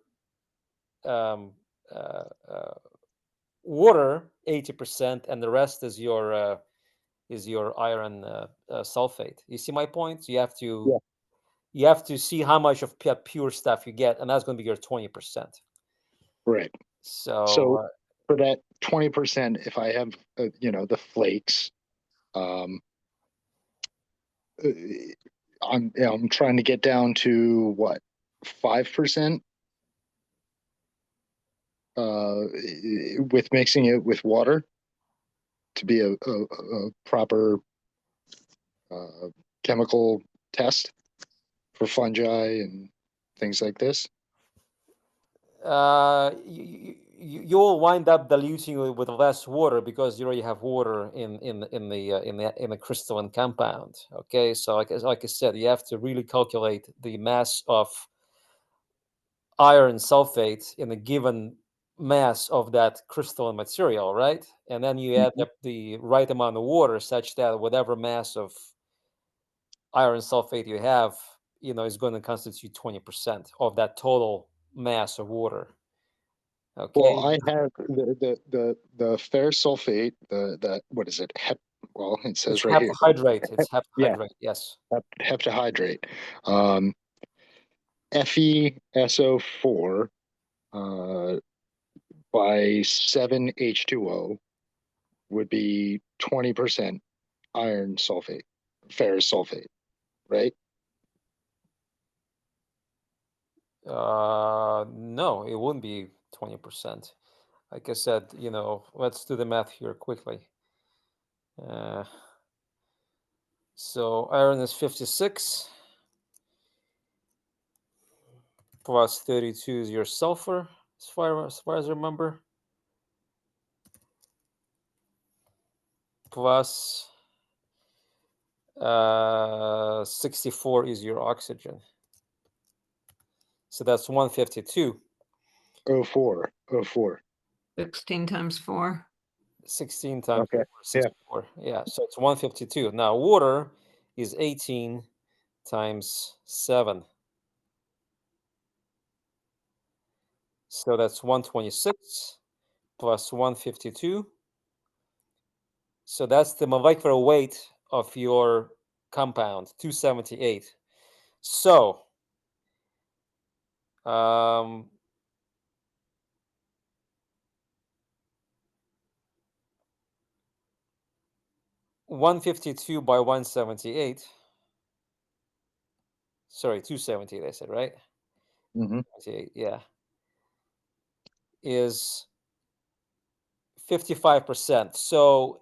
Speaker 9: um, uh, uh, water 80%, and the rest is your iron sulfate. You see my point? So
Speaker 5: Yeah.
Speaker 9: you have to see how much of pure stuff you get, and that's going to be your 20%.
Speaker 5: Right.
Speaker 9: So
Speaker 5: So for that 20%, if I have the flakes, um, I'm trying to get down to what 5% with mixing it with water to be a proper chemical test for fungi and things like this.
Speaker 9: you'll wind up diluting it with less water because you already have water in the crystalline compound. Okay, so like I said, you have to really calculate the mass of iron sulfate in a given mass of that crystalline material, right? And then you add up the right amount of water such that whatever mass of iron sulfate you have, is going to constitute 20% of that total mass of water. Okay.
Speaker 5: Well, I have the ferrous sulfate, the what is it? Well, it
Speaker 9: It's
Speaker 5: says right here.
Speaker 9: heptahydrate. It's
Speaker 5: Yeah,
Speaker 9: heptahydrate. Yes.
Speaker 5: heptahydrate. FeSO4 by 7H2O would be 20% iron sulfate, ferrous sulfate, right?
Speaker 9: No, it wouldn't be 20%. Like I said, let's do the math here quickly. So iron is 56. plus 32 is your sulfur, as far as I remember. Plus 64 is your oxygen. So that's 152.
Speaker 5: 04. 04.
Speaker 3: 16 times 4.
Speaker 9: 16 times
Speaker 5: Okay.
Speaker 9: 4, 64. Yeah, so it's 152. Now water is 18 times 7. So that's 126 plus 152. So that's the molecular weight of your compound, 278. So 152 by 178. Sorry, 278, I said, right?
Speaker 5: Mm-hmm.
Speaker 9: 78, yeah. Is 55%. So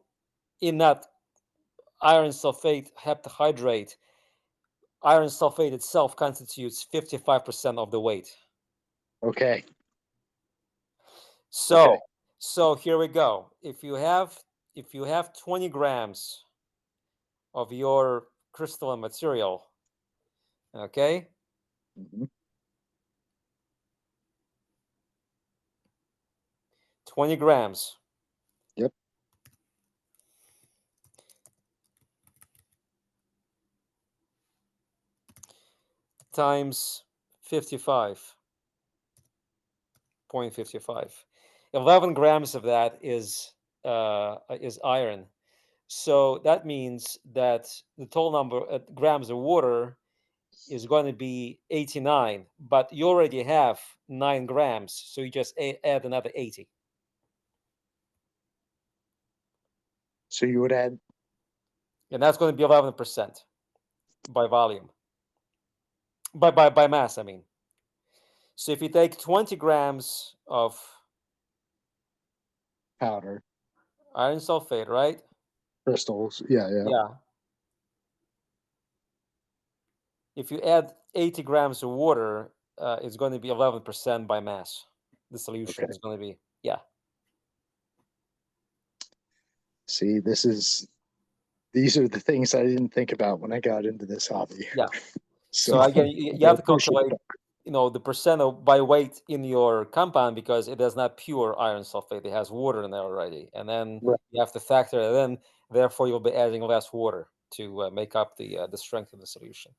Speaker 9: in that iron sulfate heptahydrate, iron sulfate itself constitutes 55% of the weight.
Speaker 5: Okay.
Speaker 9: So
Speaker 5: Okay.
Speaker 9: so here we go. If you have 20 grams of your crystalline material, okay,
Speaker 5: Mm-hmm.
Speaker 9: 20 grams.
Speaker 5: Yep.
Speaker 9: Times 55.55. 11 grams of that is iron. So that means that the total number of grams of water is going to be 89, but you already have 9 grams, so you just add another 80.
Speaker 5: So you would add.
Speaker 9: And that's going to be 11% by volume. By mass, I mean. So if you take 20 grams of
Speaker 5: Powder.
Speaker 9: iron sulfate, right?
Speaker 5: Crystals. Yeah. Yeah.
Speaker 9: Yeah. If you add 80 grams of water, it's going to be 11% by mass. The solution
Speaker 5: Okay.
Speaker 9: is going to be, yeah.
Speaker 5: See, these are the things I didn't think about when I got into this hobby.
Speaker 9: Yeah.
Speaker 5: So
Speaker 9: So again, you
Speaker 5: I
Speaker 9: have to
Speaker 5: appreciate
Speaker 9: calculate, the percent by weight in your compound because it is not pure iron sulfate. It has water in there already. And then
Speaker 5: Right.
Speaker 9: you have to factor it in. Therefore, you'll be adding less water to make up the strength of the solution.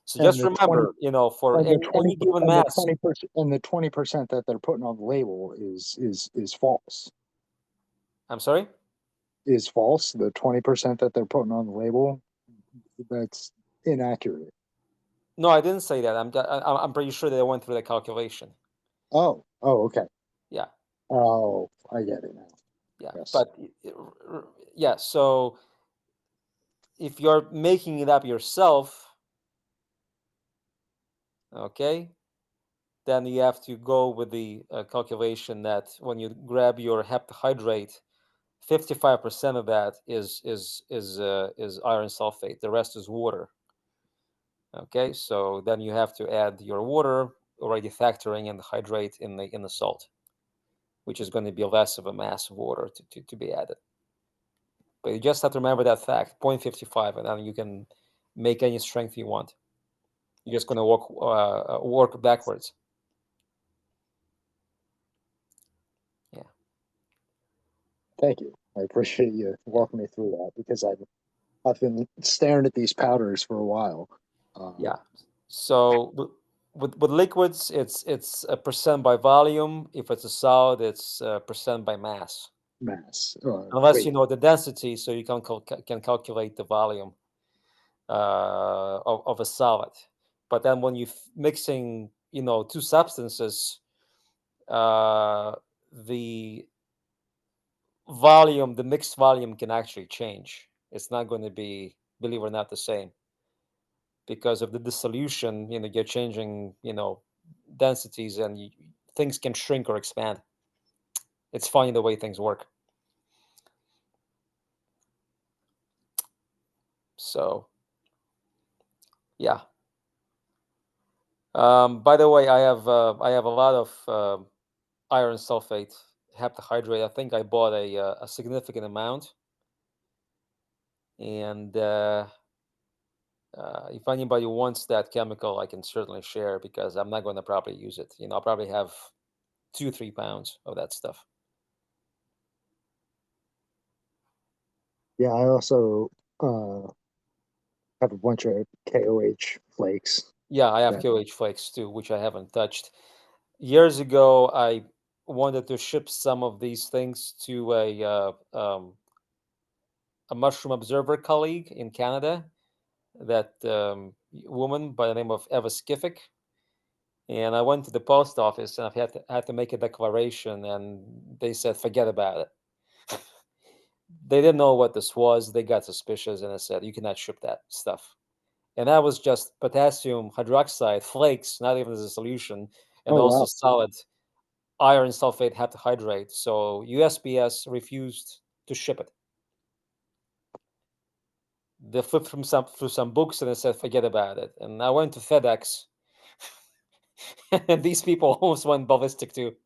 Speaker 9: So
Speaker 5: And
Speaker 9: just
Speaker 5: the
Speaker 9: remember, for
Speaker 5: and the
Speaker 9: any given mass.
Speaker 5: 20% and the 20% that they're putting on the label is false.
Speaker 9: I'm sorry?
Speaker 5: Is false. The 20% that they're putting on the label, that's inaccurate.
Speaker 9: No, I didn't say that. I'm pretty sure they went through the calculation.
Speaker 5: Oh, okay.
Speaker 9: Yeah.
Speaker 5: Oh, I get it now.
Speaker 9: Yeah.
Speaker 5: Yes.
Speaker 9: But yeah, so if you're making it up yourself, okay, then you have to go with the calculation that when you grab your heptahydrate, 55% of that is iron sulfate. The rest is water. Okay, so then you have to add your water, already factoring in the hydrate in the salt, which is going to be less of a mass of water to be added. But you just have to remember that fact, 0.55, and then you can make any strength you want. You're just going to work backwards. Yeah.
Speaker 5: Thank you. I appreciate you walking me through that because I've been staring at these powders for a while.
Speaker 9: Yeah. So with liquids, it's a percent by volume. If it's a solid, it's a percent by mass.
Speaker 5: Mass.
Speaker 9: Unless
Speaker 5: Wait.
Speaker 9: you know the density, so you can calculate the volume of a solid. But then when you mixing, two substances, the volume, the mixed volume can actually change. It's not going to be, believe it or not, the same because of the dissolution. You're changing, densities, and things can shrink or expand. It's funny the way things work. So, yeah. By the way, I have a lot of iron sulfate heptahydrate. I think I bought a significant amount, and if anybody wants that chemical, I can certainly share because I'm not going to probably use it. I'll probably have 2-3 pounds of that stuff.
Speaker 5: Yeah, I also have a bunch of KOH flakes.
Speaker 9: Yeah, I have
Speaker 5: Yeah.
Speaker 9: KOH flakes too, which I haven't touched. Years ago, I wanted to ship some of these things to a mushroom observer colleague in Canada, that woman by the name of Eva Skiffick. And I went to the post office and I had to make a declaration, and they said, forget about it. They didn't know what this was. They got suspicious and I said, you cannot ship that stuff. And that was just potassium hydroxide flakes, not even as a solution, and
Speaker 5: Oh,
Speaker 9: also
Speaker 5: wow.
Speaker 9: solid iron sulfate heptahydrate. So USPS refused to ship it. They flipped through some books and they said, forget about it. And I went to FedEx, and these people almost went ballistic too.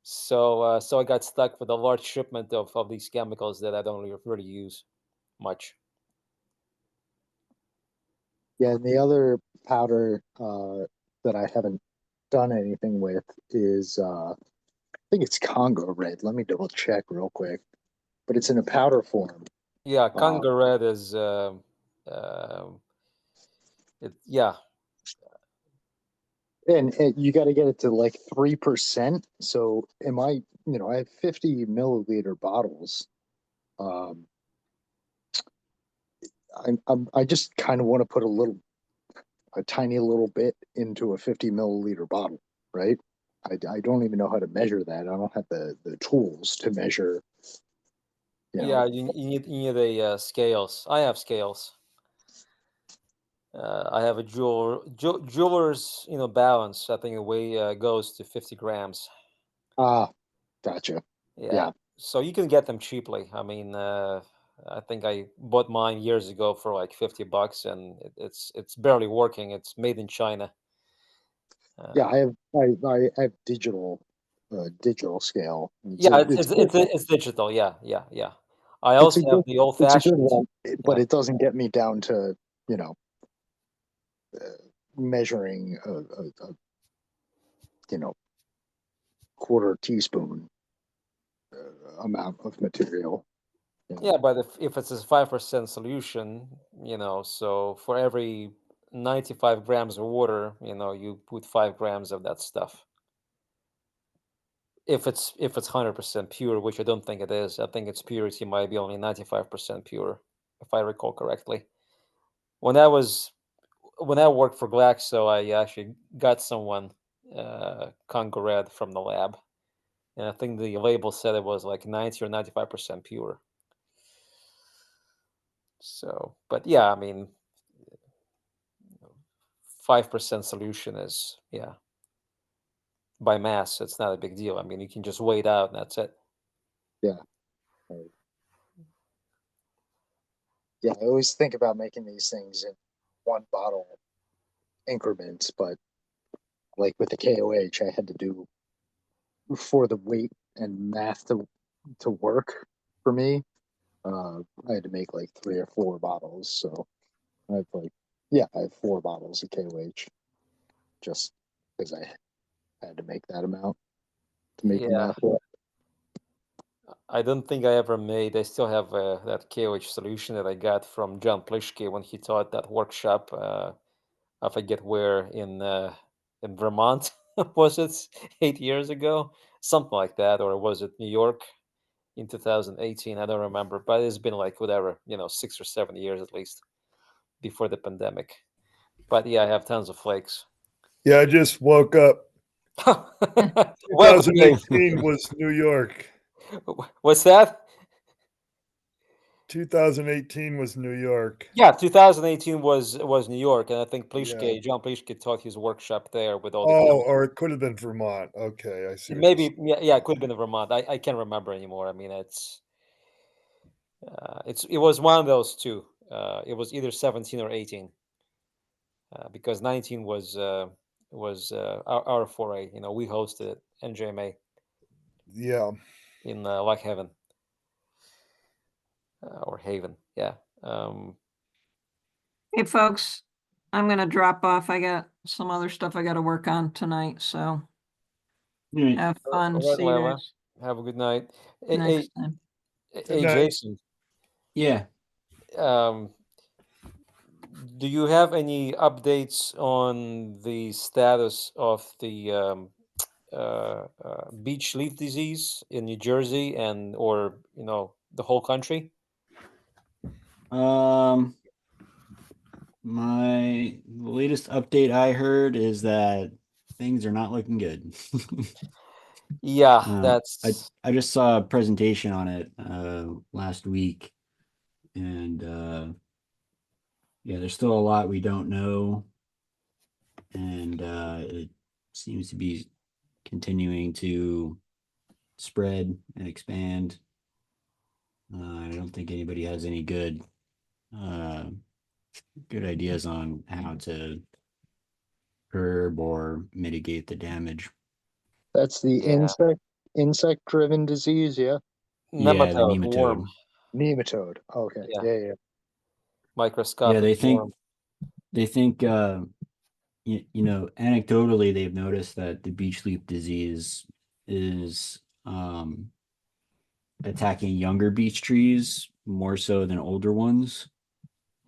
Speaker 9: So I got stuck with a large shipment of these chemicals that I don't really use much.
Speaker 5: Yeah, and the other powder that I haven't done anything with is I think it's Congo red. Let me double check real quick. But it's in a powder form.
Speaker 9: Yeah, Congo red is yeah.
Speaker 5: And you got to get it to like 3%. So I have 50 milliliter bottles. I just kind of want to put a tiny little bit into a 50 milliliter bottle, right? I don't even know how to measure that. I don't have the tools to measure.
Speaker 9: Yeah, you need a scales. I have scales. I have a jeweler's balance. I think it goes to 50 grams.
Speaker 5: Ah, gotcha.
Speaker 9: Yeah.
Speaker 5: Yeah.
Speaker 9: So you can get them cheaply. I mean, I think I bought mine years ago for like $50, and it's barely working. It's made in China.
Speaker 5: Yeah, I have digital scale.
Speaker 9: Yeah,
Speaker 5: It's cool.
Speaker 9: it's digital. Yeah. I
Speaker 5: It's a
Speaker 9: also have
Speaker 5: good
Speaker 9: the old
Speaker 5: it's a good
Speaker 9: fashioned.
Speaker 5: one, but
Speaker 9: Yeah.
Speaker 5: it doesn't get me down to measuring a quarter teaspoon amount of material.
Speaker 9: Yeah, but if it's a 5% solution, so for every 95 grams of water, you put 5 grams of that stuff. If it's 100% pure, which I don't think it is. I think its purity might be only 95% pure, if I recall correctly. When I worked for Glaxo, I actually got someone Congo Red from the lab, and I think the label said it was like 90 or 95% pure. So, but yeah, I mean, 5% solution is, yeah, by mass, it's not a big deal. I mean, you can just weigh it out and that's it.
Speaker 5: Yeah. Yeah, I always think about making these things in one bottle increments, but like with the KOH, I had to do for the weight and math to work for me. I had to make like 3 or 4 bottles, so I have 4 bottles of KOH just because I had to make that amount to make the
Speaker 9: Yeah,
Speaker 5: math work.
Speaker 9: I don't think I ever made. I still have that KOH solution that I got from John Plishke when he taught that workshop. I forget where in Vermont was it 8 years ago, something like that, or was it New York in 2018? I don't remember, but it's been like whatever, 6 or 7 years at least before the pandemic. But yeah, I have tons of flakes.
Speaker 6: Yeah, I just woke up.
Speaker 9: Welcome, Dave.
Speaker 6: 2018 was New York.
Speaker 9: What's that?
Speaker 6: 2018 was New York.
Speaker 9: Yeah, 2018 was New York, and I think
Speaker 6: Yeah.
Speaker 9: John Plishke taught his workshop there with all the
Speaker 6: Oh, or it could have been Vermont. Okay, I see.
Speaker 9: maybe yeah, it could have been in Vermont. I can't remember anymore. I mean, it was one of those two. It was either 17 or 18, because 19 was was our foray. You know, we hosted it, NJMA
Speaker 6: Yeah.
Speaker 9: in Like Heaven or Haven. Yeah.
Speaker 3: Hey, folks, I'm gonna drop off. I got some other stuff I gotta work on tonight, so
Speaker 1: All right.
Speaker 3: have fun.
Speaker 9: All right,
Speaker 3: See you
Speaker 9: Lila.
Speaker 3: guys
Speaker 9: Have a good night. Hey,
Speaker 3: next time.
Speaker 9: hey,
Speaker 6: night.
Speaker 9: Jason.
Speaker 1: Yeah.
Speaker 9: Do you have any updates on the status of the beach leaf disease in New Jersey and or the whole country?
Speaker 1: My latest update I heard is that things are not looking good.
Speaker 9: Yeah,
Speaker 1: I
Speaker 9: that's
Speaker 1: just saw a presentation on it last week, and yeah, there's still a lot we don't know, and it seems to be continuing to spread and expand. I don't think anybody has any good ideas on how to curb or mitigate the damage.
Speaker 5: That's the
Speaker 9: yeah.
Speaker 5: insect driven disease, yeah.
Speaker 1: Yeah, the
Speaker 9: Nematode worm.
Speaker 1: nematode.
Speaker 5: Nematode. Okay.
Speaker 9: Yeah.
Speaker 5: Yeah.
Speaker 1: Yeah,
Speaker 9: Microscopic
Speaker 1: they
Speaker 9: worm.
Speaker 1: think anecdotally they've noticed that the beach leaf disease is attacking younger beech trees more so than older ones.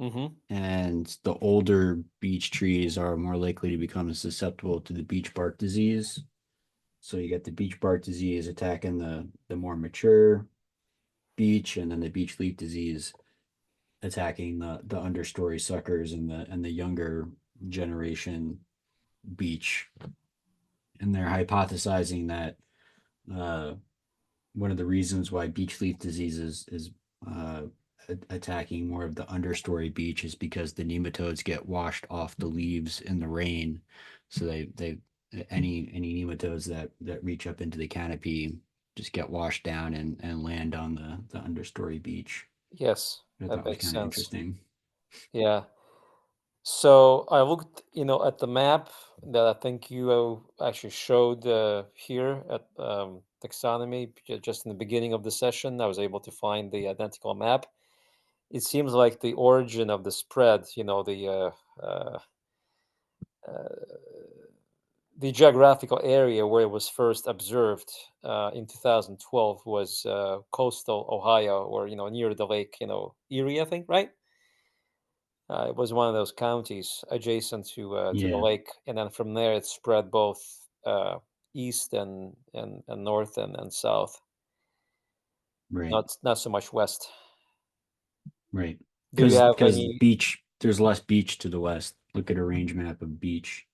Speaker 9: Mm-hmm.
Speaker 1: And the older beech trees are more likely to become susceptible to the beech bark disease. So you get the beech bark disease attacking the more mature beech, and then the beech leaf disease attacking the understory suckers and the younger generation beech. And they're hypothesizing that one of the reasons why beech leaf disease is uh, attacking more of the understory beech is because the nematodes get washed off the leaves in the rain. So they any nematodes that reach up into the canopy just get washed down and land on the understory beech.
Speaker 9: Yes,
Speaker 1: I
Speaker 9: that
Speaker 1: thought was
Speaker 9: makes
Speaker 1: kind of
Speaker 9: sense.
Speaker 1: interesting.
Speaker 9: Yeah. So I looked, at the map that I think you actually showed here at Taxonomy just in the beginning of the session. I was able to find the identical map. It seems like the origin of the spread, the geographical area where it was first observed in 2012 was coastal Ohio, or near the lake, Erie, I think, right? It was one of those counties adjacent to the
Speaker 1: Yeah,
Speaker 9: lake, and then from there it spread both east and north and south.
Speaker 1: right,
Speaker 9: Not so much west.
Speaker 1: right.
Speaker 9: Do you have
Speaker 1: Because
Speaker 9: any?
Speaker 1: beech, there's less beech to the west. Look at a range map of beech.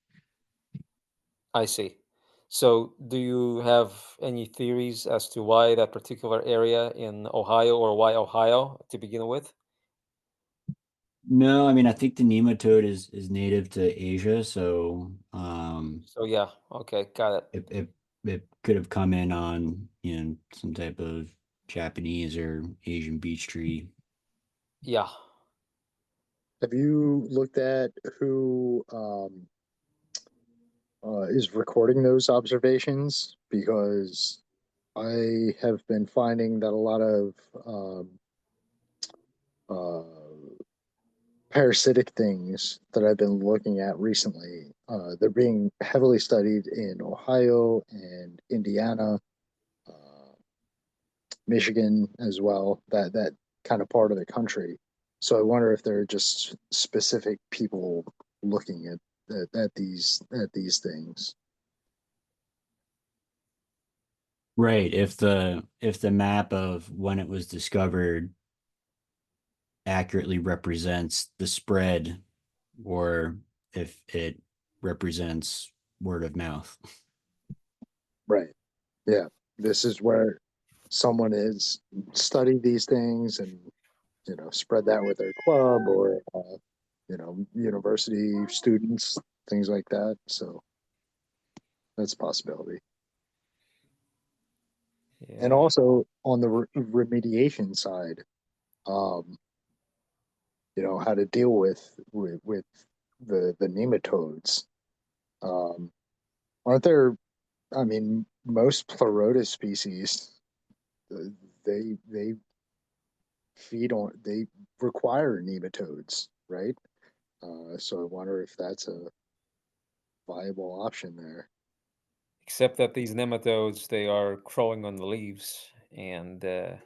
Speaker 9: I see. So, do you have any theories as to why that particular area in Ohio, or why Ohio to begin with?
Speaker 1: No, I mean I think the nematode is native to Asia, so
Speaker 9: So yeah, okay, got it.
Speaker 1: it could have come in on some type of Japanese or Asian beech tree.
Speaker 9: Yeah.
Speaker 5: Have you looked at who is recording those observations? Because I have been finding that a lot of uh, parasitic things that I've been looking at recently, they're being heavily studied in Ohio and Indiana, uh, Michigan as well. That kind of part of the country. So I wonder if there are just specific people looking at these things.
Speaker 1: Right. If the map of when it was discovered accurately represents the spread, or if it represents word of mouth.
Speaker 5: Right. Yeah. This is where someone has studied these things and spread that with their club or university students, things like that. So that's a possibility. And
Speaker 9: Yeah.
Speaker 5: also on the remediation side, um, how to deal with the nematodes. Aren't there? I mean, most Pleurotus species, they they require nematodes, right? So I wonder if that's a viable option there.
Speaker 9: Except that these nematodes, they are crawling on the leaves. And, I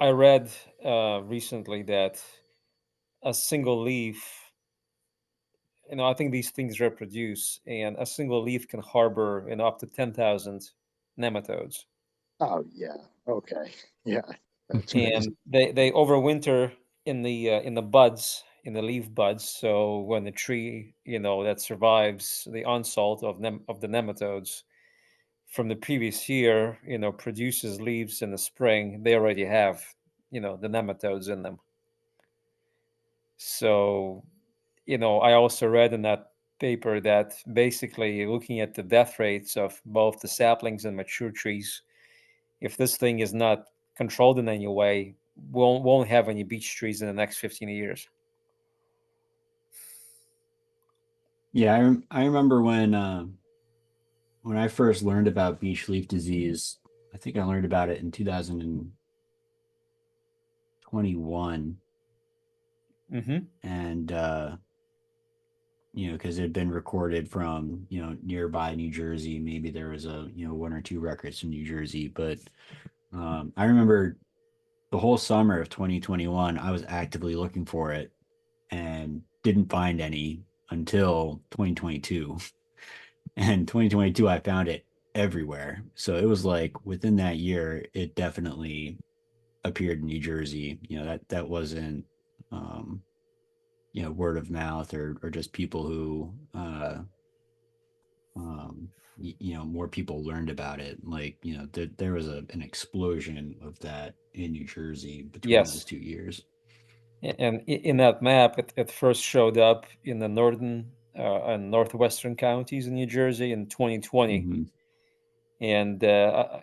Speaker 9: read recently that a single leaf, I think these things reproduce, and a single leaf can harbor, up to 10,000 nematodes.
Speaker 5: Oh yeah, okay, yeah, that's
Speaker 9: And
Speaker 5: crazy.
Speaker 9: they overwinter in the buds, in the leaf buds. So when the tree, that survives the onslaught of the nematodes from the previous year, produces leaves in the spring, they already have, the nematodes in them. So, I also read in that paper that basically looking at the death rates of both the saplings and mature trees, if this thing is not controlled in any way, won't have any beech trees in the next 15 years.
Speaker 1: Yeah, I remember when I first learned about beech leaf disease. I think I learned about it in 2021,
Speaker 9: Mm-hmm.
Speaker 1: and because it had been recorded from nearby New Jersey. Maybe there was a one or two records from New Jersey, but I remember the whole summer of 2021, I was actively looking for it and didn't find any until 2022. And 2022, I found it everywhere. So it was like within that year, it definitely appeared in New Jersey. That wasn't, word of mouth or just people who, more people learned about it. Like, there was an explosion of that in New Jersey between those
Speaker 9: Yes.
Speaker 1: 2 years.
Speaker 9: And in that map, it first showed up in the northern and northwestern counties in New Jersey in 2020.
Speaker 1: Mhm.
Speaker 9: And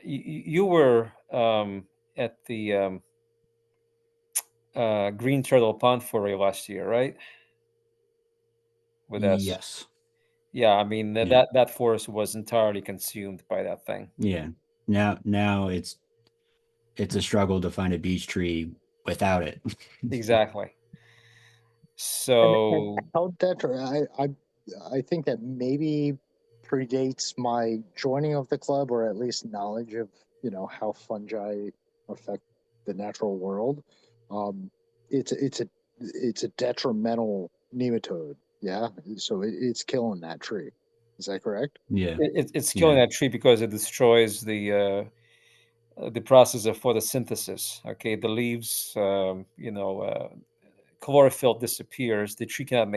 Speaker 9: you were at the Green Turtle Pond foray last year, right? With us.
Speaker 1: Yes.
Speaker 9: Yeah, I mean
Speaker 1: Yeah.
Speaker 9: that forest was entirely consumed by that thing.
Speaker 1: Yeah. Now it's a struggle to find a beech tree without it.
Speaker 9: Exactly.
Speaker 5: And
Speaker 9: So
Speaker 5: how I think that maybe predates my joining of the club, or at least knowledge of how fungi affect the natural world. Um, it's a detrimental nematode. Yeah, so it's killing that tree. Is that correct?
Speaker 1: Yeah.
Speaker 9: it's killing
Speaker 1: Yeah.
Speaker 9: that tree because it destroys the process of photosynthesis. Okay, the leaves, chlorophyll disappears. The tree cannot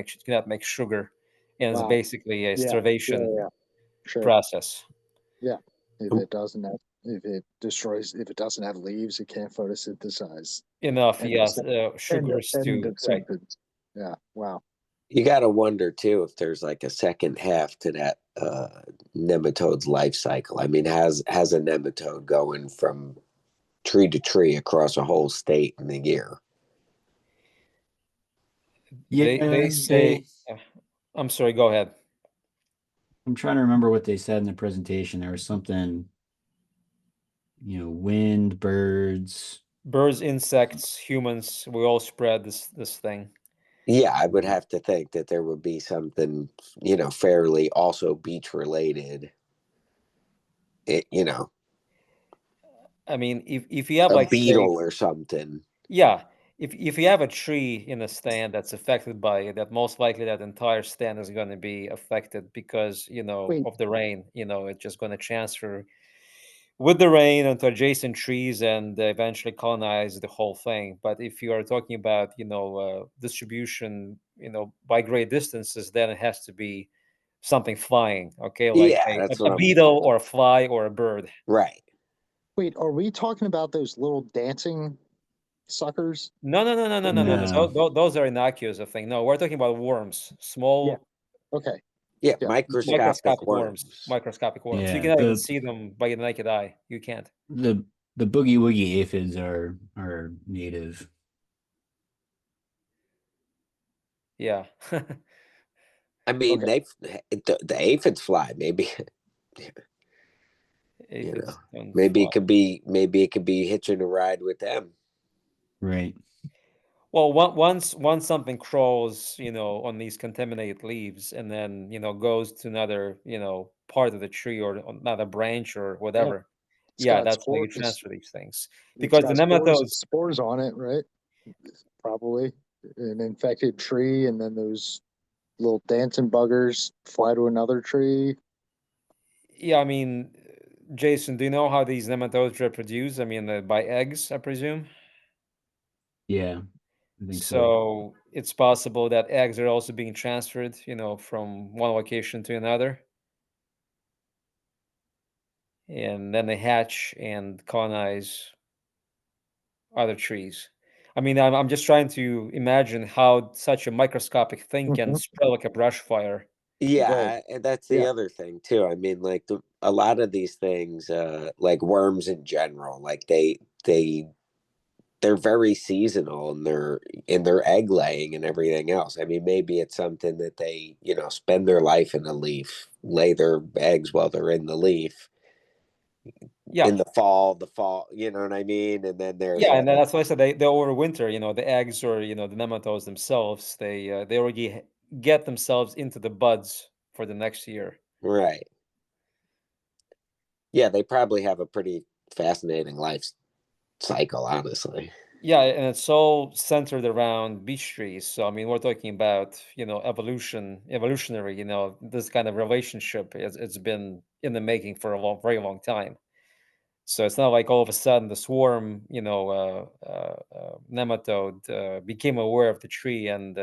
Speaker 9: make sugar, and it's
Speaker 5: Wow.
Speaker 9: basically a
Speaker 5: Yeah. Yeah.
Speaker 9: starvation
Speaker 5: Yeah. Sure.
Speaker 9: process.
Speaker 5: Yeah. If
Speaker 1: Oh,
Speaker 5: it doesn't have, if it doesn't have leaves, it can't photosynthesize.
Speaker 9: Enough,
Speaker 5: End of
Speaker 9: yes,
Speaker 5: sen-
Speaker 9: sugars
Speaker 5: end
Speaker 9: to
Speaker 5: of
Speaker 9: right.
Speaker 5: sentence. Yeah. Wow.
Speaker 4: You got to wonder too if there's like a second half to that nematode's life cycle. I mean, has a nematode going from tree to tree across a whole state in a year?
Speaker 9: They
Speaker 1: yeah.
Speaker 9: say, I'm sorry. Go ahead.
Speaker 1: I'm trying to remember what they said in the presentation. There was something, wind, birds.
Speaker 9: Birds, insects, humans, we all spread this thing.
Speaker 4: Yeah, I would have to think that there would be something, fairly also beach related. It.
Speaker 9: I mean, if you have
Speaker 4: A
Speaker 9: like say,
Speaker 4: beetle or something.
Speaker 9: yeah, if you have a tree in a stand that's affected by it, that most likely that entire stand is going to be affected because
Speaker 5: Wait,
Speaker 9: of the rain. It's just going to transfer with the rain onto adjacent trees and eventually colonize the whole thing. But if you are talking about distribution, by great distances, then it has to be something flying. Okay, like
Speaker 4: Yeah,
Speaker 9: a,
Speaker 4: that's
Speaker 9: a
Speaker 4: what I'm
Speaker 9: beetle or a fly or a bird.
Speaker 4: right.
Speaker 5: wait, are we talking about those little dancing suckers?
Speaker 9: No, no, no, no, no, no, no, no.
Speaker 1: No.
Speaker 9: Those are innocuous, I think. No, we're talking about worms,
Speaker 5: Yeah.
Speaker 9: small
Speaker 5: Okay.
Speaker 4: Yeah,
Speaker 5: Yeah.
Speaker 4: microscopic worms.
Speaker 9: microscopic worms. You
Speaker 1: Yeah.
Speaker 9: cannot even
Speaker 1: The
Speaker 9: see them by the naked eye. You can't.
Speaker 1: the the boogie woogie aphids are native.
Speaker 9: Yeah.
Speaker 4: I mean,
Speaker 5: Okay.
Speaker 4: the aphids fly. Maybe
Speaker 9: Aphids don't
Speaker 4: maybe
Speaker 9: fly.
Speaker 4: it could be hitching a ride with them.
Speaker 1: Right.
Speaker 9: Well, once something crawls, on these contaminated leaves, and then goes to another, part of the tree or another branch or
Speaker 5: Yeah.
Speaker 9: whatever.
Speaker 5: It's
Speaker 9: Yeah,
Speaker 5: got
Speaker 9: that's how you
Speaker 5: spores.
Speaker 9: transfer these things.
Speaker 5: It's
Speaker 9: Because the
Speaker 5: got
Speaker 9: nematodes,
Speaker 5: spores on it, right? Probably an infected tree, and then those little dancing buggers fly to another tree.
Speaker 9: yeah, I mean, Jason, do you know how these nematodes reproduce? I mean, by eggs, I presume.
Speaker 1: Yeah, I think so.
Speaker 9: So it's possible that eggs are also being transferred, from one location to another, and then they hatch and colonize other trees. I mean, I'm just trying to imagine how such a microscopic thing can
Speaker 5: Hmm.
Speaker 9: spread like a brush fire.
Speaker 5: Right.
Speaker 4: And that's the
Speaker 5: Yeah.
Speaker 4: other thing too. I mean, like a lot of these things, like worms in general, like they they're very seasonal in their egg laying and everything else. I mean, maybe it's something that they, spend their life in a leaf, lay their eggs while they're in the leaf
Speaker 9: Yeah,
Speaker 4: in the fall, you know what I mean? And then they're
Speaker 9: yeah, and
Speaker 4: there.
Speaker 9: that's why I said they overwinter. The eggs or the nematodes themselves, they already get themselves into the buds for the next year.
Speaker 4: Right. Yeah, they probably have a pretty fascinating life cycle, honestly.
Speaker 9: Yeah, and it's all centered around beech trees. So I mean, we're talking about evolutionary. This kind of relationship. It's been in the making for a very long time. So it's not like all of a sudden the swarm, nematode became aware of the tree and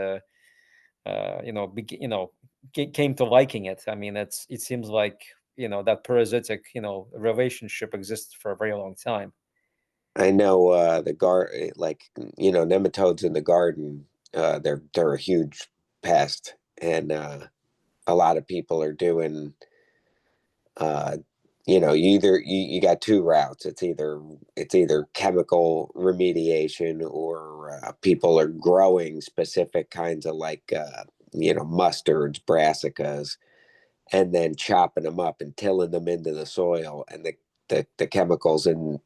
Speaker 9: came to liking it. I mean, it seems like that parasitic relationship exists for a very long time.
Speaker 4: I know like nematodes in the garden, they're a huge pest, and a lot of people are doing uh, you got two routes. It's either chemical remediation or people are growing specific kinds of like mustards, brassicas, and then chopping them up and tilling them into the soil, and the chemicals in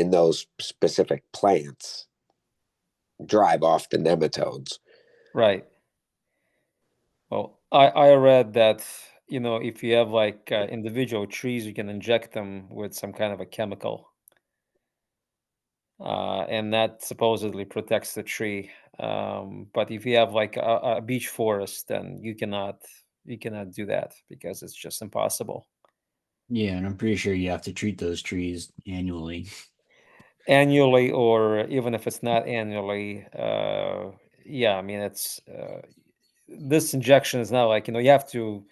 Speaker 4: those specific plants drive off the nematodes.
Speaker 9: Right. Well, I read that if you have like individual trees, you can inject them with some kind of a chemical, and that supposedly protects the tree. But if you have like a beech forest, then you cannot do that because it's just impossible.
Speaker 1: Yeah, and I'm pretty sure you have to treat those trees annually.
Speaker 9: Annually, or even if it's not annually, yeah, I mean it's this injection is not like you have to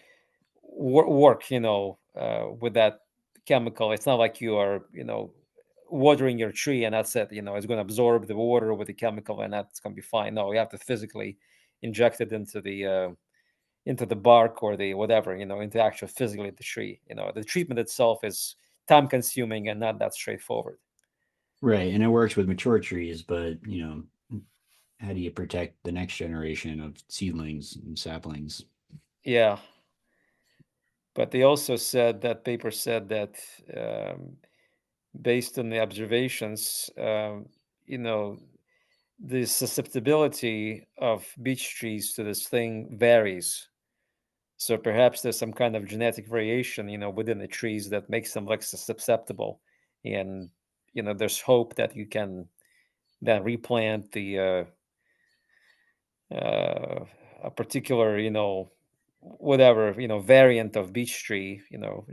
Speaker 9: work with that chemical. It's not like you are watering your tree and that's it. It's going to absorb the water with the chemical and that's going to be fine. No, you have to physically inject it into the bark or the whatever, into actual physically the tree. The treatment itself is time consuming and not that straightforward.
Speaker 1: Right, and it works with mature trees, but how do you protect the next generation of seedlings and saplings?
Speaker 9: Yeah, but they also said that paper said that um, based on the observations, you know, the susceptibility of beech trees to this thing varies. So perhaps there's some kind of genetic variation, within the trees that makes them less susceptible. And, there's hope that you can then replant uh, a particular, whatever, variant of beech tree,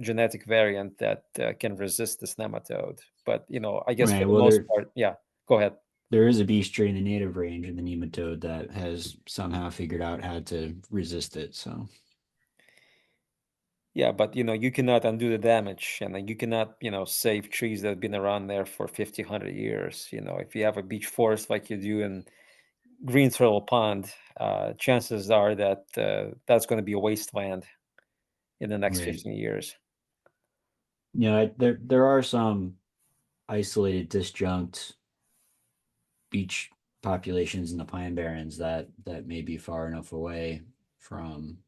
Speaker 9: genetic variant that can resist this nematode. But, I guess for
Speaker 1: Right.
Speaker 9: the
Speaker 1: Well,
Speaker 9: most part, yeah, go ahead.
Speaker 1: there is a beech tree in the native range of the nematode that has somehow figured out how to resist it. So
Speaker 9: Yeah, but you cannot undo the damage, and then you cannot, save trees that have been around there for 50, 100 years. If you have a beech forest like you do in Green Turtle Pond, chances are that that's going to be a wasteland in the next
Speaker 1: right.
Speaker 9: 15 years.
Speaker 1: There are some isolated disjunct beech populations in the pine barrens that may be far enough away from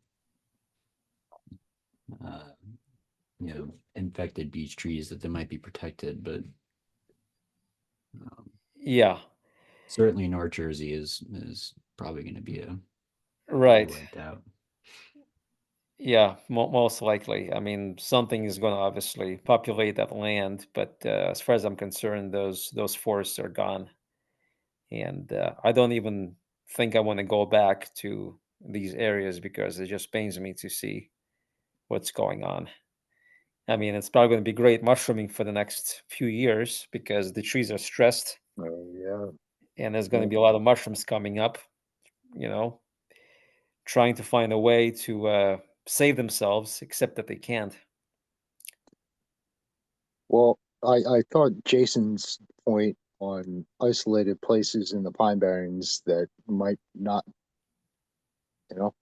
Speaker 1: infected beech trees that they might be protected, but
Speaker 9: Yeah,
Speaker 1: certainly North Jersey is probably going to be
Speaker 9: right.
Speaker 1: wiped out.
Speaker 9: Yeah, most likely. I mean, something is going to obviously populate that land, but as far as I'm concerned, those forests are gone, and I don't even think I want to go back to these areas because it just pains me to see what's going on. I mean, it's probably going to be great mushrooming for the next few years because the trees are stressed,
Speaker 5: Yeah.
Speaker 9: and there's going to be a lot of mushrooms coming up. You know, trying to find a way to save themselves, except that they can't.
Speaker 5: Well, I thought Jason's point on isolated places in the Pine Barrens that might not, you know,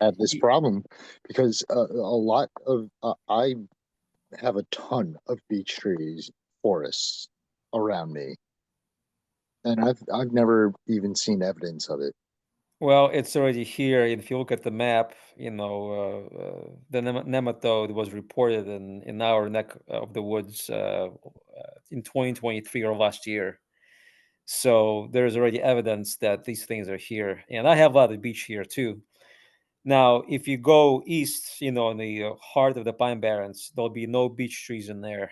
Speaker 5: have this problem, because a lot of I have a ton of beech trees, forests around me, and I've never even seen evidence of it.
Speaker 9: Well, it's already here. If you look at the map, the nematode was reported in our neck of the woods in 2023 or last year. So there's already evidence that these things are here. And I have a lot of beech here too. Now, if you go east, in the heart of the Pine Barrens, there'll be no beech trees in there.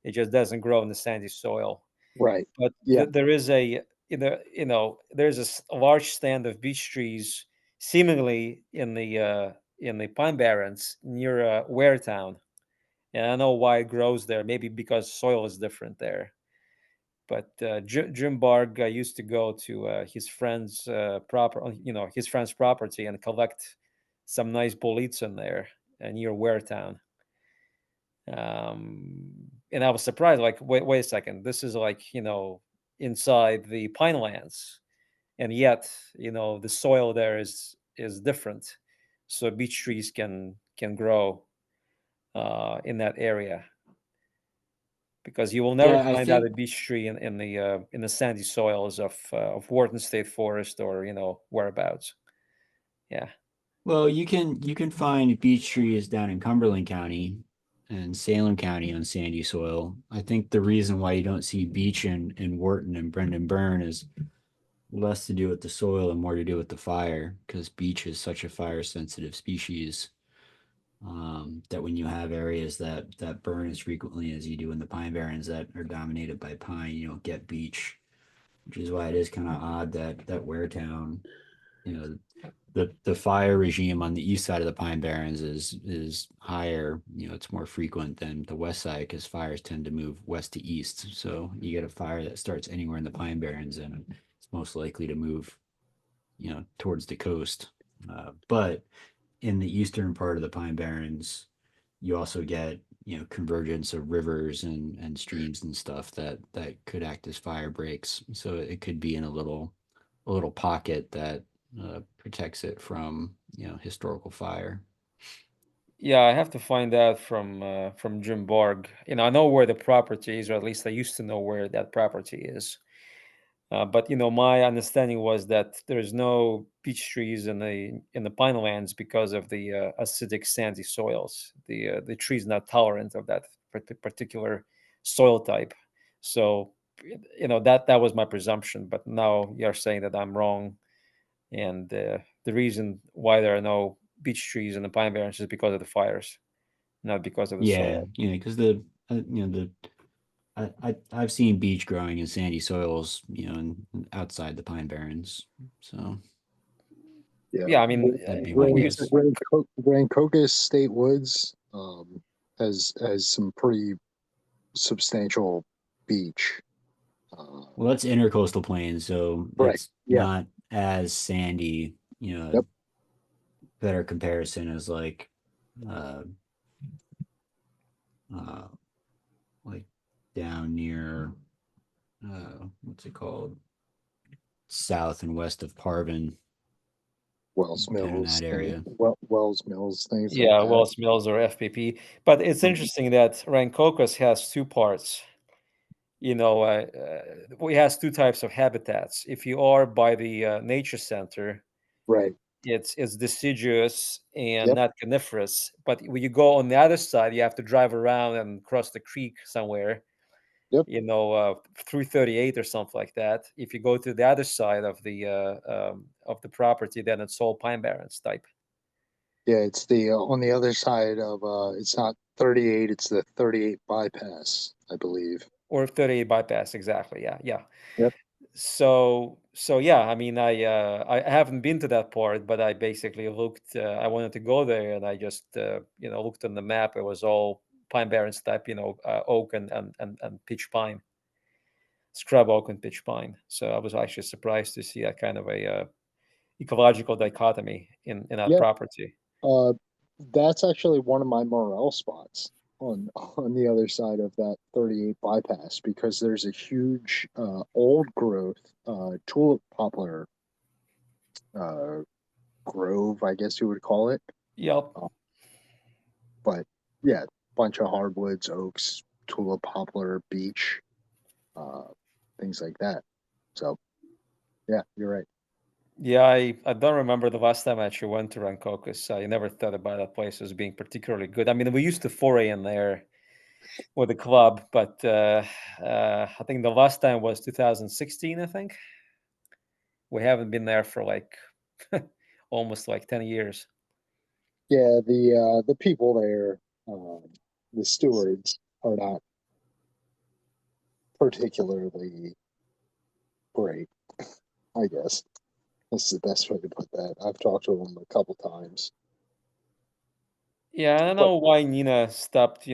Speaker 9: It just doesn't grow in the sandy soil.
Speaker 5: Right.
Speaker 9: But
Speaker 5: Yeah.
Speaker 9: there is there's a large stand of beech trees, seemingly in the Pine Barrens near Waretown, and I know why it grows there. Maybe because soil is different there. But Jim Barg used to go to his friend's his friend's property and collect some nice boletes in there near Waretown. And I was surprised, like, wait a second, this is like, inside the pine lands, and yet, the soil there is different. So beech trees can grow in that area because you will never
Speaker 1: Yeah, I
Speaker 9: find out a
Speaker 1: think.
Speaker 9: beech tree in the sandy soils of Wharton State Forest or whereabouts. Yeah.
Speaker 1: Well, you can find beech trees down in Cumberland County and Salem County on sandy soil. I think the reason why you don't see beech in Wharton and Brendan Burn is less to do with the soil and more to do with the fire, because beech is such a fire sensitive species, that when you have areas that burn as frequently as you do in the Pine Barrens that are dominated by pine, you don't get beech, which is why it is kind of odd that Waretown, you know, the fire regime on the east side of the Pine Barrens is higher. It's more frequent than the west side because fires tend to move west to east. So you get a fire that starts anywhere in the Pine Barrens, and it's most likely to move, towards the coast. But in the eastern part of the Pine Barrens, you also get, convergence of rivers and streams and stuff that could act as fire breaks. So it could be in a little pocket that protects it from, historical fire.
Speaker 9: Yeah, I have to find out from Jim Borg. I know where the property is, or at least I used to know where that property is. But my understanding was that there's no peach trees in the pinelands because of the acidic sandy soils. The tree's not tolerant of that particular soil type. So that was my presumption. But now you're saying that I'm wrong, and the reason why there are no beech trees in the pine barrens is because of the fires, not because of the
Speaker 1: Yeah,
Speaker 9: soil.
Speaker 1: because the I've seen beech growing in sandy soils, outside the Pine Barrens. So
Speaker 5: Yeah.
Speaker 9: Yeah, I mean,
Speaker 1: that'd be my guess.
Speaker 5: Rancocas State Woods has some pretty substantial beach.
Speaker 1: Well, that's intercoastal plains, so
Speaker 5: Right.
Speaker 1: it's
Speaker 5: Yeah.
Speaker 1: not as sandy.
Speaker 5: Yep.
Speaker 1: Better comparison is uh, uh, like down near what's it called? South and west of Parvin,
Speaker 5: Wells
Speaker 1: down in
Speaker 5: Mills,
Speaker 1: that area.
Speaker 5: Wells Mills, things like
Speaker 9: yeah,
Speaker 5: that.
Speaker 9: Wells Mills or FPP. But it's interesting that Rancocas has two parts. We has two types of habitats. If you are by the nature center,
Speaker 5: Right.
Speaker 9: it's deciduous and
Speaker 5: Yep.
Speaker 9: not coniferous. But when you go on the other side, you have to drive around and cross the creek somewhere.
Speaker 5: Yep.
Speaker 9: Through 38 or something like that. If you go to the other side of the property, then it's all pine barrens type.
Speaker 5: Yeah, it's the on the other side of it's not 38, it's the 38 bypass, I believe.
Speaker 9: Or 38 bypass, exactly. Yeah.
Speaker 5: Yep.
Speaker 9: So yeah, I mean, I haven't been to that part, but I basically looked. I wanted to go there, and I just looked on the map. It was all pine barrens type, oak and pitch pine, scrub oak and pitch pine. So I was actually surprised to see a kind of a ecological dichotomy in that
Speaker 5: Yep.
Speaker 9: property.
Speaker 5: That's actually one of my morel spots on the other side of that 38 bypass, because there's a huge old growth tulip poplar grove, I guess you would call it.
Speaker 9: Yep.
Speaker 5: But yeah, bunch of hardwoods, oaks, tulip poplar, beech, things like that. So yeah, you're right.
Speaker 9: Yeah, I don't remember the last time I actually went to Rancocas. I never thought about that place as being particularly good. I mean, we used to foray in there with the club, but I think the last time was 2016. I think we haven't been there for like almost like 10 years.
Speaker 5: Yeah, the people there, the stewards are not particularly great, I guess. That's the best way to put that. I've talked to them a couple times.
Speaker 9: Yeah, I don't
Speaker 5: But
Speaker 9: know why Nina stopped,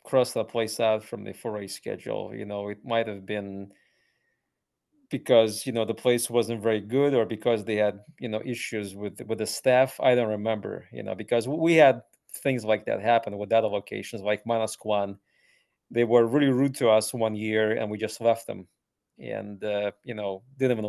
Speaker 9: crossed that place out from the foray schedule. It might have been because the place wasn't very good, or because they had issues with the staff. I don't remember, because we had things like that happen with other locations like Manasquan. They were really rude to us one year, and we just left them, and didn't even